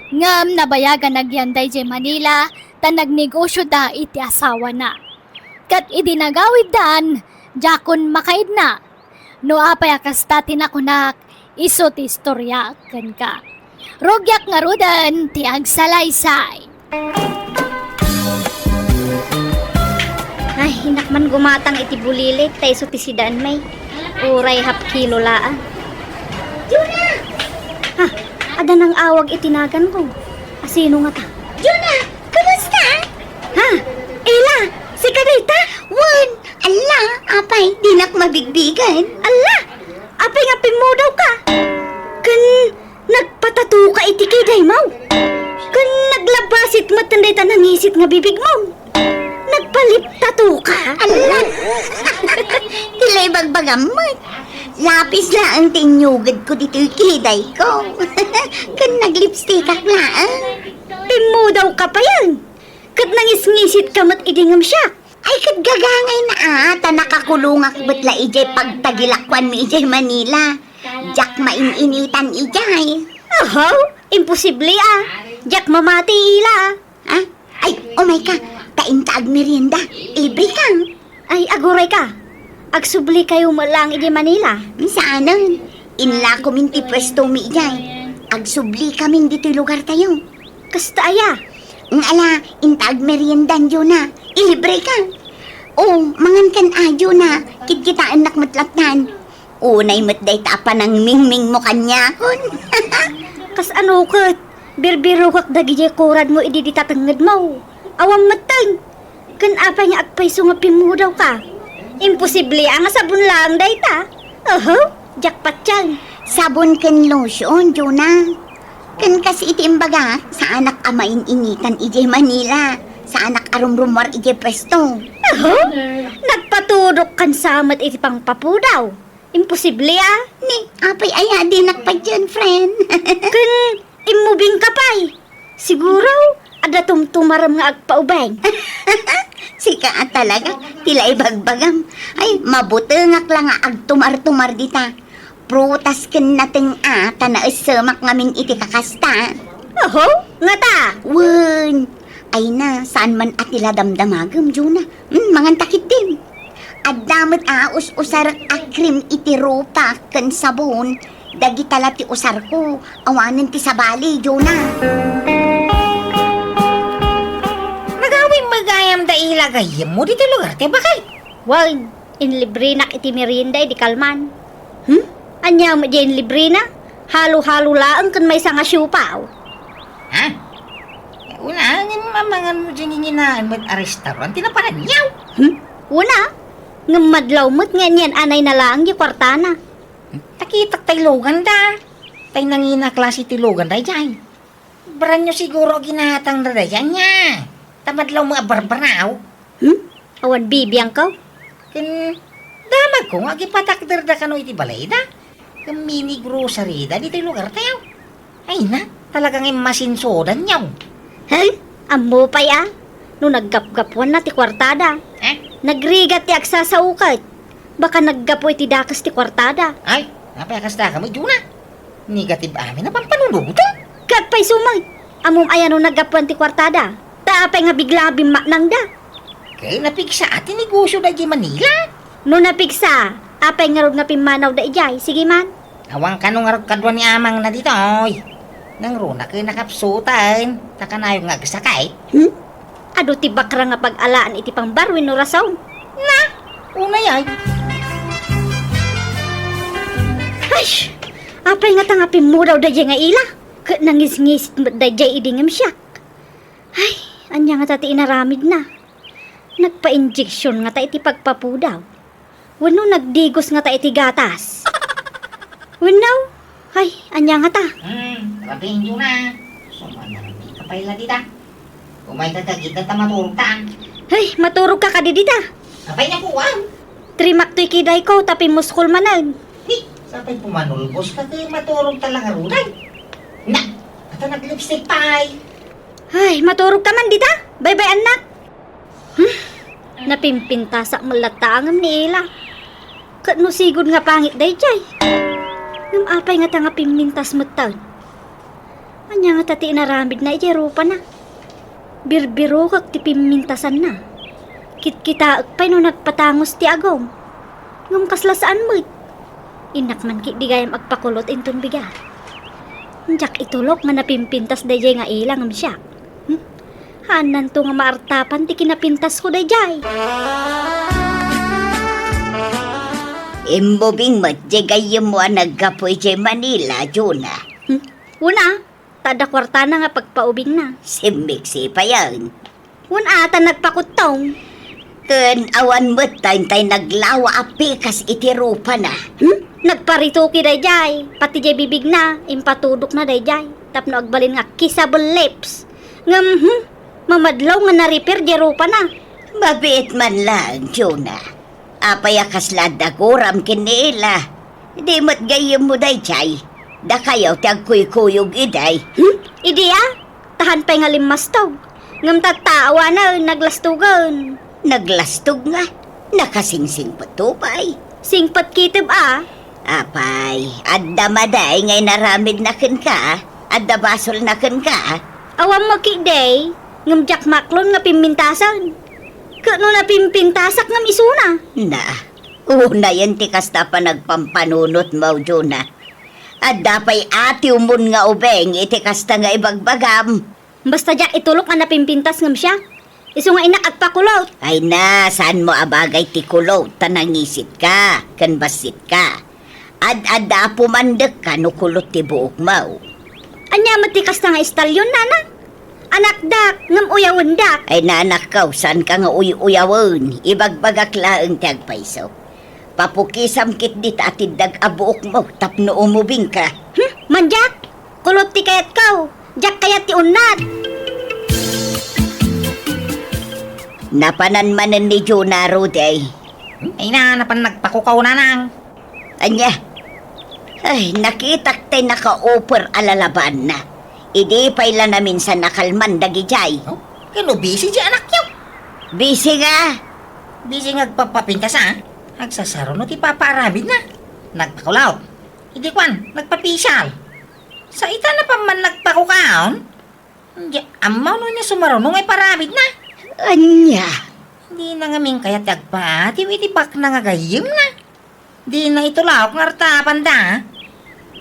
[SPEAKER 2] Ngam nabayagan nagyanday di Manila, ta nagnegosyo da iti asawa na. Kat idinagawid dan, jakon makaid na. No apay akasta tinakunak, iso ti istorya kan ka. Rogyak nga rudan, ti agsalaysay.
[SPEAKER 4] Ay, hinakman gumatang iti bulilit, tayo so tisidaan may. Uray hap kilo laan. Juna! Ha, ada nang awag itinagan ko. Asino nga ta? Juna! Kumusta? Ha? Ela! Si Kadita? Wan! Ala! Apay, di nak mabigbigan. Ala! Apay nga mo daw ka. Kan nagpatatu ka iti kay Daymaw. Kan naglabasit matanday tanangisit nga bibig mo. Nagpalip-tattoo ka? Ala! Tila'y bagbagamot. Lapis la ang tinyugad ko dito kiday ko. Kan naglipstick ak laan. Timo daw ka pa yan. Kat nangis-ngisit ka mat idingam siya. Ay kat gagangay na ata nakakulungak ba't la ijay pagtagilakwan mi ijay Manila. Jak maininitan ijay. Ahaw, imposible Jak mamati ila. Ha? Ay, oh my ka. Kaintaag merienda, libre kang. Ay, aguray ka. Agsubli kayo malang iti Manila. Saanan? Inla ko minti pwesto mi ijay. Agsubli kami dito lugar tayo. Kasta aya. Ng ala, intaag meriendan yun na. Ilibre ka. O, mangan kan adyo na. Kit kita anak matlatan. Unay matday tapa ng mingming mo kanya. Kas ano kat? Birbiro kak dagi kurad mo idi ditatangad mo. Awang matang. Kan apa nga agpayso nga pimudaw ka. Imposible ang sabon lang dayta. Jackpot yan. Sabon ken lotion, Juna. Kan kasi iti imbaga, sa anak amain initan ije Manila. Sa anak arumrumar ije presto. Nagpatudok kan samat iti pang papudaw. Imposible Ni, apay aya din nakpadyan, friend. Kan imubing ka pa'y. Siguro, ada tumtumaram nga agpaubay. Sika talaga, tila ibagbagam. Ay, mabutengak lang nga agtumar-tumar dita. Prutas ken nating ata na isemak ngamin iti kakasta. Nga ta? Wen, ay na, saan man atila damdamagam, Juna. Mangan takit din. Adamot usar akrim iti rupa ken sabon. Dagi tala ti usar ko, awanan ti sabali, Juna.
[SPEAKER 6] Magayam da ilagay mo dito lugar, te bakay?
[SPEAKER 4] Well, in libre na iti merienda di kalman. Anya mo dyan libre na? Halo-halo laang kan may sanga syupaw.
[SPEAKER 6] Ha? Una, mamangan mo dyan inginaan mo't a restaurant, tinaparan niyaw.
[SPEAKER 4] Una, ngamadlaw mo't nga niyan anay na lang yung kwartana.
[SPEAKER 6] Takitak tay logan da. Tay nangina klase ti logan da dyan. Baran nyo siguro ginahatang da dyan niya. Tamadlaw mga barbaraw.
[SPEAKER 4] Awan bibiyang ko?
[SPEAKER 6] Kan damag ko nga gipatakder da kano iti balay da. Kan mini grocery da dito lugar tayo. Ay na, talagang masinsodan niyaw.
[SPEAKER 4] Amo pa ya? Nung naggapgapuan na ti kwartada. Nagrigat ti agsasaukat. Baka naggapoy ti dakas ti kwartada.
[SPEAKER 6] Ay, napayakasta ka mo, Juna. Negative amin na pampanulog to.
[SPEAKER 4] Katpay sumay. Amom ayan nung naggapuan ti kwartada. Taapay nga bigla bimak nang da.
[SPEAKER 6] Kaya napigsa atin negosyo da di Manila.
[SPEAKER 4] No napigsa, apay nga rod nga pimanaw da ijay. Sige man.
[SPEAKER 6] Awang kanong nga kadwa ni amang na dito, oy. Nang runa kayo nakapsutan. Takanayo nga gasakay.
[SPEAKER 4] Ado ti bakra nga pag-alaan iti pang barwin no rasaw.
[SPEAKER 6] Na, una yay.
[SPEAKER 4] Ay, apay nga tanga pimuraw da nga ila. Kat nangis-ngis da jay idingam siya. Ay, anya nga tati inaramid na. Nagpa-injeksyon nga ta iti pagpapudaw. Wano nagdigos nga ta iti gatas. Wano, ay, anya nga ta.
[SPEAKER 6] Rating Juna. Sumana rin ka pala dita. Kumay kagagita ta maturog ta.
[SPEAKER 4] Ay, maturog ka kadidita.
[SPEAKER 6] Apay na po,
[SPEAKER 4] Trimak to'y kiday ko, tapi muskul manan.
[SPEAKER 6] Sapay pumanulbos ka kayo maturog talaga runay. Na, ito nag-lipstick pa ay.
[SPEAKER 4] Ay, maturog ka man dita. Bye-bye, anak.
[SPEAKER 2] Napimpintasak malatangam ni Ila. Kano sigod nga pangit day jay. Ngam apay nga tanga pimintas mo taon. Anya nga tati naramid na ijay rupa na. Birbiro kag ti pimintasan na. Kit-kita pa'y no nagpatangos ti agong. Ngam kaslasaan mo. Inak man ki di gayam agpakulot inton bigar. Jak itulok nga napimpintas day jay nga ilang am siya. Hanan to nga maartapan ti kinapintas ko day jay.
[SPEAKER 1] Imbobing matjagay mo ang nagkapoy jay Manila, Juna.
[SPEAKER 2] Una, tada kwarta na nga pagpaubing na.
[SPEAKER 1] Simiksi pa yan.
[SPEAKER 2] Una, ata nagpakutong.
[SPEAKER 1] Kun awan mo tay naglawa api kas itirupa na.
[SPEAKER 2] Nagparito ki day jay. Pati jay bibig na, impatudok na day jay. Tapno agbalin nga kissable lips. Ngam, mamadlaw nga na-repair jay rupa na.
[SPEAKER 1] Mabit man lang, Juna. Apay akaslada kuram kinila. Di mo't gayem mo day chay. Da kayaw tagkuy-kuyog iday.
[SPEAKER 2] Ideya, tahan pa nga limastog. Ngam tatawa na, naglastugan.
[SPEAKER 1] Naglastog nga. Nakasingsing patupay.
[SPEAKER 2] Singpat kitib
[SPEAKER 1] Apay, adda maday ngay naramid na ken ka. Adda basol na ken ka.
[SPEAKER 2] Awam mo ki day, ngam jak maklon nga pimintasan. Kano na pimpintasak ngam isuna.
[SPEAKER 1] Na, una yan ti kasta pa nagpampanunot mo, Juna. Adda pa'y ati umon nga ubeng iti kasta nga ibagbagam.
[SPEAKER 2] Basta jak itulok nga napimpintas ngam siya. Isu nga inak agpakulot.
[SPEAKER 1] Ay na, saan mo abagay ti kulot? Tanangisit ka, kanbasit ka. Ad-ada pumandek ka no kulot ti buok mo.
[SPEAKER 2] Anya matikas na nga istalyon, nana. Anak dak, ngam uyawon dak.
[SPEAKER 1] Ay nanak ka, saan ka nga uyawon? Ibagbagak laeng ti agpaiso. Papukisam kit dit atid dag abuok mo, tapno umubing ka.
[SPEAKER 2] Manjak, kulot ti kayat kaw. Jak kayat ti unat.
[SPEAKER 1] Napananmanan ni Juna Ruday.
[SPEAKER 6] Ay na, napan nagpakukaw na nang.
[SPEAKER 1] Anya? Ay, nakitak tay naka-offer alalaban na. Idi paila namin sa nakalman dagijay.
[SPEAKER 6] Oh, kano busy di anak yaw.
[SPEAKER 1] Busy nga.
[SPEAKER 6] Busy ngagpapapintas Agsasaro no ti papaarabid na. Nagpakulaw. Hindi kwan, nagpapisyal. Sa ita na pa man nagpakukaon. Hindi, amaw no niya sumarunong ay parabid na.
[SPEAKER 1] Anya?
[SPEAKER 6] Hindi na ngamin kaya tagpa, tiwitibak na nga gayim na. Di na ito laok nga artapan da.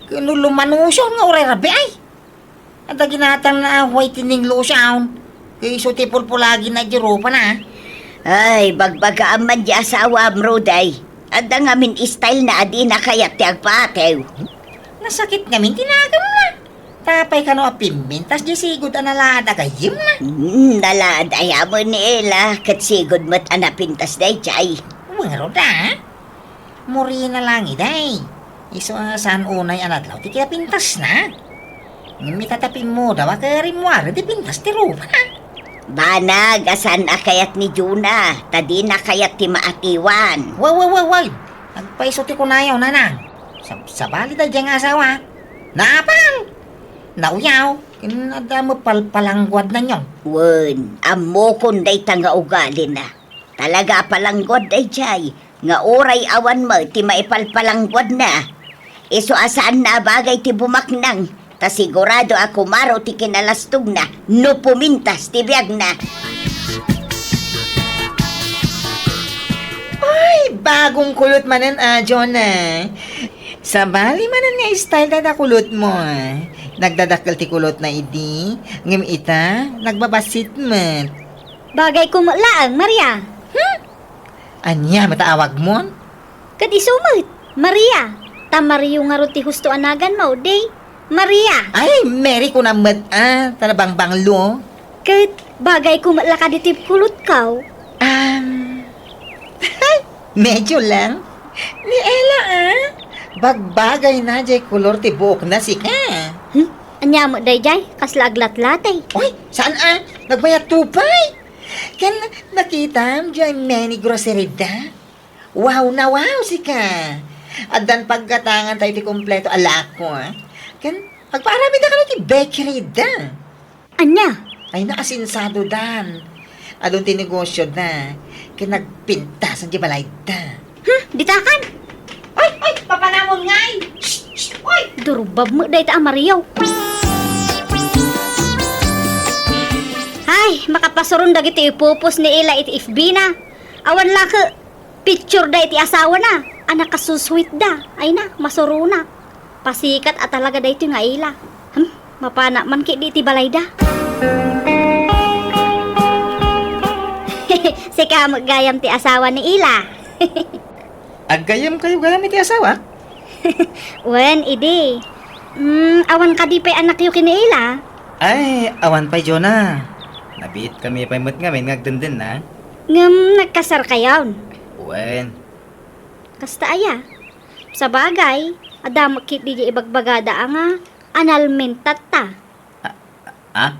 [SPEAKER 6] Kinulumanusyon nga uray rabi ay. At ginatang na away tining lusyaon. Kaya isuti pulpulagi na jirupa na.
[SPEAKER 1] Ay, bagbagaan man di asawa Ruday. At ang amin style na adi na kaya ti agpatew.
[SPEAKER 6] Nasakit ngamin tinagam na. Tapay ka no apimintas di sigod analada gayim na.
[SPEAKER 1] Nalad ayamo ni Ella. Kat sigod mo't anapintas day chay.
[SPEAKER 6] Waro da. Muri na lang iday. Iso saan unay anadlaw ti kaya pintas na. Ngami tatapin mo daw akarimwara di pintas ti rupa na.
[SPEAKER 1] Banag, asan akayat ni Juna. Tadi na kayat ti maatiwan.
[SPEAKER 6] Way. Nagpaiso ti kunayaw nanang. Sabali da diyang asawa. Naapang! Nauyaw. Kinada mo palpalangwad na nyo.
[SPEAKER 1] Wen, amo kunday tanga ugali na. Talaga palanggod day jay. Nga oray awan mo ti maipalpalanggod na. Iso asaan na bagay ti bumaknang. Ta sigurado ako maro ti kinalastog na. No pumintas ti biyag na.
[SPEAKER 6] Ay, bagong kulot manan John Sabali manan nga style da kulot mo Nagdadakkel ti kulot na idi. Ngem ita, nagbabasit man.
[SPEAKER 2] Bagay ko laang, Maria.
[SPEAKER 6] Anya, mataawag mo?
[SPEAKER 2] Kad isumot, Maria. Tamariyo nga ro ti husto anagan mo, day. Maria.
[SPEAKER 6] Ay, Mary ko naman talabang banglo.
[SPEAKER 2] Kad bagay ko lakaditip kulot kaw.
[SPEAKER 6] Medyo lang. Ni Ella Bagbagay na jay kulor ti buok na si ka.
[SPEAKER 2] Anya mo day jay, kasla aglat-latay.
[SPEAKER 6] Uy, saan nagbayat tupay? Kan nakita jay many grocery da. Wow na wow si ka. At dan pagkatangan tayo ti kompleto alak ko Kan pagpaarami da ka na ti bakery da.
[SPEAKER 2] Anya?
[SPEAKER 6] Ay naasinsado dan. Adon ti negosyo da. kinagpinta sa jibalay da.
[SPEAKER 4] Ditakan!
[SPEAKER 6] Ay, papanamon ngay!
[SPEAKER 2] Durubab mo day ta Mariyaw.
[SPEAKER 4] Ay, makapasuron dagiti ipupos ni ila iti FB na. Awan la ka, picture da iti asawa na. Anak kasusweet da. Ay na, masuruna. Pasikat at talaga da ito nga ila. Mapana man ki di iti balay da. Sika maggayam ti asawa ni ila.
[SPEAKER 7] Agayam kayo gayam iti asawa?
[SPEAKER 4] Wen, idi. Awan ka di pa'y anak yu kini ila.
[SPEAKER 7] Ay, awan pa Jonah. Nabiit kami pa imot ngamin ngagdendin na.
[SPEAKER 4] Ngam nagkasar kayaw.
[SPEAKER 7] Wen,
[SPEAKER 4] Kasta aya. Sa bagay, adam kit di ibagbagada nga analmentat ta.
[SPEAKER 7] ah?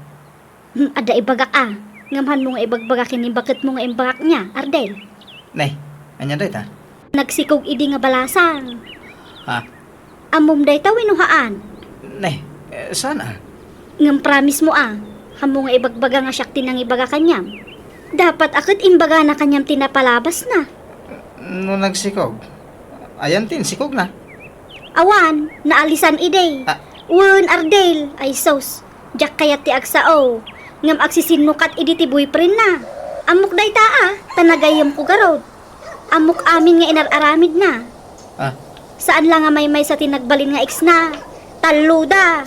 [SPEAKER 4] Ada ibagak a. Ngamhan mo nga ibagbaga kini bakit mo nga imbagak niya, Ardel.
[SPEAKER 7] Nay, anya doy ta?
[SPEAKER 4] Nagsikog idi nga balasang.
[SPEAKER 7] Ha?
[SPEAKER 4] Amom day ta winuhaan.
[SPEAKER 7] Nay, sana.
[SPEAKER 4] Ngam promise mo a. Hamo nga ibagbaga nga siyak tinang ibaga kanyam. Dapat akit imbaga na kanyam tinapalabas na.
[SPEAKER 7] No nagsikog. Ayan tin, sikog na.
[SPEAKER 4] Awan, naalisan iday.
[SPEAKER 7] Ah.
[SPEAKER 4] Wen Ardel, ay sos. Diyak kayat ti agsao. Ngam agsisinukat idi ti boyfriend na. Amok day taa, tanagayam ko garod. Amok amin nga inararamid na.
[SPEAKER 7] Ah,
[SPEAKER 4] Saan lang nga may sa tinagbalin nga ex na. Taluda.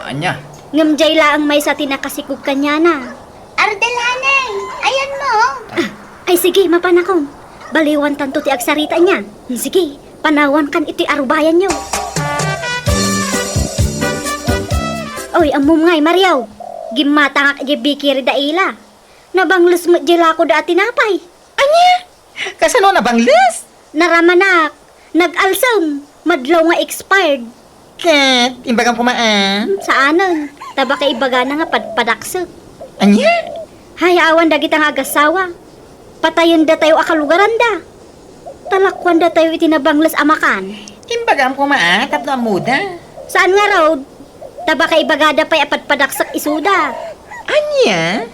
[SPEAKER 7] anya.
[SPEAKER 4] Ngam jay laang may sa tinakasikog kanya na.
[SPEAKER 1] Ardel, hanay! Ayan mo!
[SPEAKER 4] Ay sige, mapanakon. Baliwan tanto ti agsarita niya. Sige, panawan kan iti arubayan nyo. Oy, amom ngay, Mariaw. Gimata nga kaya bikiri da ila. Nabanglos mo jela ko da tinapay.
[SPEAKER 6] Kasano na bang list?
[SPEAKER 4] Naramanak. Nag-alsam. Madlaw nga expired.
[SPEAKER 6] Ket, imbagang pumaan.
[SPEAKER 4] Saanon? Taba ka ibaga na nga padpadaksok.
[SPEAKER 6] Anya?
[SPEAKER 4] Hayawan da kita nga agasawa. Patayon da tayo akalugaran da. Talakwan da tayo itinabanglas amakan.
[SPEAKER 6] Imbagang pumaan, tapno amuda.
[SPEAKER 4] Saan nga road? Taba ka ibagada pa'y apadpadaksak isuda.
[SPEAKER 6] Anya?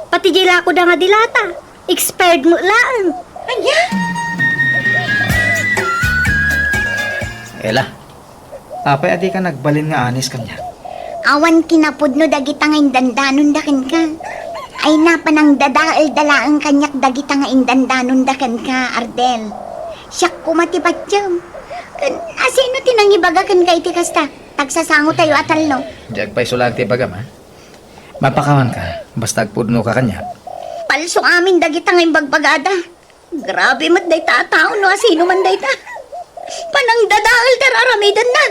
[SPEAKER 4] Pati jila ko da nga dilata. Expired mo lang.
[SPEAKER 6] Anya?
[SPEAKER 7] Ela. Apay adi ka nagbalin nga anis kanya.
[SPEAKER 1] Awan kinapudno dagita nga indandanon daken ka. Ay napanang dadaal dalaang kanyak dagita nga indandanon daken ka, Ardel. Siyak kumatipatyam. Asino tinang ibagakan ka iti kasta? Tagsasango tayo atal no.
[SPEAKER 7] Diag pa'y sulanti bagam ha. Mapakawan ka, basta agpudno ka kanya.
[SPEAKER 1] Palso amin dagita nga imbagbagada. Grabe mat day tao no asino man day ta. Panang dadaal dararamidan na.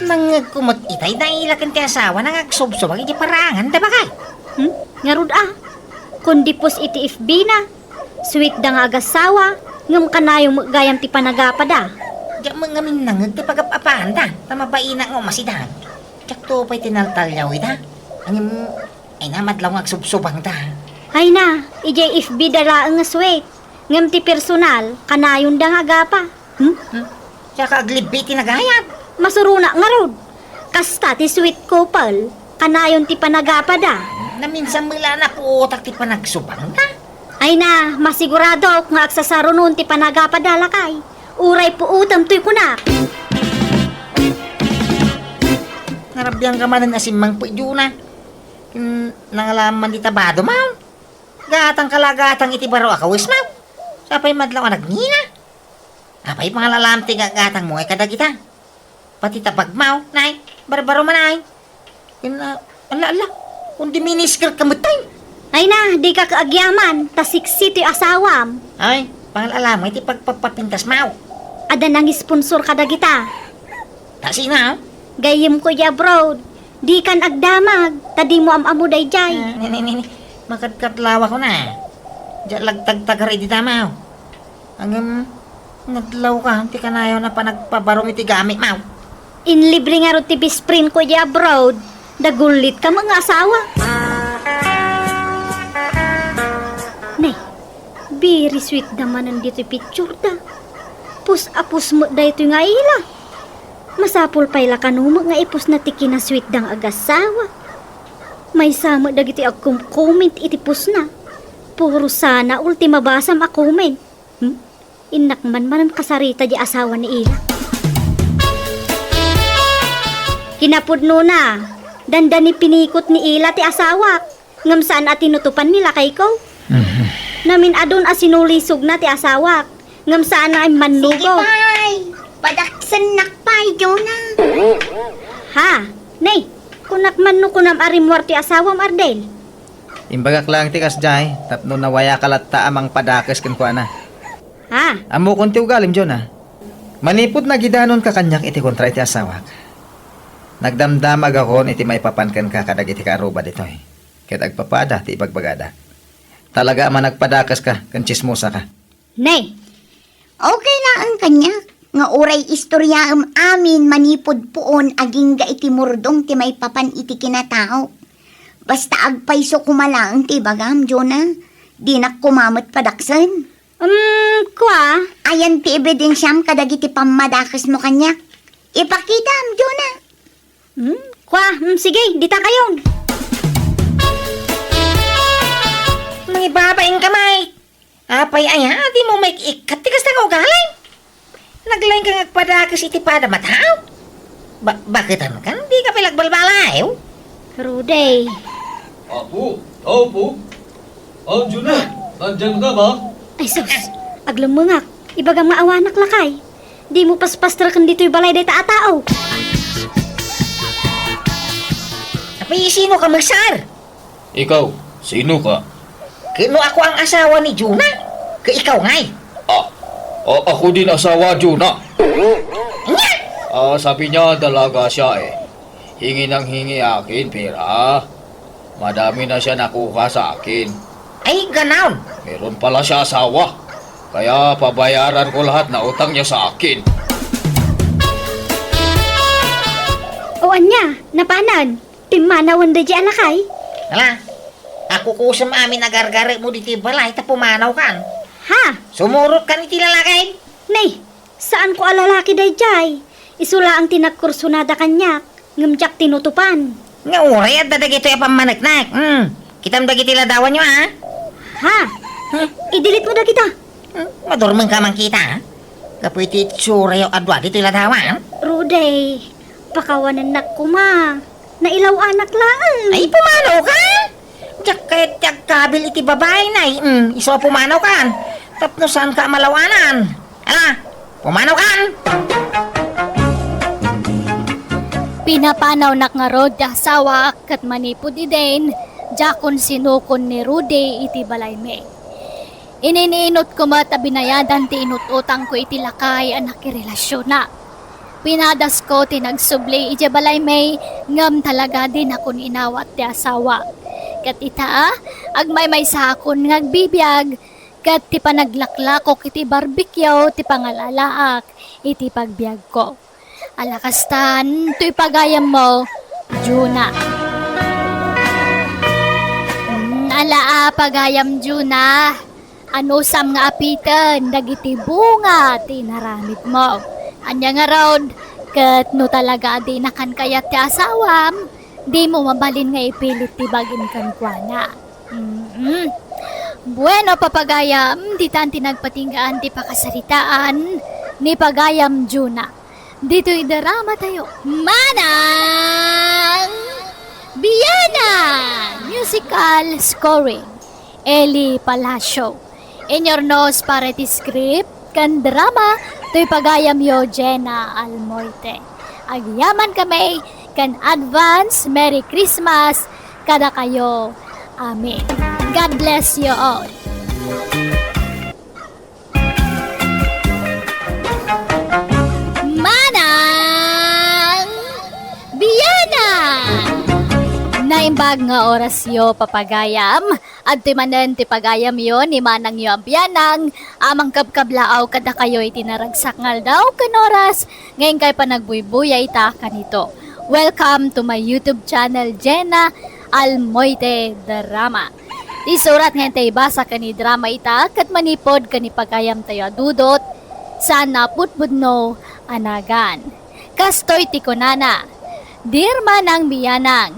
[SPEAKER 6] Nangagkumot itay na ilakan ti asawa nang agsubsubag iti parangan, da ba kay?
[SPEAKER 4] Ngarud Kundi pos iti FB na. Sweet da nga agasawa. Ngam kanayong gayam ti panagapada.
[SPEAKER 6] Diyak mga minangag ti pagapapaan da. Tamabaina nga umasidan. Diyak to pa'y tinaltalyaw ita. Angim, ay namadlaw nga agsubsubang da.
[SPEAKER 4] Hay na, ijay FB dalaang nga sweet. Ngam ti personal, kanayon da nga agapa.
[SPEAKER 6] Tsaka aglibi tinagayat.
[SPEAKER 4] Masuruna nga rod. Kasta ti sweet couple, kanayon ti panagapada.
[SPEAKER 6] Na minsan mula na po utak ti panagsubang da.
[SPEAKER 4] Ay na, masigurado ako nga agsasaro noon ti panagapada lakay. Uray po utam to'y kunak.
[SPEAKER 6] Narabyang ka man na simang po na. Nangalaman di tabado maw. Gatang kalagatang iti baro akawis maw. Sapay madlaw anak nina. Apay pangalalamti nga gatang mo ay kadagita. Pati tabag maw, nay. Barbaro man ay. Ala. Kundi miniskirt kamutay.
[SPEAKER 4] Ay na, di ka kaagyaman, tasiksi ti asawam.
[SPEAKER 6] Ay, pangalalam iti pagpapapintas maw.
[SPEAKER 4] Ada nang sponsor kada kita.
[SPEAKER 6] Tasi na.
[SPEAKER 4] Gayem ko ya abroad. Di kan agdamag, tadi mo amamu dayjay.
[SPEAKER 6] Nini. Makadkatlawa ko na. Diyan lagtagtagar iti tamaw. Ang naglaw ka, ti kanayaw na pa nagpabarong iti gamit maw.
[SPEAKER 4] Inlibre nga ro ti bisprin ko ya abroad. Dagulit ka mga asawa. Nay, very sweet naman ang dito picture da. Pus-apus mo da ito nga ila. Masapul pa'y lakanumag nga ipus na tiki na sweet dang agasawa.
[SPEAKER 2] May sama dagiti akong comment itipos na. Puro sana ultima basam a comment. Inakman man kasarita di asawa ni Ila. Kinapudno na. Dandan ni pinikot ni Ila ti asawa. Ngam saan at tinutupan nila kay ko. Namin adon asinulisog na ti asawa. Ngam saan na ay
[SPEAKER 4] Sige,
[SPEAKER 2] manlugaw.
[SPEAKER 4] pay. Padaksan nakpay, Jonah.
[SPEAKER 2] Ha? Nay, kunakman no kunam arimwar ti asawa Ardel.
[SPEAKER 7] Imbagak lang ti kasjay, tapno nawaya kalatta amang padakes ken kuana.
[SPEAKER 2] Ha?
[SPEAKER 7] Amo konti ugalim Jonah. Manipod na gidanon ka kanyak iti kontra iti asawak. Nagdamdamag ako iti may papankan ka kadag iti karuba ditoy. Ket agpapada ti ibagbagada. Talaga man nagpadakas ka, kan chismosa ka.
[SPEAKER 2] Nay,
[SPEAKER 4] Okay na ang kanya. Nga uray istorya amin manipod poon aging ga iti murdong ti may papan iti kinatao. Basta agpaiso kumalaang ti bagam, Jonah. Di na kumamot padaksan.
[SPEAKER 2] kwa?
[SPEAKER 4] Ayan ti ebidensyam kadag iti pamadakas mo kanya. Ipakita, Jonah.
[SPEAKER 2] Kwa? Sige, dita kayon.
[SPEAKER 6] Mga babaeng kamay. Apay ay ha, di mo may ikat tigas na ugalay. Naglain ka ngagpadakas iti pada mataw. Bakit ano kan? Di ka pilagbalbalay.
[SPEAKER 2] Ruday.
[SPEAKER 9] Apo, tao po. Andiyo na. Nandyan ka ba?
[SPEAKER 2] Ay sus, aglumungak. Ibagang maawanak lakay. Di mo paspastrakan dito'y balay day taatao.
[SPEAKER 6] Apay, sino ka magsar?
[SPEAKER 9] Ikaw, sino ka?
[SPEAKER 6] Kino ako ang asawa ni Jonah? Ka ikaw ngay.
[SPEAKER 9] Ako din asawa, Jonah. Sabi niya dalaga siya eh. Hingi ng hingi akin, pera. Madami na siya nakuha sa akin.
[SPEAKER 6] Ay, ganaon.
[SPEAKER 9] Meron pala siya asawa. Kaya pabayaran ko lahat na utang niya sa akin.
[SPEAKER 2] O anya, napanan. Timanawan da di alakay.
[SPEAKER 6] Hala, ako kusam amin nagargari mo diti balay ta pumanaw kan.
[SPEAKER 2] Ha?
[SPEAKER 6] Sumurot kan iti lalakay.
[SPEAKER 2] Nay, saan ko alalaki day jay? Isula ang tinagkursunada kanyak. Ngamjak tinutupan.
[SPEAKER 6] Nga uray at dadag ito yung pamanagnak. Kitam dagiti ladawan nyo ha.
[SPEAKER 2] Ha? I-delete mo da kita.
[SPEAKER 6] Madurmang ka man kita ha. Kapiti tsura yung adwa dito yung ladawan.
[SPEAKER 2] Ruday, pakawanan na kuma. Nailaw anak lang.
[SPEAKER 6] Ay, pumanaw ka? Diyak kahit tiyak kabil iti babae na iso pumanaw kan. Tapno saan ka malawanan. Ala, pumanaw kan.
[SPEAKER 2] Pinapanaw nak nga rod da asawa kat manipod iden. Jakon sinukon ni Rudy iti balay me. Inininot ko mat binayadan ti inututang ko iti lakay anak relasyon na. Pinadas ko tinagsubli iti balay me ngam talaga din akon inawat ti asawa. Kat ita agmay may sakon ngagbibiyag kat ti panaglaklakok iti barbecue ti pangalalaak iti pagbiag ko. Alakastan, to'y pagayam mo, Juna. Alaa pagayam, Juna. Ano sam nga apitan, dagiti bunga, tinaramit mo. Anya nga raod, kat no talaga di nakan kayat ti asawam, di mo mabalin nga ipilit ti bagin kankwana. Bueno, papagayam, di tan tinagpatinggaan ti pakasaritaan, ni pagayam, Juna. Dito'y drama tayo. Manang Biyana! Musical scoring. Eli Palacio. In your nose para ti script, kan drama, to'y pagayam yo Jenna Almoite. Agyaman kami, kan advance Merry Christmas, kada kayo. Amen. God bless you all. Manang Biyana! Naimbag nga oras yo papagayam at timanen ti pagayam yo ni manang yo ang biyanang amang kabkablaaw kada kayo itinaragsak ngal daw kan oras ngayon kay panagbuybuyay ta kanito. Welcome to my YouTube channel Jenna Almoite Drama. Ti surat ngayon tayo basa kani drama ita kat manipod kani pagayam tayo dudot sana putbudno anagan. Kastoy ti konana. Dear manang biyanang,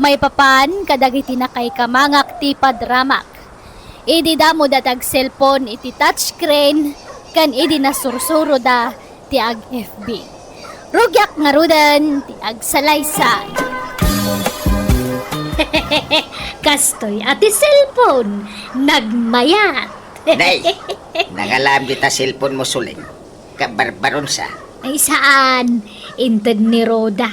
[SPEAKER 2] May papan kadagiti na kay kamangak ti padramak. Idi da mo datag cellphone iti touchscreen kan idi na sursuro da ti ag FB. Rugyak nga rudan ti ag salaysay. Kastoy ati cellphone nagmayat.
[SPEAKER 3] Day, nangalam kita cellphone mo suling. Kabarbaron sa.
[SPEAKER 2] Ay saan? Inted ni Roda.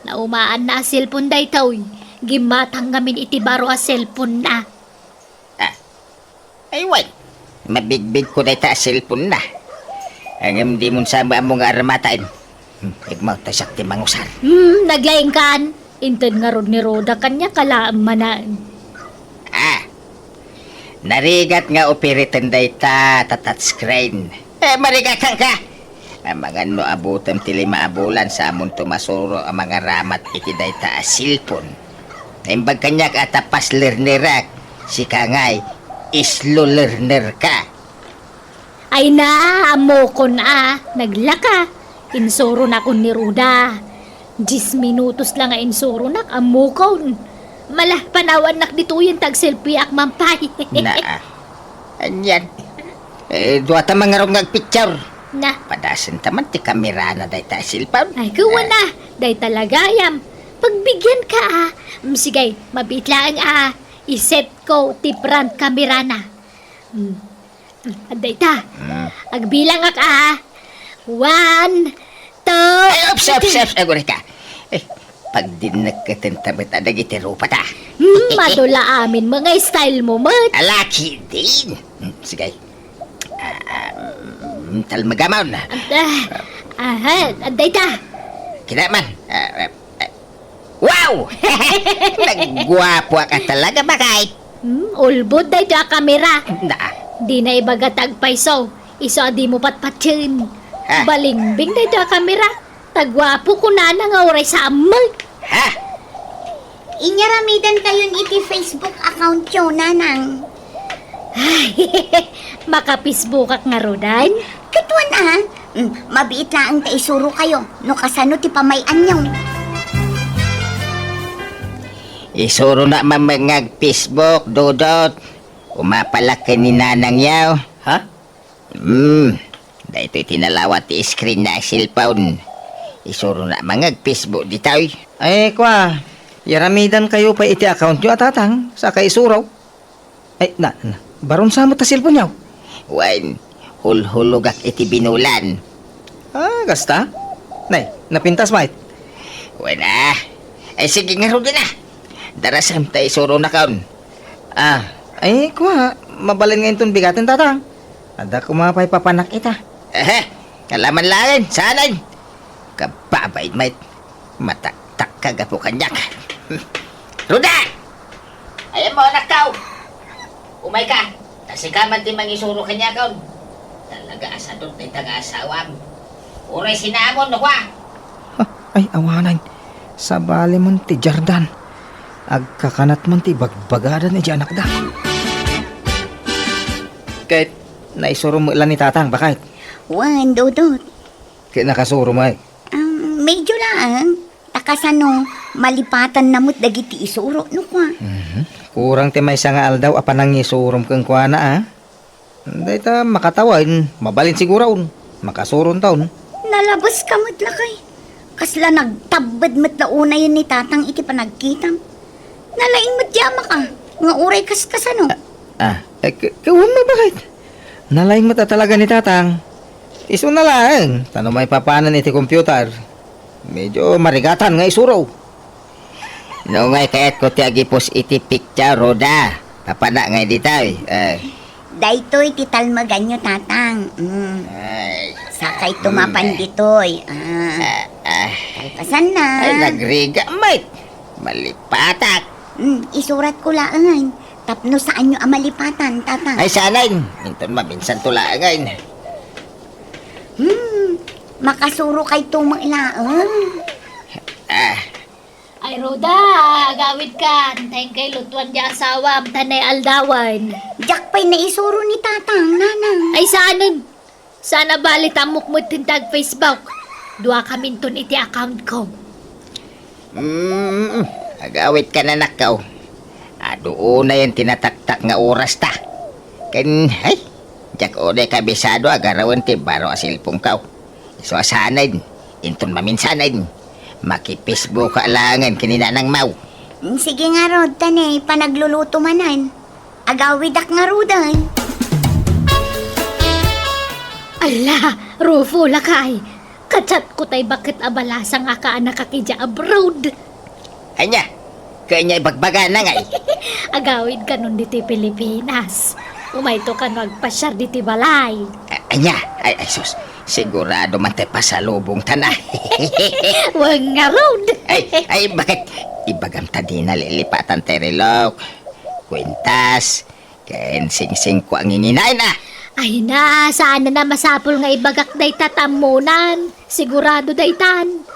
[SPEAKER 2] Naumaan na a cellphone day taoy. Gimatang gamin iti baro a cellphone na.
[SPEAKER 3] Ay, wait. Mabigbig ko na ita cellphone na. Ang hindi mo sama mo nga aramatain. Igmaw ta siya ti mangusar.
[SPEAKER 2] Naglaing kan. Inted nga rod ni Roda kanya kalaam manan.
[SPEAKER 3] Narigat nga operitan da ita touchscreen. Marigatan ka. Ang mga no abutam ti 5 abulan sa amon tumasuro ang mga ramat iti da ita cellphone. Naimbag kanyak atapas learnerak. Si kangay, islo learner ka.
[SPEAKER 2] Ay na, amo ko na. Naglaka. Insuro na ko ni Roda. 10 minutos lang nga insuro na amo ko. Malah panawan nak dito yung tag-selfie ak mampay.
[SPEAKER 3] Anyan. Duwata mga rong nagpicture.
[SPEAKER 2] Na.
[SPEAKER 3] Padasan taman ti kamera na day ta cellphone.
[SPEAKER 2] Ay, kuwa na. Day talaga yam. Pagbigyan ka Sige, mabitlaan iset ko ti front camera na. Aday ta. Agbilang ak 1, 2,
[SPEAKER 3] Ay, ups. Agore ka. Pag din nagkatentabit adag iti rupa ta.
[SPEAKER 2] madula amin mga style mo, mat.
[SPEAKER 3] Alaki din. Sige. Talmagamaw na.
[SPEAKER 2] Aday ta.
[SPEAKER 3] Kinaman. Wow! Nagguwapo ka talaga, bakay.
[SPEAKER 2] Ulbod day ta kamera.
[SPEAKER 3] Na.
[SPEAKER 2] Di na ibagatag paiso. Iso di mo patpatsin.
[SPEAKER 3] Ha?
[SPEAKER 2] Balingbing day ta kamera. Tagwapo ko na nga oray sa amag.
[SPEAKER 3] Ha?
[SPEAKER 4] Inyaramidan kayon iti Facebook account yo, nanang.
[SPEAKER 2] Maka-Facebook ak nga rodan.
[SPEAKER 4] Katuan mabiit lang ta isuro kayo. No kasano ti pamayan nyo.
[SPEAKER 3] Isuro na mamangag Facebook, Dodot. Umapalaki ni nanang yaw.
[SPEAKER 5] Ha?
[SPEAKER 3] Da ito'y tinalawat ti screen na cellphone. Isuro na mangag Facebook di tayo.
[SPEAKER 7] Ay, kwa. Yaramidan kayo pa iti account nyo atatang sa kaisuraw. Ay, baron sa mo ta cellphone nyaw.
[SPEAKER 3] Wan, hulhulugak iti binulan.
[SPEAKER 7] Gasta? Nay, napintas mait.
[SPEAKER 3] Wala. Ay sige nga rin na. Darasam tayo isuro na kaon.
[SPEAKER 7] Ay, kwa. Mabalin ngayon itong bigatin tatang. Ada kumapay papanak ita.
[SPEAKER 3] Kalaman langin, sanay. Kababait mait. Mataktak kagapo kanyak. Ruda! Ayan mo, anak tao. Umay ka. Kasi ka man ti mangisuro kanya kaon. Talaga asadot na itang asawam. Uray sinamon, no kwa.
[SPEAKER 7] Ay, awanan. Sa bali man ti Jardan. Agkakanat man ti bagbagadan ni anak da. Kahit naisuro mo ilan ni tatang, bakit?
[SPEAKER 4] Wan, Dodot.
[SPEAKER 7] Kaya nakasuro mo ay.
[SPEAKER 4] Medyo lang. Takasano, malipatan namot dagiti isuro, no kwa.
[SPEAKER 7] Kurang ti may nga aldaw apanang isurom kang kwa na Dahil ta makatawan, mabalin sigurawon. Makasuron taon.
[SPEAKER 4] Nalabas ka mo't lakay. Kasla nagtabad mo't launa yun ni tatang iti panagkitam. Nalaing mo't yama ka. Nga uray kaskasano.
[SPEAKER 7] Kawan mo bakit? Nalaing mo talaga ni tatang. Iso na lang. Tanong may papanan iti computer. Medyo marigatan nga isuraw.
[SPEAKER 3] No ngay kayat ko ti agipos iti picture, Roda. Papana ngay di tayo.
[SPEAKER 4] Daytoy ti talmaganyo tatang. Sakay tumapan ditoy. Talpasan na.
[SPEAKER 3] Ay, nagriga, mate. Malipatak.
[SPEAKER 4] Isurat ko laangan. Tapno saan nyo amalipatan, tatang?
[SPEAKER 3] Ay, sanay. Minton maminsan tulaangay.
[SPEAKER 4] Makasuro kay tumailaan.
[SPEAKER 2] Ay, Roda, agawid ka. Antayin kay lutuan di asawa, tanay aldawan.
[SPEAKER 4] Jack pa'y naisuro ni tatang, nanang.
[SPEAKER 2] Ay, saanan? Sana balit amok mo tintag Facebook. Dua kaminton iti account ko.
[SPEAKER 8] agawit ka na nakaw. Doon na yung tinataktak nga oras ta. Ken, ay, jak o de kabisado agarawan ti baro asilpong kaw. So asanay, inton maminsanay. Makipesbo ka langan kinina ng mau.
[SPEAKER 4] Sige nga, Rod, tanay, panagluluto manan. Agawidak nga, Rodan.
[SPEAKER 2] Ala, Rufo lakay. Kachat ko tay bakit abalasa nga ka anak kakidya abroad.
[SPEAKER 8] Anya, kanya ibagbaga na nga eh.
[SPEAKER 2] Agawid ka nun dito Pilipinas. Umayto ka nagpasyar dito balay.
[SPEAKER 8] Anya, ay sus, sigurado man tayo pasalubong tanah.
[SPEAKER 2] Wag nga road.
[SPEAKER 8] ay, bakit? Ibagam ta di na lilipatan terilok. Kwintas, ken sing-sing ko ang inginay na.
[SPEAKER 2] Ay na, saan na masapol nga ibagak day tatamunan. Sigurado daytan.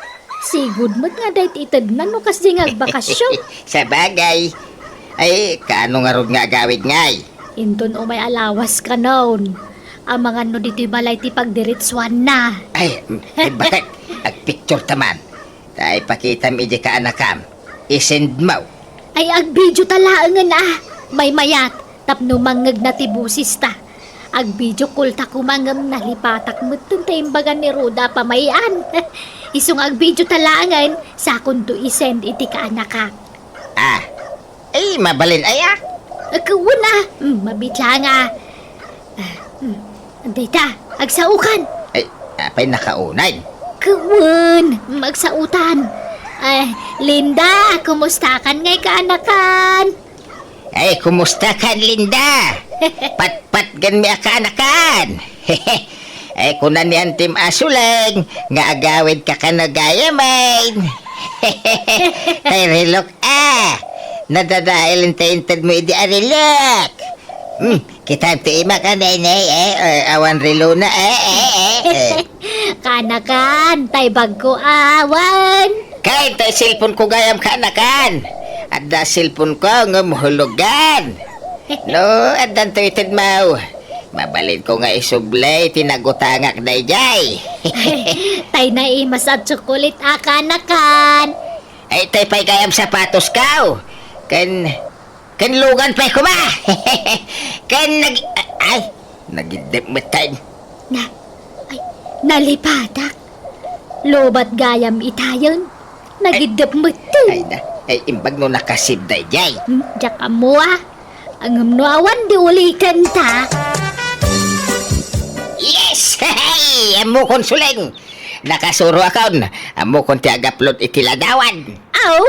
[SPEAKER 2] Sigud mo nga day itagnan no kasi nga bakasyon.
[SPEAKER 8] Sa bagay. Ay, kaano nga rod nga gawid ngay?
[SPEAKER 2] Inton o may alawas ka noon. Ang mga no dito'y balay ti pagdiritswan na.
[SPEAKER 8] Ay, bakit? Ag-picture taman. Tay pakita mi di ka anakam. Isend mo.
[SPEAKER 2] Ay agbidyo talaangan ah. May mayat. Tapno mangag na ti busis ta. Agbidyo kulta kumangam nalipatak mo imbagan ni Roda pamayan. Isong agbidyo talaangan sa kunto isend iti ka anaka.
[SPEAKER 8] Ay, mabalin ay ah.
[SPEAKER 2] Agkawan ah. Mabitla nga. Anday ta. Agsaukan.
[SPEAKER 8] Ay, apay nakaunay.
[SPEAKER 2] Kawan. Magsautan. Ay, Linda, kumusta kan ngay ka anakan?
[SPEAKER 8] Ay, kumusta kan, Linda? Pat-pat gan mi akanakan. Ay, kunan ni Antim Asulang, nga agawid ka ka nagayaman. Ay, relok nadadailin tayo mo idi arilok. Kita ima ka nenay, awan relo na,
[SPEAKER 2] Kanakan, tay bagko awan.
[SPEAKER 8] Kahit tayo silpon ko gayam ka anakan. At da silpon ko nga mahulugan. No, at dan to itid mau. Mabalid ko nga isublay, tinagutangak na ijay.
[SPEAKER 2] Tay na imas at tsukulit akanakan.
[SPEAKER 8] Ay, tay pa'y gayam sapatos kao. Kan lugan pa'y kuma. Nagidip mo tayo.
[SPEAKER 2] Nalipatak. Lobat gayam itayon. Nagidap mo to.
[SPEAKER 8] Ay, imbag no nakasib na ijay.
[SPEAKER 2] Diyak mo ah. Ang amnuawan di ulikan ta.
[SPEAKER 8] Yes! Hey! Amo konsuleng! Nakasuro akon. Amo kon ti agaplot itiladawan.
[SPEAKER 2] Aw!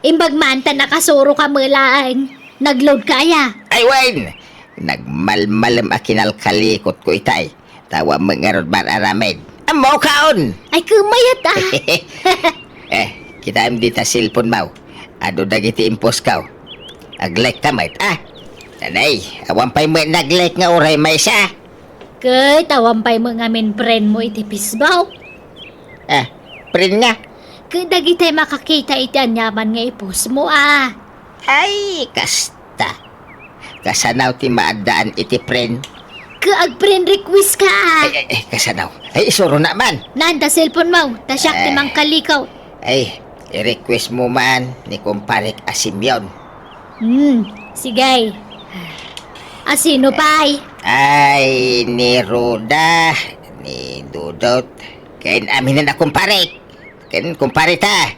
[SPEAKER 2] Imbag man ta nakasuro ka mulaan. Nagload kaya.
[SPEAKER 8] Ay, Wayne! Nagmalmalam akinal kalikot ko itay. Tawa mangarod bararamid. Amo kaon!
[SPEAKER 2] Ay kumayat ah.
[SPEAKER 8] Kita am dita silpon mau. Ado dagiti impos kaw. Aglek tamay. Tanay, awan pa'y mo naglek nga oray may isa.
[SPEAKER 2] Kay tawampay mo ngamin friend mo iti pisbaw.
[SPEAKER 8] Prin nga.
[SPEAKER 2] Kay dagitay makakita iti anyaman nga ipos mo ah.
[SPEAKER 8] Ay, kasta. Kasanaw ti maadaan iti prin.
[SPEAKER 2] Kaag friend request ka ah.
[SPEAKER 8] Ay, kasanaw. Ay, isuro na man.
[SPEAKER 2] Nanda cellphone mo, tasyak ti mang kalikaw.
[SPEAKER 8] Ay, i-request mo man ni kumparik asim yun.
[SPEAKER 2] Sige. Asino pa'y?
[SPEAKER 8] Ay, ni Roda, ni Dudot. Kain amin na kumparik. Kain kumparita.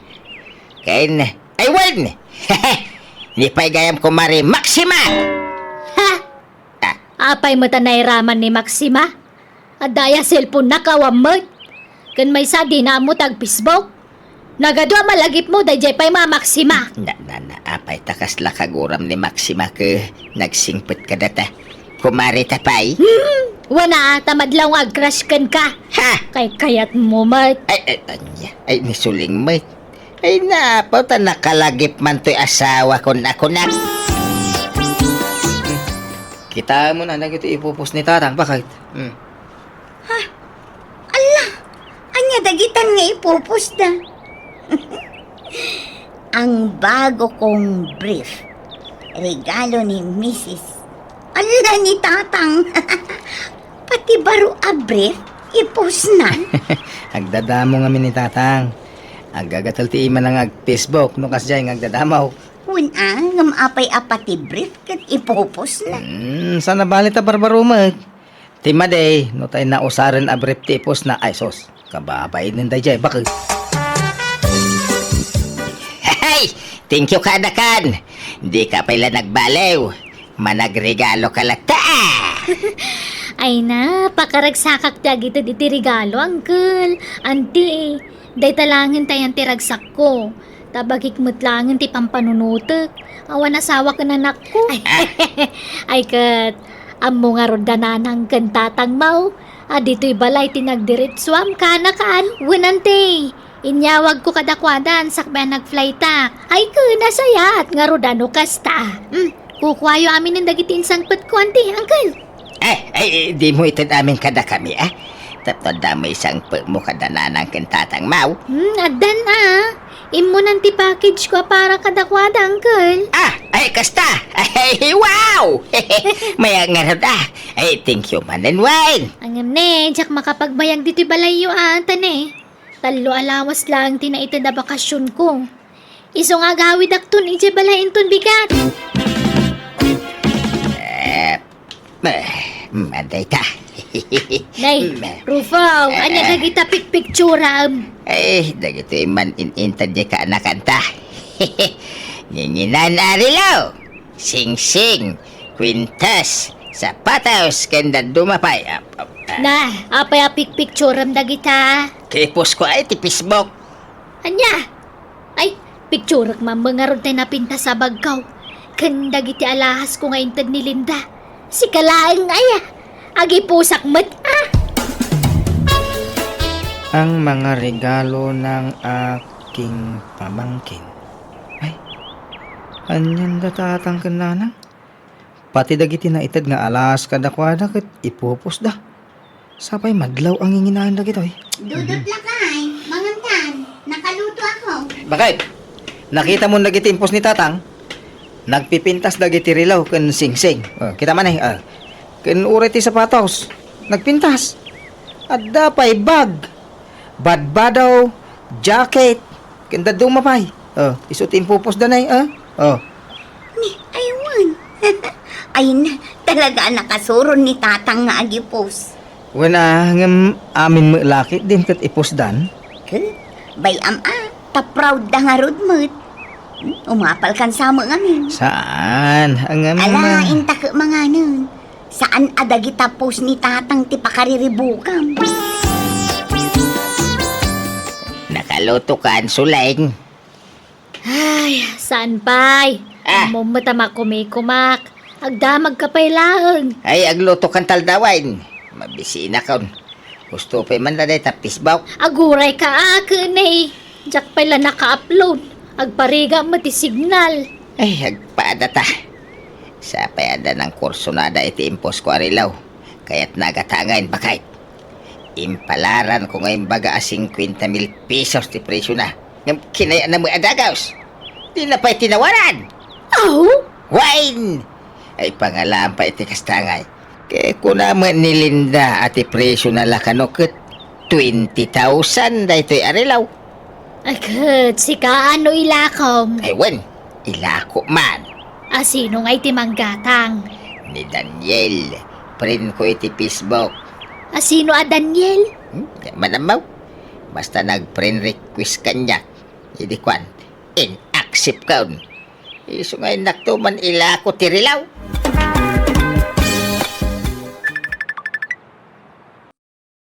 [SPEAKER 8] Kain, ay wan! Ni pa'y gayam kumari Maxima!
[SPEAKER 2] Ha? Apay mo tanay raman ni Maxima? Adaya cellphone na kawamot. Kan may sa di na mo tag-Facebook. Nagadwa malagip mo, dayjay pa'y ma Maxima.
[SPEAKER 8] Apay takas lakaguram ni Maxima ke nagsingpit ka data. Kumari tapay.
[SPEAKER 2] Wana, tamadlaw ag-crush kan ka.
[SPEAKER 8] Ha?
[SPEAKER 2] Kay kayat mo, mat.
[SPEAKER 8] Ay, nisuling mat. Ay, napaw ta nakalagip man to'y asawa ko na.
[SPEAKER 7] Kita mo na nagito ipupos ni Tatang. Bakit?
[SPEAKER 4] Anya dagitan nga ipupos na. Ang bago kong brief. Regalo ni Mrs. Ala ni Tatang. Pati baro a brief, ipos na.
[SPEAKER 7] Agdadamo nga ni Tatang. Ang gagatal ti iman ang ag-Facebook no kasjay ng agdadamaw.
[SPEAKER 4] Ngam apay-apati brief kat ipupos na.
[SPEAKER 7] Sana balit a barbarumag. Ti maday, no tayo na usaran a brief ti ipos na ay sos. Kababaid ng dayjay, bakit?
[SPEAKER 3] Hey! Thank you kadakan. Di ka pala nagbalew. Managregalo ka lata.
[SPEAKER 2] Ay na, pakaragsakak tiya gito di regalo, uncle. Auntie, day talangin tayan ti ragsak ko. Tabagik mutlangin ti pampanunutek. Awan asawa ka nanak ko. Ay kat, amo nga ron dananang kantatang mau. Dito'y balay tinagdiritswam kanakaan. Winante, inyawag ko kadakwadan sakba nagfly tak. Ay ka, nasayat nga rodano kasta. Kukwayo amin ng dagitin sangpet ko, auntie, uncle.
[SPEAKER 3] Ay, di mo itad amin kada kami, ah. Tapos damay isang mo kada nanang kantatang mau.
[SPEAKER 2] Adan Imo nanti package ko para kadakwada, uncle.
[SPEAKER 3] Ay, kasta. Ay, wow! Maya nga na Ay, thank you, mananway.
[SPEAKER 2] Angam ne, jak makapagbayag dito'y balayo atan eh. Talo alawas lang tinaita na bakasyon ko. Iso nga gawid akton ije balayin ton bigat.
[SPEAKER 3] Manday ta.
[SPEAKER 2] Nay, Rufaw, anya nagita picturam.
[SPEAKER 3] Ay, dagito man in-intad ka anakanta. Ninginan arilaw. Sing-sing. Quintas. Sapataos kanda dumapay.
[SPEAKER 2] Na, apay picturam dagita.
[SPEAKER 3] Kipos ko ay ti Facebook.
[SPEAKER 2] Anya? Ay, picturak mambangarod tayo napinta sa bagkaw. Kanda giti alahas ko nga intad ni Linda. Si kalaang aya. Agi pusak mat
[SPEAKER 7] Ang mga regalo ng aking pamangkin. Ay, anyan datatang kananang. Pati dagiti na itad nga alas kadakwada kat ipupos da. Sapay madlaw ang inginahan dagito eh.
[SPEAKER 4] Dudot lakay, mangantan, nakaluto ako.
[SPEAKER 7] Bakit? Nakita mo dagiti impos ni tatang? Nagpipintas dagiti rilaw kan sing-sing. Kita man eh. Kan uray ti sapatos. Nagpintas. At dapay bag. Badbadaw. Jacket. Kanda dumapay. Isutin pupos danay.
[SPEAKER 4] Ni, aywan. Ay na, talaga nakasuron ni tatang nga agipos.
[SPEAKER 7] Wana ngam amin mo laki din kat ipos dan.
[SPEAKER 4] Bayam ta-proud da nga rodmut. Umapal kan sama ngamin.
[SPEAKER 7] Saan? Ang
[SPEAKER 4] Ala, inta ka mga nun. Saan adagi tapos ni tatang ti pakariribukam?
[SPEAKER 3] Nakaluto ka ang suleng.
[SPEAKER 2] Ay, saan pay? Amo matama kumikumak. Agdamag ka pa'y laang.
[SPEAKER 3] Ay, agluto kang taldawain. Mabisina ka. Gusto pa man na tapisbaw.
[SPEAKER 2] Aguray ka akin eh. Diyak pala naka-upload. Agpariga mati signal.
[SPEAKER 3] Ay, agpaada ta. Sa payada ng kurso na da iti impos ko arilaw. Kaya't nagatangain bakit. Impalaran ko ngayon baga 50,000 pesos ti presyo na. Kinaya na mo adagaws. Di na pa'y tinawaran.
[SPEAKER 2] Oh?
[SPEAKER 3] Wine! Ay pangalaan pa iti kastangay. Kaya ko naman ni Linda ati presyo na lakanokit 20,000 da ito'y arilaw.
[SPEAKER 2] Ay kat, si kaano ilakom?
[SPEAKER 3] Ay wen, ilako man.
[SPEAKER 2] Sino nga'y timanggatang?
[SPEAKER 3] Ni Daniel. Print ko iti Facebook.
[SPEAKER 2] Sino Daniel?
[SPEAKER 3] Manamaw. Basta nag-friend request kanya. Hindi kwan. In-accept ka. Iso ngayon nakto man ilako tirilaw.